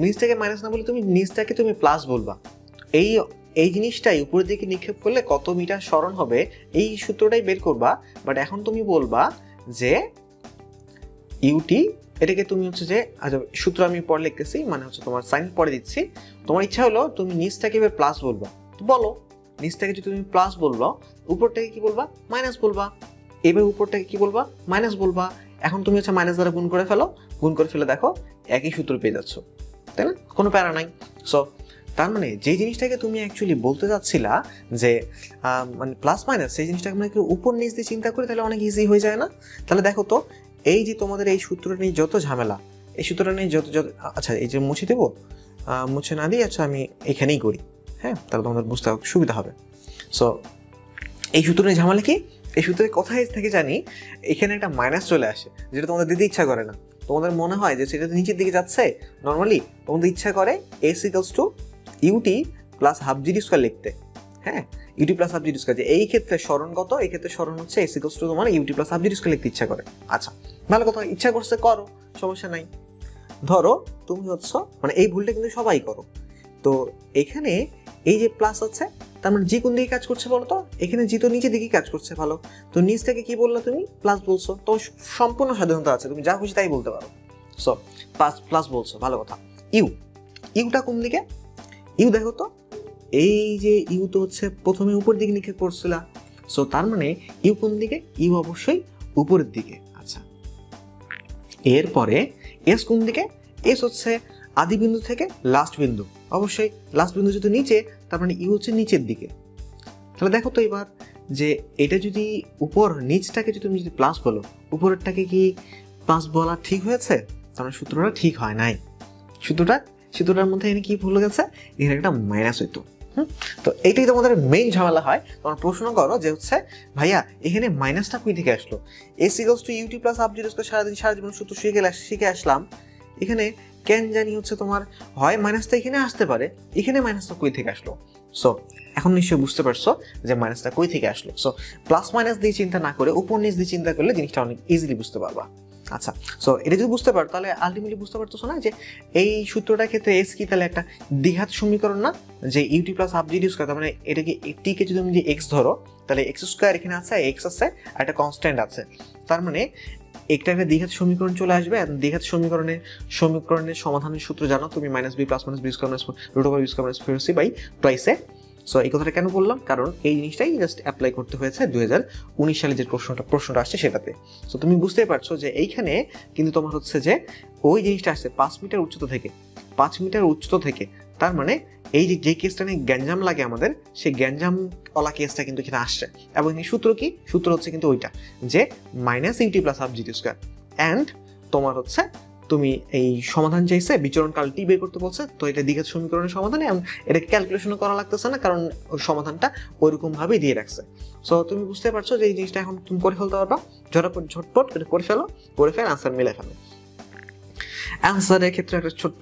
নিচটাকে মাইনাস না বলে তুমি নিচটাকে তুমি প্লাস বলবা। এই জিনিসটাই উপরের দিকে নিক্ষেপ করলে কত মিটার সরণ হবে এই সূত্রটাই বের করবা। বাট এখন তুমি বলবা যে ইউটি এটাকে তুমি হচ্ছে যে আচ্ছা সূত্র আমি পরে লিখতেছি, মানে হচ্ছে তোমার সাইন পরে দিচ্ছি। তোমার ইচ্ছা হলো তুমি নিচটাকে এবার প্লাস বলবা, তো বলো। নিচটাকে যদি তুমি প্লাস বলবা, উপরটাকে কি বলবা? মাইনাস বলবা। এবার উপরটাকে কি বলবা? মাইনাস বলবা। এখন তুমি হচ্ছে মাইনাস দ্বারা গুণ করে ফেলো, গুণ করে ফেলে দেখো একই সূত্র পেয়ে যাচ্ছ, তাই না? কোনো প্যারা নাই। সো তার মানে যে জিনিসটাকে তুমি অ্যাকচুয়ালি বলতে চাচ্ছিলা যে মানে প্লাস মাইনাস, সেই জিনিসটাকে আমরা একটু উপর নিচ দিয়ে চিন্তা করি তাহলে অনেক ইজি হয়ে যায় না? তাহলে দেখো তো, এই যে তোমাদের এই সূত্রটা নিয়ে যত ঝামেলা, এই সূত্রটা নিয়ে যত যত আচ্ছা এই যে মুছে দেবো, মুছে না দিয়ে আচ্ছা আমি এখানেই করি, হ্যাঁ, তাহলে তোমাদের বুঝতে সুবিধা হবে। সো এই সূত্র নিয়ে ঝামেলা কি? এই সূত্রের কথাই থেকে জানি এখানে একটা মাইনাস চলে আসে, যেটা তোমাদের দিতে ইচ্ছা করে না। তোমাদের মনে হয় যে সেটা নিচের দিকে যাচ্ছে, নর্মালি তোমাদের ইচ্ছা করে S equals to UT plus half GD square লিখতে, হ্যাঁ, UT plus half GD square. এই ক্ষেত্রে স্মরণগত, এই ক্ষেত্রে স্মরণ হচ্ছে এস ইকুয়ালস টু তোমার UT plus half GD square লিখতে ইচ্ছা করে। আচ্ছা ভালো কথা, ইচ্ছা করছে করো, সমস্যা নাই। ধরো তুমি হচ্ছে মানে এই ভুলটা কিন্তু সবাই করো। তো এখানে এই যে প্লাস আছে, তার মানে জি কোন দিকে কাজ করছে বলো তো? এখানে জি তো নিচের দিকে কাজ করছে, ভালো। তো নিচ থেকে কি বললো তুমি? প্লাস বলছো, তো সম্পূর্ণ স্বাধীনতা আছে, তুমি যা খুশি তাই বলতে পারো। সো প্লাস প্লাস বলছো, ভালো কথা। ইউটা কোন দিকে? ইউ দেখো তো, এই যে ইউ তো হচ্ছে প্রথমে উপর দিকে নিক্ষেপ করছিলা, সো তার মানে ইউ কোন দিকে? ইউ অবশ্যই উপরের দিকে। আচ্ছা, এরপরে এস কোন দিকে? এস হচ্ছে আদি বিন্দু থেকে লাস্ট বিন্দু, অবশ্যই লাস্ট বিন্দু যদি নিচে, তার মানে ইউ হচ্ছে নিচের দিকে। তাহলে দেখো তো এবার যে এটা যদি উপর নিচটাকে যদি তুমি যদি প্লাস বলো, উপরেরটাকে কি প্লাস বলা ঠিক হয়েছে? তার মানে সূত্রটা ঠিক হয় নাই। সূত্রটার মধ্যে এখানে কি ভুল গেছে? এখানে একটা মাইনাস হইতো। তো এইটাই তোমাদের মেইন ঝামেলা হয়। তোমার প্রশ্ন করো যে হচ্ছে ভাইয়া এখানে মাইনাসটা কই থেকে আসলো? S equals to UT plus half zero square সারা জীবন সূত্র শিখে আসলাম, এখানে কেন জানি হচ্ছে তোমার হয় মাইনাসটা এখানে আসতে পারে, এখানে মাইনাসটা কই থেকে আসলো? সো এখন নিশ্চয়ই বুঝতে পারছো যে মাইনাসটা কই থেকে আসলো। সো প্লাস মাইনাস দিয়ে চিন্তা না করে উপর নিচ দিয়ে চিন্তা করলে জিনিসটা অনেক ইজিলি বুঝতে পারবা। আচ্ছা, সো এটা যদি বুঝতে পারো তাহলে আলটিমেটলি বুঝতে পারতেছো না যে এই সূত্রটার ক্ষেত্রে এস কি তাহলে একটা দ্বিঘাত সমীকরণ না? যে UT plus half GD square, তার মানে এটাকে টিকে যদি তুমি এক্স ধরো, তাহলে এক্স স্কয়ার এখানে আছে, এক্স আছে আর একটা কনস্ট্যান্ট আছে, তার মানে একটা দ্বিঘাত সমীকরণ চলে আসবে। দ্বিঘাত সমীকরণের সমাধানের সূত্র জানো তুমি, minus B plus minus B square minus root over B square minus 4c by twice A. So এই কথাটা কেন বললাম? কারণ এই জিনিসটাই জাস্ট অ্যাপ্লাই করতে হয়েছে 2019 সালে যে প্রশ্নটা আসছে সেটাতে। সো তুমি বুঝতেই পারছো যে এইখানে কিন্তু তোমার হচ্ছে যে ওই জিনিসটা আসছে 5 মিটার উচ্চতা থেকে, 5 মিটার উচ্চতা থেকে। তার মানে এই যে কেসটা নিয়ে গ্যাঞ্জাম লাগে আমাদের, সেই গ্যাঞ্জামওয়ালা কেসটা কিন্তু এখানে আসছে। এবং এই সূত্র কি? সূত্র হচ্ছে কিন্তু ওইটা যে minus UT plus half GD square, and তোমার হচ্ছে তুমি এই সমাধান চাইছে, বিচরণকাল টি বের করতে বলছে, তো এটা দ্বিঘাত সমীকরণের সমাধান, এবং এটা ক্যালকুলেশনও করা লাগতেছে না কারণ সমাধানটা ওইরকম ভাবেই দিয়ে রাখছে। সো তুমি বুঝতে পারছো যে এই জিনিসটা এখন তুমি করে ফেলতে পারবা, ঝটপট করে ফেল, আনসার মিলে ফেলো। অ্যান্সারের ক্ষেত্রে একটা ছোট্ট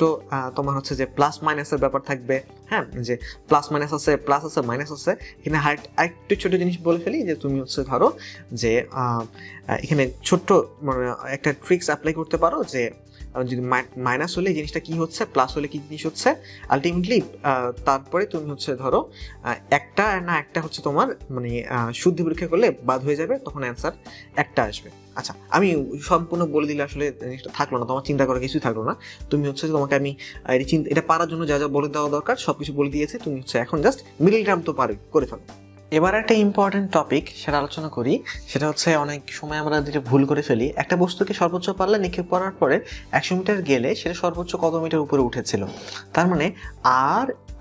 তোমার হচ্ছে যে প্লাস মাইনাসের ব্যাপার থাকবে, হ্যাঁ, যে প্লাস মাইনাস আছে, প্লাস আছে, মাইনাস আছে। এখানে আরেকটু ছোট জিনিস বলে ফেলি যে তুমি হচ্ছে ধরো যে এখানে ছোট্ট মানে একটা ট্রিক্স অ্যাপ্লাই করতে পারো যে যদি মাইনাস হলে জিনিসটা কি হচ্ছে, প্লাস হলে কি জিনিস হচ্ছে আলটিমেটলি, তারপরে তুমি হচ্ছে ধরো একটা হচ্ছে তোমার মানে শুদ্ধি পরীক্ষা করলে বাদ হয়ে যাবে, তখন অ্যান্সার একটা আসবে। আচ্ছা, আমি সম্পূর্ণ বলে দিলে আসলে জিনিসটা থাকলো না, তোমার চিন্তা করার কিছুই থাকলো না। তুমি হচ্ছে তোমাকে আমি এটা পারার জন্য যা যা বলে দেওয়া দরকার সব কিছু বলে দিয়েছে, তুমি হচ্ছে এখন জাস্ট মিডল টার্ম তো করে ফেলো। এবার একটা ইম্পর্টেন্ট টপিক সেটা আলোচনা করি, সেটা হচ্ছে অনেক সময় আমরা যেটা ভুল করে ফেলি, একটা বস্তুকে সর্বোচ্চ পাল্লা নিক্ষেপ করার পরে 100 মিটার গেলে সেটা সর্বোচ্চ কত মিটার উপরে উঠেছিল। তার মানে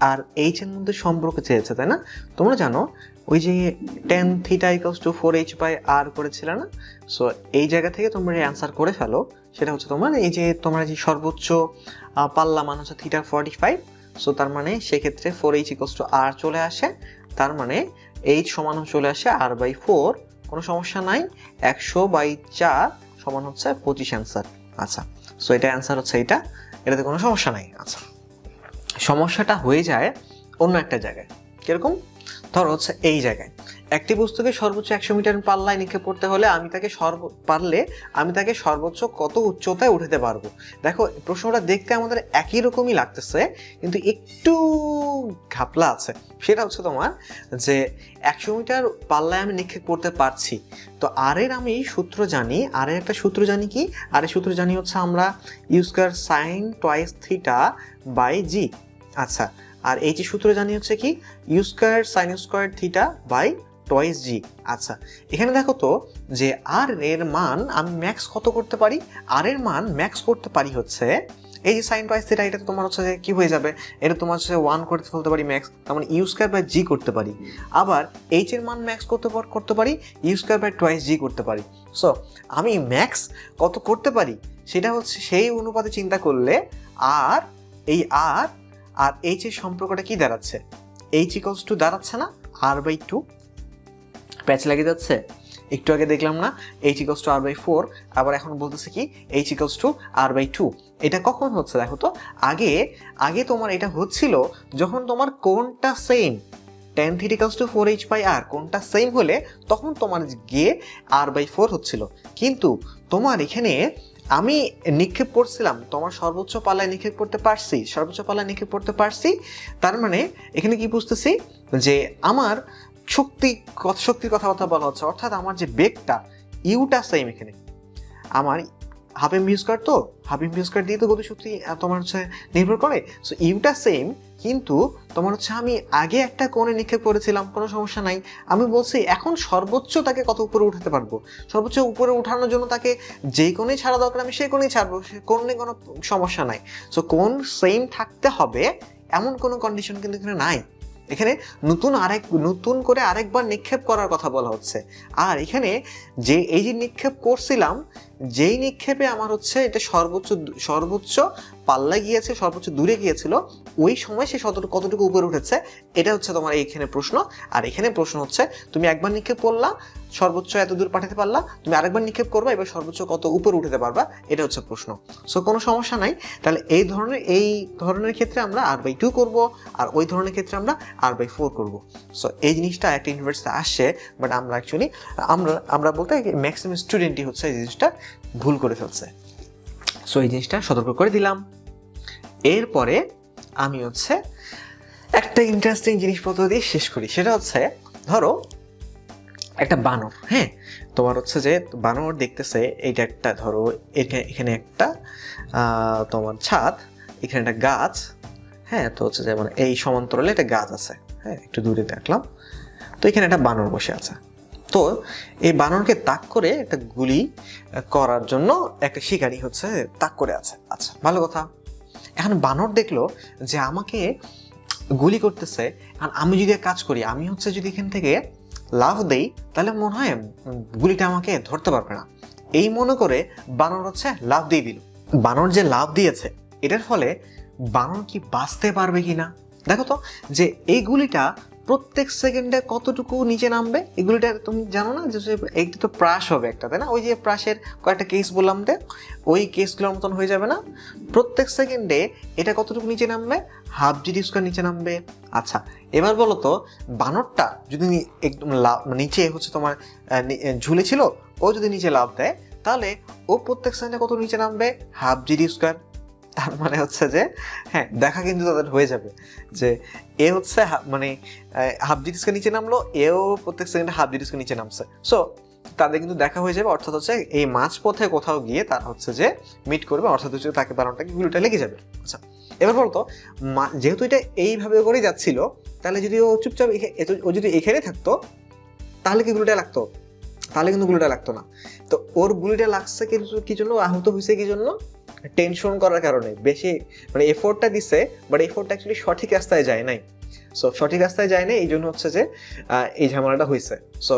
আর এইচ এর মধ্যে সম্পর্ক চেয়েছে, তাই না? তোমরা জানো ওই যে tan θ = 4h/r করেছিল না? সো এই জায়গা থেকে তোমরা অ্যান্সার করে ফেলো, সেটা হচ্ছে তোমার এই যে তোমরা যে সর্বোচ্চ পাল্লা মান হচ্ছে θ45, সো তার মানে সেক্ষেত্রে 4h = r চলে আসে, তার মানে h সমান চলে আসে r/4, কোনো সমস্যা নাই। 100/4 সমান হচ্ছে 25 অ্যান্সার। আচ্ছা, সো এটা অ্যান্সার হচ্ছে এটাতে কোনো সমস্যা নাই। আচ্ছা, সমস্যাটা হয়ে যায় অন্য একটা জায়গায়। কিরকম? ধরো হচ্ছে এই জায়গায় একটি বস্তুকে সর্বোচ্চ 100 মিটার পাল্লায় নিক্ষেপ করতে হলে আমি তাকে সর্বোচ্চ কত উচ্চতায় উঠাতে পারবো। দেখো প্রশ্নটা দেখতে আমাদের একই রকমই লাগতেছে, কিন্তু একটু ঘাপলা আছে। সেটা হচ্ছে তোমার যে 100 মিটার পাল্লায় আমি নিক্ষেপ করতে পারছি, তো আর এর আমি সূত্র জানি, আর এর একটা সূত্র জানি কি, আর এর সূত্র জানি হচ্ছে আমরা u square sine twice theta by g. আচ্ছা, আর এই যে সূত্র জানি হচ্ছে কি u square sine square theta by twice g. আচ্ছা, এখানে দেখো তো যে আর এর মান আমি ম্যাক্স কত করতে পারি, আর এর মান ম্যাক্স করতে পারি হচ্ছে এই যে সাইন টয়েস থিটা, এটা তোমার হচ্ছে যে কি হয়ে যাবে, এটা তোমার হচ্ছে 1 করতে ফেলতে পারি ম্যাক্স, তার মানে ইউ স্কয়ার বাই জি করতে পারি। আবার এইচ এর মান ম্যাক্স করতে পারি ইউ স্কয়ার বাই টয়েস জি করতে পারি। সো আমি ম্যাক্স কত করতে পারি সেটা হচ্ছে সেই অনুপাতে চিন্তা করলে আর এই আর এইচ এর সম্পর্কটা কি দাঁড়াচ্ছে, এইচ ইকুয়ালস টু দাঁড়াচ্ছে না আর বাই 2। প্যাচ লাগিয়ে যাচ্ছে, একটু আগে দেখলাম না H equals to R by 4, আবার এখন বলতেছে কি H equals to R by 2। এটা কখন হচ্ছে দেখো তো, আগে তোমার এটা হচ্ছিল যখন তোমার কোণটা same, tan theta equals to 4h by r, কোণটা সেম হলে তখন তোমার গিয়ে আর বাই 4 হচ্ছিল। কিন্তু তোমার এখানে আমি নিক্ষেপ করছিলাম, তোমার সর্বোচ্চ পাল্লায় নিক্ষেপ করতে পারছি, তার মানে এখানে কি বুঝতেছি যে আমার শক্তির কথাবার্তা বলা হচ্ছে, অর্থাৎ আমার যে বেগটা ইউটা সেম, এখানে আমার হাফ এম ভি স্কয়ার, তো হাফ এম ভি স্কয়ার দিয়ে তো গতিশক্তি তোমার হচ্ছে নির্ভর করে। সো ইউটা সেম, কিন্তু তোমার হচ্ছে আমি আগে একটা কোণে নিক্ষেপ করেছিলাম, কোনো সমস্যা নাই। আমি বলছি এখন সর্বোচ্চ তাকে কত উপরে উঠাতে পারবো, সর্বোচ্চ উপরে উঠানোর জন্য তাকে যেই কোণেই ছাড়া দরকার আমি সেই কোণেই ছাড়বো, কোণ নিয়ে কোনো সমস্যা নাই। সো কোণ সেম থাকতে হবে এমন কোনো কন্ডিশন কিন্তু এখানে নাই। এখানে নতুন করে আরেকবার নিক্ষেপ করার কথা বলা হচ্ছে। আর এখানে যে এই যে নিক্ষেপ করছিলাম, যেই নিক্ষেপে আমার হচ্ছে এটা সর্বোচ্চ পাল্লা গিয়েছে, সর্বোচ্চ দূরে গিয়েছিল, ওই সময় সে কতটুকু উপরে উঠেছে, এটা হচ্ছে তোমার এইখানে প্রশ্ন। আর এখানে প্রশ্ন হচ্ছে তুমি একবার নিক্ষেপ করলা, সর্বোচ্চ এত দূর পাঠাতে পারলা, তুমি আরেকবার নিক্ষেপ করবা, এবার সর্বোচ্চ কত উপরে উঠাতে পারবা, এটা হচ্ছে প্রশ্ন। সো কোনো সমস্যা নাই। তাহলে এই ধরনের ক্ষেত্রে আমরা আর বাই 2 করবো, আর ওই ধরনের ক্ষেত্রে আমরা আর বাই 4 করবো। সো এই জিনিসটা একটা ইউনিভার্সিটিতে আসছে, বাট আমরা অ্যাকচুয়ালি আমরা বলতে ম্যাক্সিমাম স্টুডেন্টই হচ্ছে এই জিনিসটা ভুল করে ফেলছে। সো এই জিনিসটা সতর্ক করে দিলাম। এরপরে আমি হচ্ছে একটা ইন্টারেস্টিং জিনিসপত্র দিয়ে শেষ করি, সেটা হচ্ছে ধরো একটা বানর, হ্যাঁ, তোমার হচ্ছে যে বানর দেখতেছে এইটা একটা, ধরো এখানে একটা তোমার ছাদ, এখানে একটা গাছ, হ্যাঁ, তো হচ্ছে যেমন এই সমান্তরালে একটা গাছ আছে, হ্যাঁ, একটু দূরে দেখলাম, তো এখানে একটা বানর বসে আছে। তো এই বানরকে তাক করে একটা গুলি করার জন্য একটা শিকারী হচ্ছে তাক করে আছে। আচ্ছা, ভালো কথা। এখন বানর দেখলো যে আমাকে গুলি করতেছে, আর আমি যদি এক কাজ করি, আমি হচ্ছে যদি এখান থেকে লাফ দেই, তাহলে মনে হয় গুলিটা আমাকে ধরতে পারবে না। এই মনে করে বানর হচ্ছে লাফ দিয়ে দিল। বানর যে লাফ দিয়েছে, এটার ফলে বানর কি বাঁচতে পারবে কিনা দেখো তো, যে এই গুলিটা প্রত্যেক সেকেন্ডে কতটুকু নিচে নামবে। এগুলিটা তুমি জানো না যে এইটা তো প্রাস হবে একটা, তাই না? ওই যে প্রাসের কয়েকটা কেস বললাম, ওই কেসগুলোর মতন হয়ে যাবে না? প্রত্যেক সেকেন্ডে এটা কতটুকু নিচে নামবে, হাফ জি স্কয়ার নিচে নামবে। আচ্ছা, এবার বলো তো বানরটা যদি একদম নিচে হচ্ছে তোমার ঝুলে ছিল, ও যদি নিচে লাফ দেয়, তাহলে ও প্রত্যেক সেকেন্ডে কত নিচে নামবে, হাফ জি স্কয়ার। তার মানে হচ্ছে যে হ্যাঁ, দেখা কিন্তু তাদের হয়ে যাবে যে এ হচ্ছে মানে হাফ জি স্কয়ার নিচে নামলো, এও প্রত্যেক সেকেন্ডে হাফ জি স্কয়ার নিচে নামছে। সো তাদের কিন্তু দেখা হয়ে যাবে, অর্থাৎ হচ্ছে এই মাঝপথে কোথাও গিয়ে তারা হচ্ছে যে মিট করবে, অর্থাৎ হচ্ছে তাকে বানরটাকে গুলিটা লেগে যাবে। আচ্ছা, এবার বলতো যেহেতু এটা এইভাবে করেই যাচ্ছিল, তাহলে যদি ও চুপচাপ ও যদি এখানে থাকতো, তাহলে কি গুলিটা লাগতো? তাহলে কিন্তু গুলিটা লাগতো না। তো ওর গুলিটা লাগছে কি জন্য, আহত হয়েছে কি জন্য? টেনশন করার কারণে, বেশি মানে এফোর্টটা দিচ্ছে, বাট এফোর্টটা অ্যাকচুয়ালি সঠিক রাস্তায় যায় নাই। সো সঠিক রাস্তায় যায় নাই, এই জন্য হচ্ছে যে এই ঝামেলাটা হয়েছে। সো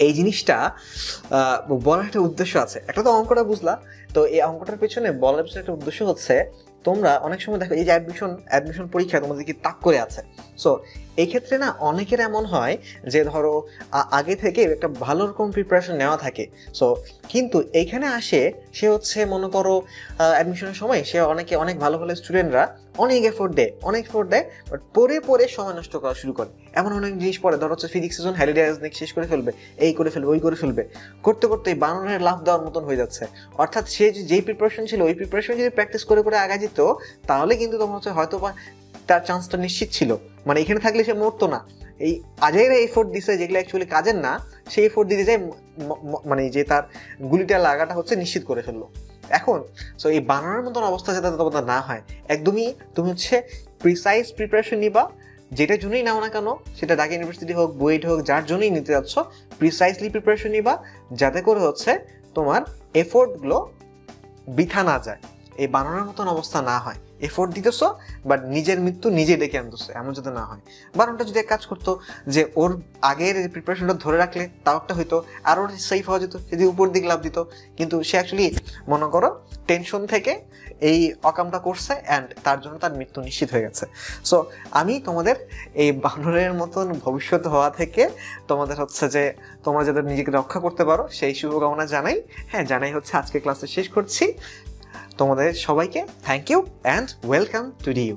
এই জিনিসটা বলার একটা উদ্দেশ্য আছে। একটা তো অঙ্কটা বুঝলা, তো এই অঙ্কটার পেছনে বলার পেছনে একটা উদ্দেশ্য হচ্ছে তোমরা অনেক সময় দেখো এই যে অ্যাডমিশন পরীক্ষা তোমাদের কি তাক করে আছে। সো এই ক্ষেত্রে না অনেকের এমন হয় যে ধরো আগে থেকে একটা ভালো রকম প্রিপারেশন নেওয়া থাকে, সো কিন্তু এইখানে আসে সে হচ্ছে মনে করো অ্যাডমিশনের সময় সে অনেক ভালো ভালো স্টুডেন্টরা অনেক এফোর্ট দেয় বাট পরে সময় নষ্ট করা শুরু করে। এমন অনেক জিনিস পড়ে, ধরো হচ্ছে ফিজিক্স সেশন হ্যালিডেয়াসনিক শেষ করে ফেলবে, এই করে ফেলবে ওই করে ফেলবে, করতে করতে বানরের লাফ দেওয়ার মতন হয়ে যাচ্ছে। অর্থাৎ সে যেই প্রিপারেশন ছিল ওই প্রিপারেশন যদি প্র্যাকটিস করে আগে যেত তাহলে কিন্তু তোমার হচ্ছে হয়তো বা তার চান্সটা নিশ্চিত ছিল, মানে এখানে থাকলে সে মরতো না। এই আজাইরা এফোর্ট দিছে যেগুলো অ্যাকচুয়ালি কাজের না, সেই এফোর্ট দিতে যায় মানে যে তার গুলিটা লাগাটা হচ্ছে নিশ্চিত করে ফেললো। এখন সো এই বানানোর মতন অবস্থা যাতে তোমাদের না হয়, একদমই তুমি হচ্ছে প্রিসাইজ প্রিপারেশন নিবা, যেটার জন্যই নাও না কেন, সেটা ঢাকা ইউনিভার্সিটি হোক, বুয়েট হোক, যার জন্যই নিতে যাচ্ছ, প্রিসাইজলি প্রিপারেশন নিবা, যাতে করে হচ্ছে তোমার এফোর্টগুলো বৃথা না যায়, এই বানানোর মতন অবস্থা না হয়। এফোর্ট দিতেছো বাট নিজের মৃত্যু নিজে ডেকে আনতেছো, এমন যাতে না হয়। বানানটা যদি এক কাজ করতো যে ওর আগের প্রিপারেশনটা ধরে রাখলে তাও একটা হইতো, আর ওর সেফ হওয়া যেত যদি উপর দিকে লাভ দিত, কিন্তু সে অ্যাকচুয়ালি মনে করো টেনশন থেকে এই অকামটা করছে অ্যান্ড তার জন্য তার মৃত্যু নিশ্চিত হয়ে গেছে। সো আমি তোমাদের এই বানরের মতন ভবিষ্যৎ হওয়া থেকে তোমাদের হচ্ছে যে তোমরা যাদের নিজেকে রক্ষা করতে পারো সেই শুভকামনা জানাই। জানাই হচ্ছে আজকে ক্লাসে শেষ করছি। তোমাদের সবাইকে thank you and welcome to you.